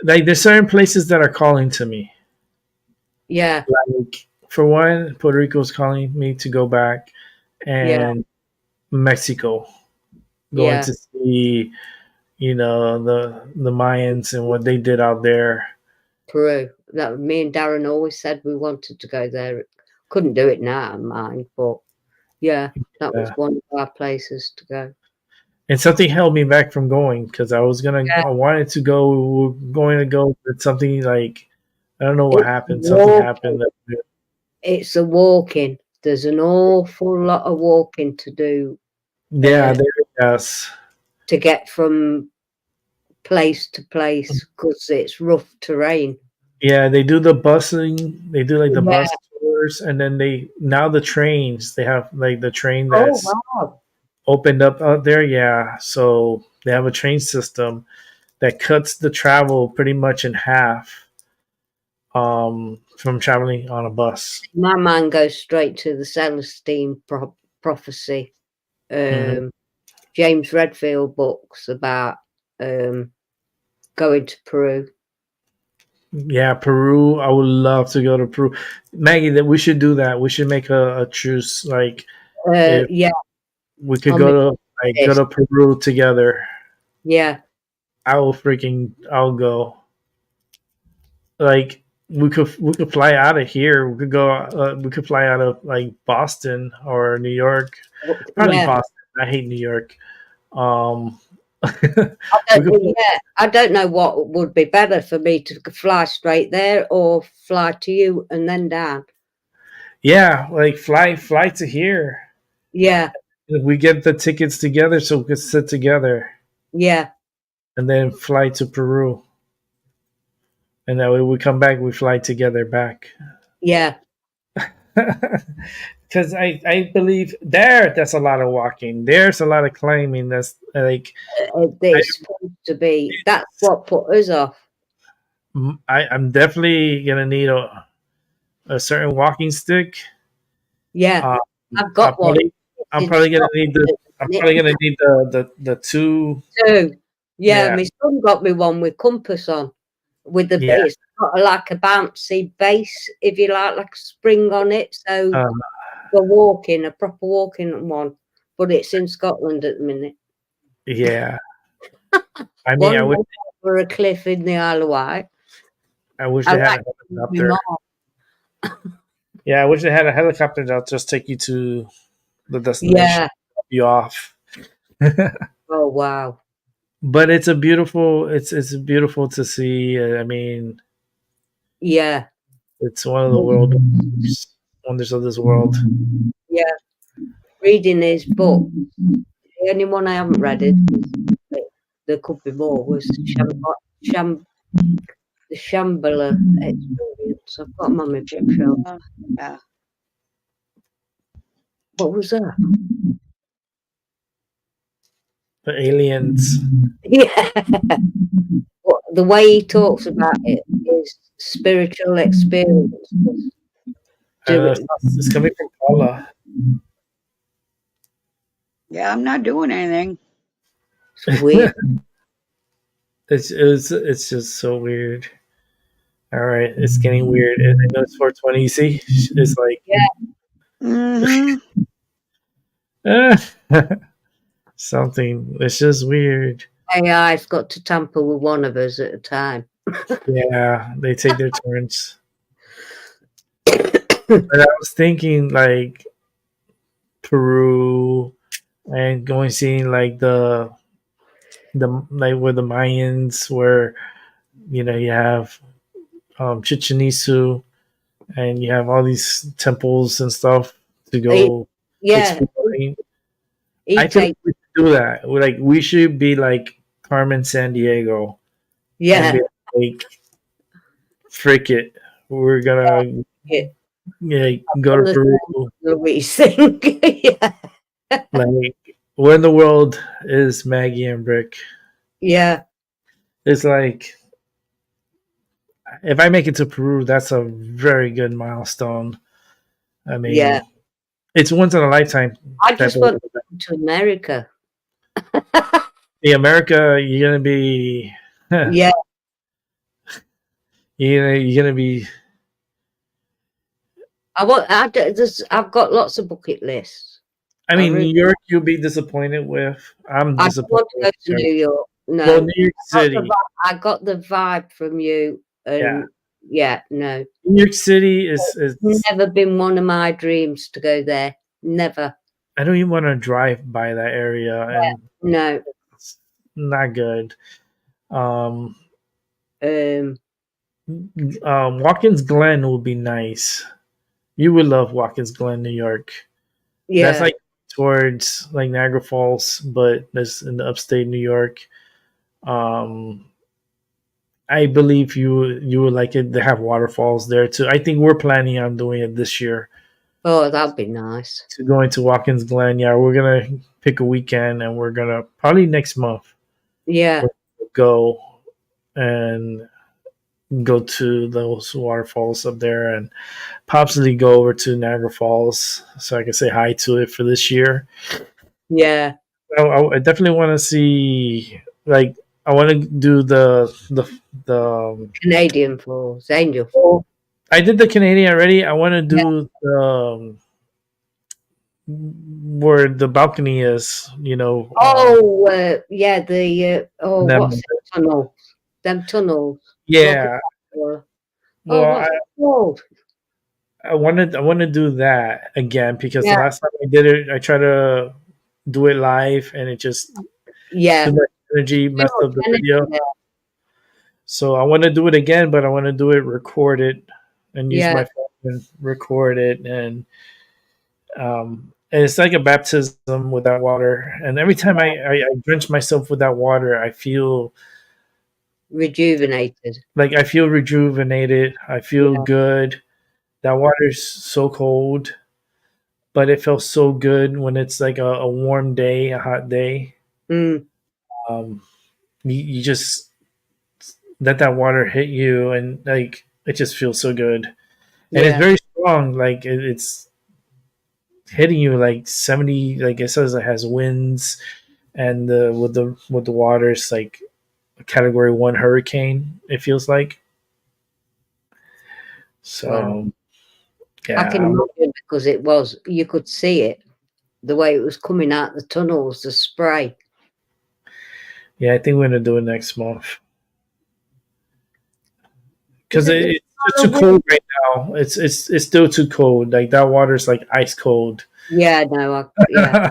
S4: like there's certain places that are calling to me.
S5: Yeah,
S4: Like for one, Puerto Rico's calling me to go back, and Mexico, going
S5: yeah,
S4: to see, the Mayans and what they did out there.
S5: Peru. That me and Darren always said we wanted to go there. Couldn't do it now, mind, but yeah, that was one of our places to go.
S4: And something held me back from going because I
S5: Yeah.
S4: wanted to go. We were going to go, but something like, I don't know what
S5: It's
S4: happened. Something
S5: walking.
S4: happened.
S5: It's a walking. There's an awful lot of walking to do
S4: Yeah, yes.
S5: to get from place to place because it's rough terrain.
S4: Yeah, they do the busing. They do like the
S5: Yeah.
S4: bus tours, and then now the trains. They have like the train
S5: Oh
S4: that's
S5: wow!
S4: opened up out there. Yeah, so they have a train system that cuts the travel pretty much in half. From traveling on a bus.
S5: My mind goes straight to the Celestine prophecy. James Redfield books about going to Peru.
S4: Yeah, Peru. I would love to go to Peru. Maggie, that we should do that. We should make a truce. Like, if
S5: Yeah,
S4: we could
S5: I'll
S4: go to Peru together.
S5: yeah,
S4: I'll go. Like, we could fly out of here. We could go. We could fly out of like Boston or New York. Probably
S5: yeah.
S4: Boston. I hate New York.
S5: I don't know what would be better for me to fly straight there or fly to you and then down.
S4: Yeah, like fly to here.
S5: Yeah,
S4: We get the tickets together so we could sit together,
S5: yeah,
S4: and then fly to Peru. And that way we come back, we fly together back.
S5: yeah.
S4: Because I believe that's a lot of walking. There's a lot of climbing. That's like
S5: It's supposed to be. That's what put us off.
S4: I'm definitely gonna need a certain walking stick.
S5: Yeah, I've got one.
S4: I'm probably gonna need the two.
S5: Two. Yeah,
S4: Yeah.
S5: my son got me one with compass on. with the
S4: Yeah.
S5: base. Got like a bouncy base, if you like a spring on it. So
S4: Um,
S5: for walking, a proper walking one. But it's in Scotland at the minute.
S4: yeah. I mean,
S5: One over a cliff in the Isle of Wight.
S4: I wish
S5: I
S4: they had
S5: like
S4: a
S5: my
S4: helicopter.
S5: mom.
S4: Yeah, I wish they had a helicopter that'll just take you to the destination,
S5: Yeah.
S4: drop you off.
S5: Oh wow.
S4: But it's a beautiful. It's beautiful to see. I mean,
S5: Yeah.
S4: it's one of the wonders of this world.
S5: Yeah. Reading his book. The only one I haven't read it. There could be more. Was the Shambhala Experience. I've got them on my bookshelf.
S6: Yeah.
S5: What was that?
S4: The aliens.
S5: Yeah. Well, the way he talks about it is spiritual experience.
S4: It's coming from Paula.
S6: Yeah, I'm not doing anything.
S5: It's weird.
S4: It's just so weird. All right, it's getting weird, and I know it's 420. You see, it's like
S6: Hmm
S4: something. It's just weird.
S5: AI's got to tamper with one of us at a time.
S4: Yeah, they take their turns. But I was thinking like Peru and going seeing like the like where the Mayans where you know you have Chichen Itza and you have all these temples and stuff to go
S5: Yeah.
S4: exploring.
S5: He
S4: I think
S5: takes,
S4: we should do that. We should be like Carmen San Diego.
S5: yeah.
S4: And be like, frick it. We're gonna go to Peru.
S5: Louise thing. Yeah.
S4: Like, where in the world is Maggie and Brick?
S5: Yeah.
S4: It's like, if I make it to Peru, that's a very good milestone. I mean,
S5: Yeah.
S4: it's once in a lifetime.
S5: I just want to go to America.
S4: In America, you're gonna be,
S5: Yeah.
S4: you're gonna be.
S5: I've got lots of bucket lists.
S4: I mean,
S5: really-
S4: New York, you'll be disappointed with. I'm
S5: I don't
S4: disappointed.
S5: want to go to
S4: with
S5: New York. No.
S4: Well, New York City.
S5: I got the vibe from you. And no.
S4: New York City is
S5: Never been one of my dreams to go there. Never.
S4: I don't even want to drive by that area, and
S5: No.
S4: it's not good.
S5: Um,
S4: Watkins Glen would be nice. You would love Watkins Glen, New York.
S5: yeah.
S4: That's like towards like Niagara Falls, but that's in the upstate New York. I believe you would like it. They have waterfalls there too. I think we're planning on doing it this year.
S5: Oh, that'd be nice.
S4: To going to Watkins Glen. Yeah, we're gonna pick a weekend and we're gonna probably next month
S5: Yeah.
S4: go and go to those waterfalls up there and possibly go over to Niagara Falls so I can say hi to it for this year.
S5: Yeah.
S4: I definitely want to see like I want to do the
S5: Canadian Falls, Angel Falls.
S4: I did the Canadian already. I want to do the where the balcony is, you know.
S5: Yeah, the what's it? Tunnel? Them tunnels.
S4: Yeah.
S5: Well,
S4: Well,
S5: called?
S4: I want to do that again because
S5: Yeah.
S4: the last time I did it, I tried to do it live and it just
S5: Yeah.
S4: too much energy messed up the video.
S5: Yeah.
S4: So I want to do it again, but I want to do it recorded and use
S5: Yeah.
S4: my phone and record it and it's like a baptism with that water. And every time I drench myself with that water, I feel
S5: Rejuvenated.
S4: like I feel rejuvenated. I feel good. That water is so cold, but it feels so good when it's like a warm day, a hot day.
S5: Mm.
S4: You just let that water hit you, and like it just feels so good, and it's very strong. Like it's hitting you like 70. Like it says, it has winds, and with the water, it's like Category 1 hurricane, it feels like. So,
S5: Wow. I
S4: yeah.
S5: can imagine because it was, you could see it, the way it was coming out the tunnels, the spray.
S4: Yeah, I think we're going to do it next month. Because
S5: Is it the
S4: it's just too cold right now. It's still too cold. Like, that water's like ice cold.
S5: Yeah, no, yeah.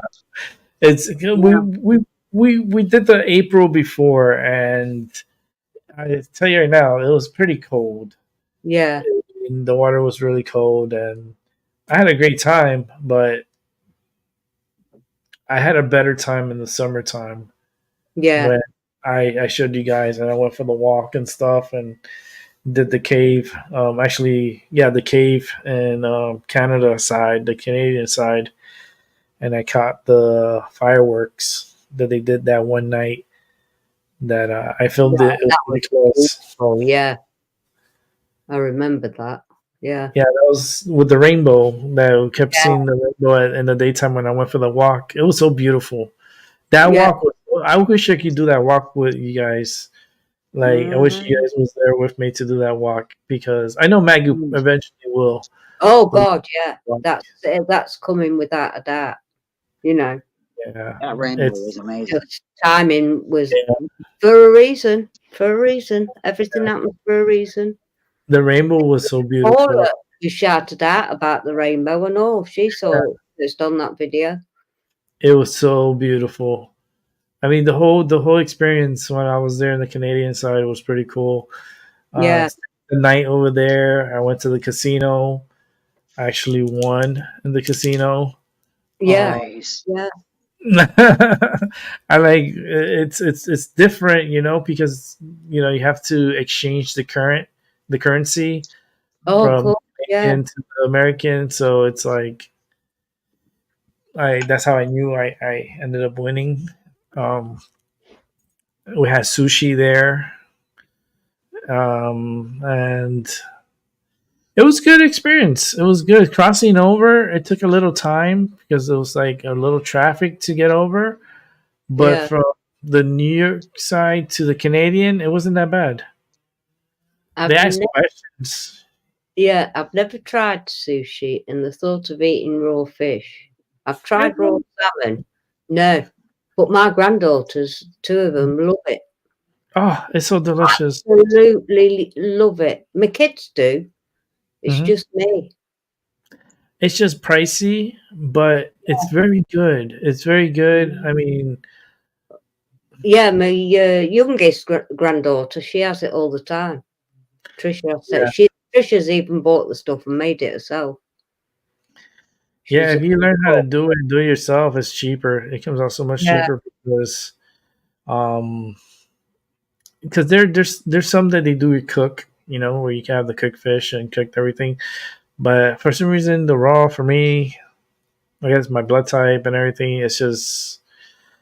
S4: It's we did the April before, and I tell you right now, it was pretty cold.
S5: Yeah,
S4: And the water was really cold, and I had a great time, but I had a better time in the summertime
S5: yeah,
S4: when I showed you guys, and I went for the walk and stuff, and did the cave. Actually, yeah, the cave in Canada side, the Canadian side, and I caught the fireworks that they did that one night. That I filmed
S5: yeah,
S4: it. It was
S5: that
S4: pretty
S5: was
S4: close.
S5: beautiful. Yeah, I remember that. Yeah,
S4: Yeah, that was with the rainbow. That we kept
S5: yeah,
S4: seeing the rainbow in the daytime when I went for the walk. It was so beautiful. That
S5: yeah.
S4: walk was. I wish I could do that walk with you guys. Like, I wish you
S5: Mm.
S4: guys was there with me to do that walk because I know Maggie
S5: Mm.
S4: eventually will.
S5: Oh
S4: will
S5: God, yeah,
S4: walk.
S5: that's coming without a doubt. You know,
S4: Yeah,
S6: That rainbow was
S4: it's
S6: amazing.
S5: just timing was
S4: yeah,
S5: for a reason. For a reason, everything happened for a reason.
S4: the rainbow was so beautiful.
S5: Paula, who shouted out about the rainbow and all, she saw it just on that video.
S4: It was so beautiful. I mean, the whole experience when I was there in the Canadian side was pretty cool.
S5: Yeah,
S4: The night over there, I went to the casino. I actually won in the casino.
S5: yeah,
S6: Nice.
S5: yeah.
S4: I like it's different, because you have to exchange the currency
S5: Oh,
S4: from
S5: cool. Yeah,
S4: Canadian to the American. So it's like that's how I knew I ended up winning. Um, we had sushi there, and it was a good experience. It was good crossing over. It took a little time because it was like a little traffic to get over, but
S5: yeah.
S4: from the New York side to the Canadian, it wasn't that bad. They
S5: I've
S4: asked
S5: ne-
S4: questions.
S5: yeah, I've never tried sushi and the thought of eating raw fish. I've
S4: Yeah.
S5: tried raw salmon. No, but my granddaughters, two of them, love it.
S4: Oh, it's so delicious.
S5: Absolutely love it. My kids do. It's
S4: Mhm.
S5: just me.
S4: It's just pricey, but it's very good. It's very good. I mean,
S5: Yeah, my youngest granddaughter, she has it all the time. Trisha said
S4: yeah,
S5: Trisha's even bought the stuff and made it herself.
S4: yeah.
S5: She's
S4: If you learn how to do it and do it yourself, it's cheaper. It comes out so much
S5: yeah,
S4: cheaper um, because there's some that they do cook, where you can have the cooked fish and cooked everything. But for some reason, the raw for me, I guess my blood type and everything, it's just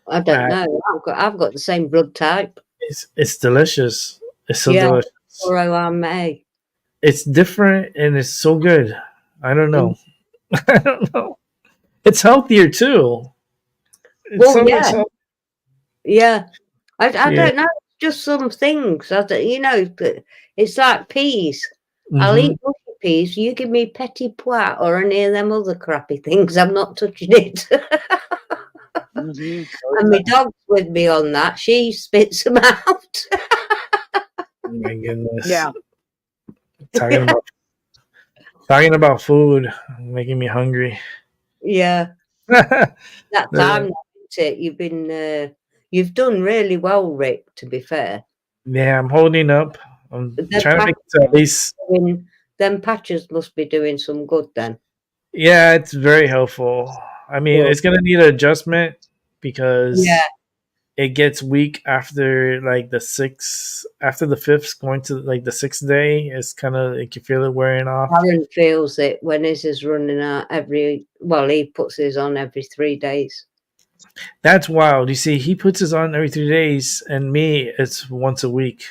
S5: I don't
S4: uh,
S5: know. I've got the same blood type.
S4: it's delicious. It's so
S5: Yeah,
S4: delicious.
S5: or I'm A.
S4: It's different and it's so good. I don't
S5: Mm.
S4: know. I don't know. It's healthier too. It's
S5: Well,
S4: so much
S5: yeah,
S4: healthier.
S5: yeah. I
S4: Yeah.
S5: don't know. Just some things. It's like peas. I'll
S4: Hmm.
S5: eat mushy peas. You give me petit pois or any of them other crappy things. I'm not touching it.
S6: Hmm.
S5: And my dog's with me on that. She spits them out.
S4: Oh my goodness.
S6: Yeah.
S4: Talking about talking about food, making me hungry.
S5: Yeah,
S4: The-
S5: that time, isn't it? You've done really well, Rick. To be fair,
S4: yeah, I'm holding up. I'm
S5: them
S4: trying to make it to at least.
S5: them patches must be doing some good then.
S4: Yeah, it's very helpful. I mean,
S5: Good.
S4: it's gonna need an adjustment
S5: Yeah,
S4: because it gets weak after like after the fifth, going to like the sixth day. It's kind of, you can feel it wearing off.
S5: Aaron feels it when his is running out he puts his on every 3 days.
S4: That's wild. You see, he puts his on every 3 days, and me, it's once a week,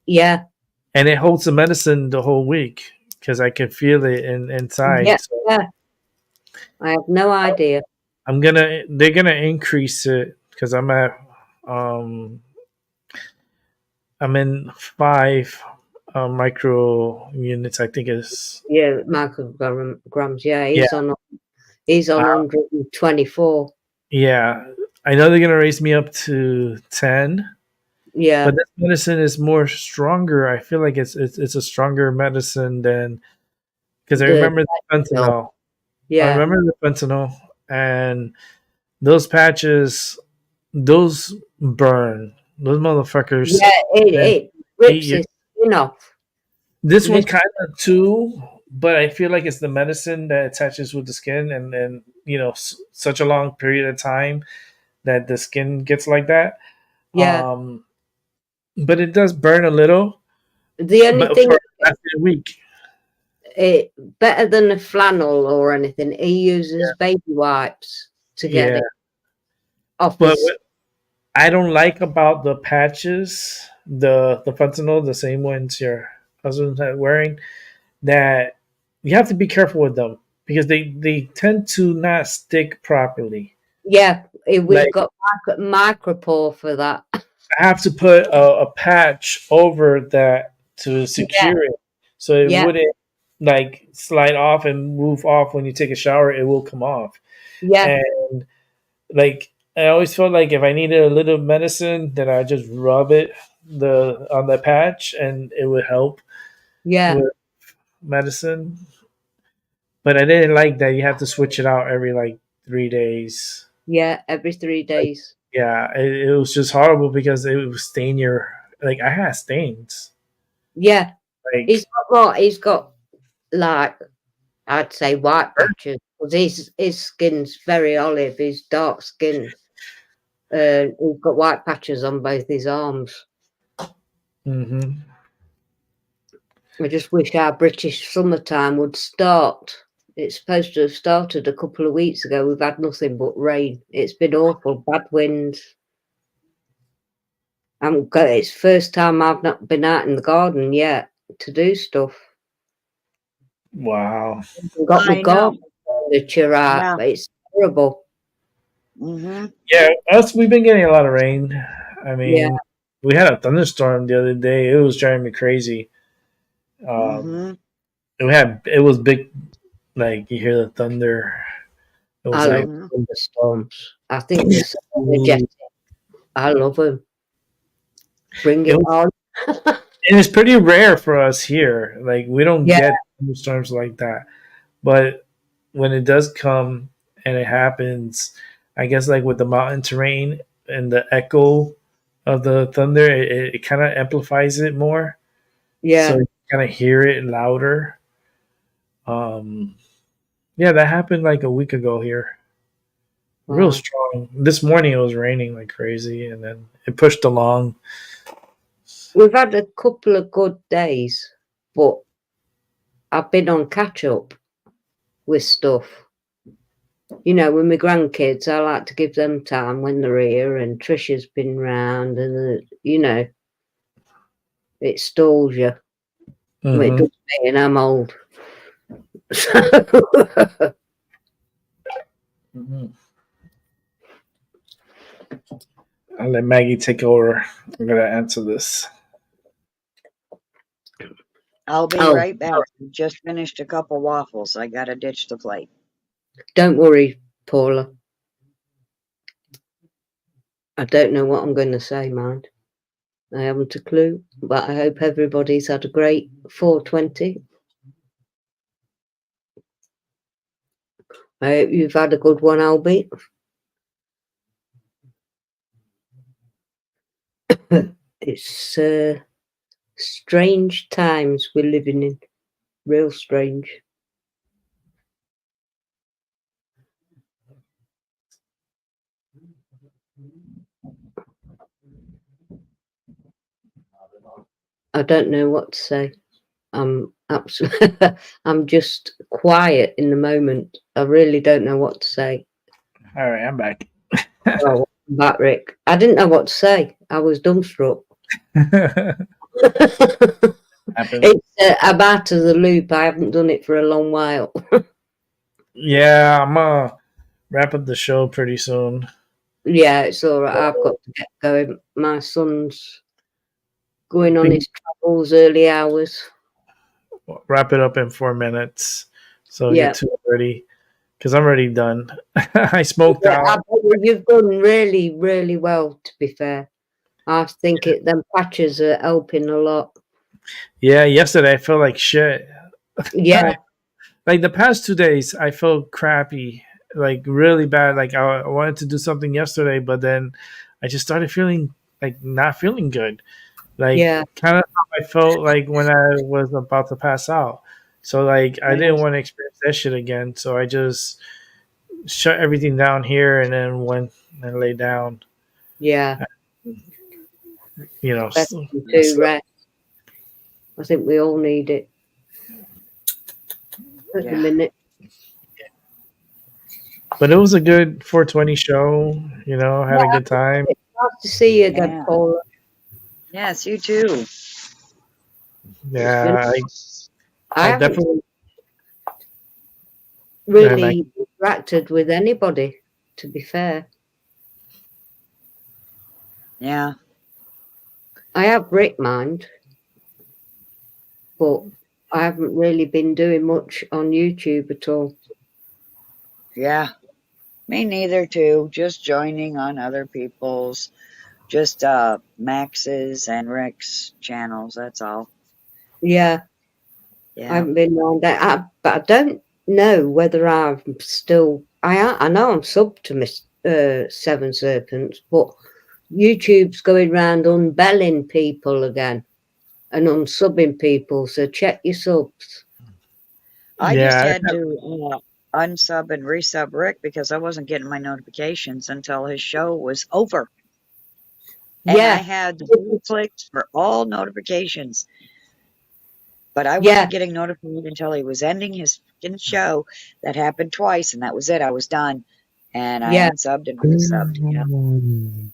S5: Yeah,
S4: and it holds the medicine the whole week because I can feel it inside.
S5: yeah,
S4: So
S5: yeah. I have no idea.
S4: they're gonna increase it because I'm at um I'm in 5 micro units. I think it's
S5: Yeah, micrograms. Yeah,
S4: yeah.
S5: he's on
S4: Uh,
S5: 124.
S4: yeah. I know they're gonna raise me up to 10,
S5: Yeah,
S4: but this medicine is more stronger. I feel like it's a stronger medicine than because I
S5: the
S4: remember the
S5: no,
S4: fentanyl. I
S5: yeah,
S4: remember the fentanyl and those patches. Those burn. Those motherfuckers.
S5: yeah.
S4: Man,
S5: It
S4: eat
S5: rips
S4: your
S5: his skin off.
S4: This one
S5: Lit-
S4: kind of too, but I feel like it's the medicine that attaches with the skin, and then such a long period of time that the skin gets like that.
S5: Yeah,
S4: Um, but it does burn a little,
S5: the only
S4: but
S5: thing
S4: for after a week.
S5: it better than a flannel or anything. He uses baby wipes to get
S4: Yeah,
S5: it off
S4: but
S5: his.
S4: what I don't like about the patches, the fentanyl, the same ones your husband's wearing, that you have to be careful with them because they tend to not stick properly.
S5: Yeah, we've
S4: Like
S5: got micropore for that.
S4: I have to put a patch over that to
S5: Yeah,
S4: secure it, so it
S5: yeah,
S4: wouldn't like slide off and move off when you take a shower. It will come off,
S5: yeah,
S4: and like I always felt like if I needed a little medicine, then I just rub it the on the patch, and it would help
S5: yeah,
S4: with medicine. But I didn't like that you have to switch it out every like 3 days.
S5: yeah. Every 3 days.
S4: Yeah, it was just horrible because it would stain your like I had stains.
S5: Yeah, he's
S4: Like
S5: got more. He's got like I'd say white patches because his skin's very olive. He's dark skinned. He's got white patches on both his arms.
S4: hmm
S5: I just wish our British summertime would start. It's supposed to have started a couple of weeks ago. We've had nothing but rain. It's been awful, bad winds. It's the first time I've not been out in the garden yet to do stuff.
S4: Wow.
S5: Got my
S6: I know.
S5: garden furniture out.
S6: Yeah.
S5: It's terrible.
S6: Mm-hmm.
S4: Yeah, us we've been getting a lot of rain. I mean,
S5: Yeah.
S4: we had a thunderstorm the other day. It was driving me crazy.
S6: Mm-hmm.
S4: It was big, like you hear the thunder. It was
S5: I
S4: like
S5: love thunderstorms. I think they're so energetic. I love them. Bring
S4: it
S5: it
S4: was,
S5: on.
S4: and it's pretty rare for us here. Like we don't
S5: Yeah.
S4: get thunderstorms like that. But when it does come and it happens, I guess like with the mountain terrain and the echo of the thunder, it kind of amplifies it more.
S5: Yeah.
S4: So you kind of hear it louder. Um, yeah, that happened like a week ago here. Real
S5: Wow.
S4: strong. This morning it was raining like crazy, and then it pushed along.
S5: We've had a couple of good days, but I've been on catch up with stuff. You know, with my grandkids, I like to give them time when they're here, and Trisha's been round, and it stalls you. Well, it
S4: Mhm.
S5: does me, and I'm old.
S4: Mhm. I'll let Maggie take over. I'm gonna answer this.
S6: I'll be
S5: Oh,
S6: right back. Just finished a couple waffles. I gotta ditch the plate.
S5: don't worry, Paula. I don't know what I'm going to say, mind. I haven't a clue, but I hope everybody's had a great 420. I hope you've had a good one, Albie. It's strange times we're living in. Real strange. I don't know what to say. I'm absolutely. I'm just quiet in the moment. I really don't know what to say.
S4: All right, I'm back.
S5: Oh, back, Rick. I didn't know what to say. I was dumbstruck.
S4: Happened.
S5: I'm out of the loop. I haven't done it for a long while.
S4: Yeah, I'm gonna wrap up the show pretty soon.
S5: Yeah, it's all right. I've got to get going. My son's going on his travels early hours.
S2: Wrap it up in 4 minutes. So
S5: Yeah.
S2: get to it ready. Because I'm already done. I smoked
S5: Yeah,
S2: out.
S5: you've done really, really well, to be fair. I think them patches are helping a lot.
S2: Yeah, yesterday I felt like shit.
S5: Yeah,
S2: Like the past 2 days, I felt crappy, like really bad. Like I wanted to do something yesterday, but then I just started feeling like not feeling good. Like
S5: yeah,
S2: kind of how I felt like when I was about to pass out. So like I didn't want to experience that shit again. So I just shut everything down here and then went and lay down.
S5: yeah.
S2: You know,
S5: Best to rest. I think we all need it at the minute.
S2: but it was a good 420 show. You know, had a good time.
S5: It's nice to see you again,
S6: Yeah.
S5: Paula.
S6: Yes, you too.
S2: Yeah,
S5: I
S2: I
S5: haven't
S2: definitely.
S5: really interacted with anybody, to be fair.
S6: Yeah.
S5: I have Rick mind, but I haven't really been doing much on YouTube at all.
S6: Yeah. Me neither too. Just joining on other people's, just Max's and Rick's channels. That's all.
S5: Yeah, I
S6: Yeah.
S5: haven't been on that, but I don't know whether I'm still. I know I'm subbed to Miss Seven Serpents, but YouTube's going round unbelling people again and unsubbing people. So check your subs.
S6: I just
S2: Yeah,
S6: had to unsub and resub Rick because I wasn't getting my notifications until his show was over. And I
S5: Yeah,
S6: had the blue clicks for all notifications. But I wasn't getting notified until he was ending his fucking show. That happened twice, and that was it. I was done. And I
S5: Yeah.
S6: unsubbed and resubbed. Yeah.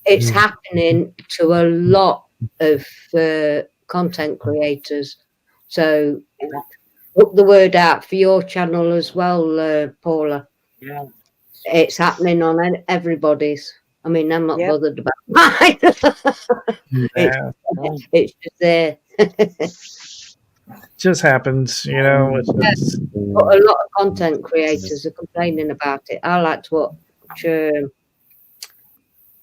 S5: it's happening to a lot of content creators. So put the word out for your channel as well, Paula.
S6: Yeah.
S5: It's happening on everybody's. I mean, I'm not
S6: Yep.
S5: bothered about mine.
S2: yeah.
S5: It's just there.
S2: Just happens, you know. It's just,
S5: But a lot of content creators are complaining about it. I like to watch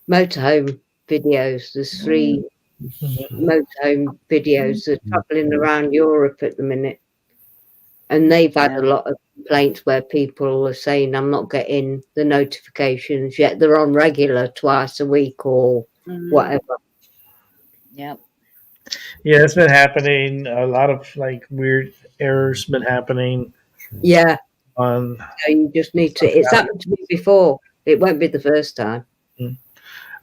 S5: motorhome videos. There's 3 motorhome videos that are travelling around Europe at the minute. And they've had a lot of complaints where people are saying, I'm not getting the notifications, yet they're on regular twice a week or whatever.
S6: Yep.
S2: yeah, it's been happening. A lot of like weird errors been happening
S5: Yeah.
S2: on.
S5: So you just need to. It's happened to me before. It won't be the first time.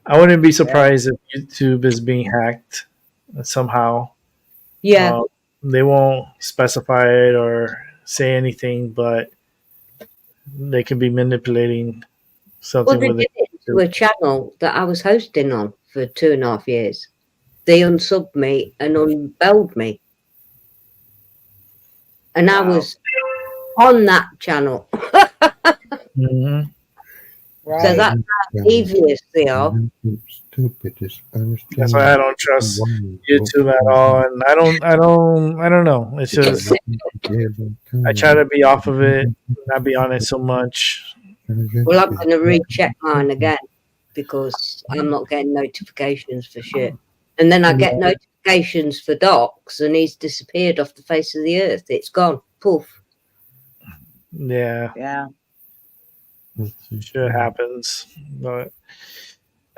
S2: I wouldn't be surprised if YouTube is being hacked somehow.
S5: Yeah.
S2: They won't specify it or say anything, but they could be manipulating something
S5: Well, they
S2: with
S5: did
S2: it.
S5: it to a channel that I was hosting on for 2.5 years. They unsubbed me and unbelled me. And I was on that channel.
S2: hmm
S5: So that's how devious they are.
S2: That's why I don't trust YouTube at all, and I don't know. It's just I try to be off of it, not be on it so much.
S5: Well, I'm going to recheck mine again because I'm not getting notifications for shit. And then I get notifications for Docs, and he's disappeared off the face of the earth. It's gone. Poof.
S2: Yeah,
S6: Yeah.
S2: shit happens. But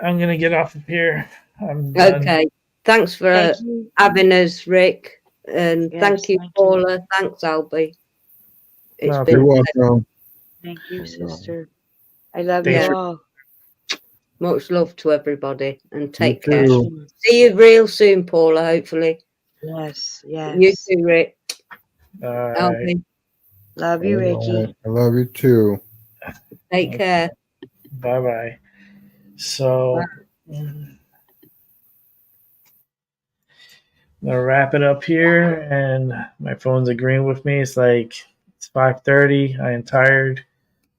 S2: I'm gonna get off of here. I'm done.
S5: Okay. Thanks for
S6: Thank you.
S5: having us, Rick. And
S6: Yes,
S5: thank you,
S6: thank you.
S5: Paula. Thanks, Albie. It's
S2: No,
S5: been
S7: You're welcome.
S6: Thank you, sister. I love
S2: Thanks
S6: you
S2: for-
S6: all.
S5: much love to everybody and take
S7: You
S5: care.
S7: too.
S5: See you real soon, Paula, hopefully.
S6: Yes, yes.
S5: You too, Rick.
S2: All right.
S5: Albie,
S6: Love you, Ricky.
S7: I love you too.
S5: take care.
S2: Bye bye. So I'm gonna wrap it up here, and my phone's agreeing with me. It's like it's 5:30. I am tired.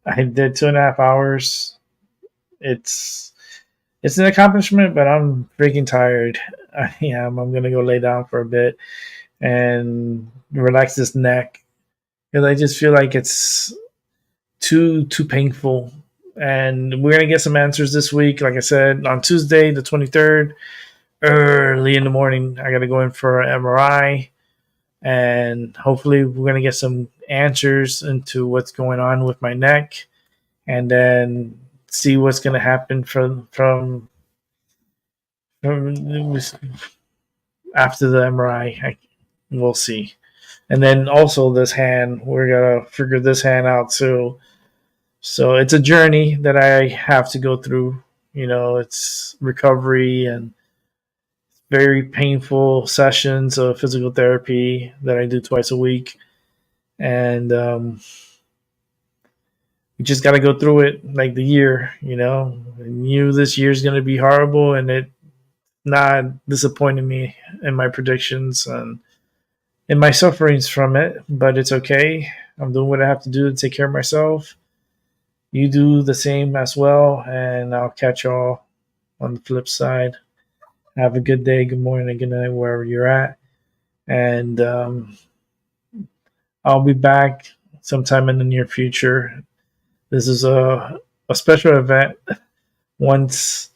S2: I did 2.5 hours. It's an accomplishment, but I'm freaking tired.
S4: I am. I'm gonna go lay down for a bit and relax this neck because I just feel like it's too painful. And we're gonna get some answers this week. Like I said, on Tuesday, the 23rd, early in the morning, I gotta go in for an MRI, and hopefully we're gonna get some answers into what's going on with my neck, and then see what's gonna happen from after the MRI. We'll see. And then also this hand, we're gonna figure this hand out too. So it's a journey that I have to go through. You know, it's recovery and very painful sessions of physical therapy that I do twice a week. And you just got to go through it like the year, you know. I knew this year's going to be horrible, and it not disappointed me in my predictions and in my sufferings from it, but it's okay. I'm doing what I have to do to take care of myself. You do the same as well, and I'll catch y'all on the flip side. Have a good day, good morning, good night, wherever you're at. And I'll be back sometime in the near future. This is a special event once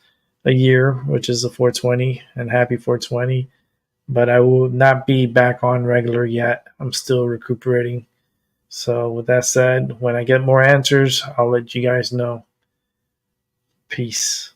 S4: a year, which is a 420, and happy 420. But I will not be back on regular yet. I'm still recuperating. So with that said, when I get more answers, I'll let you guys know. Peace.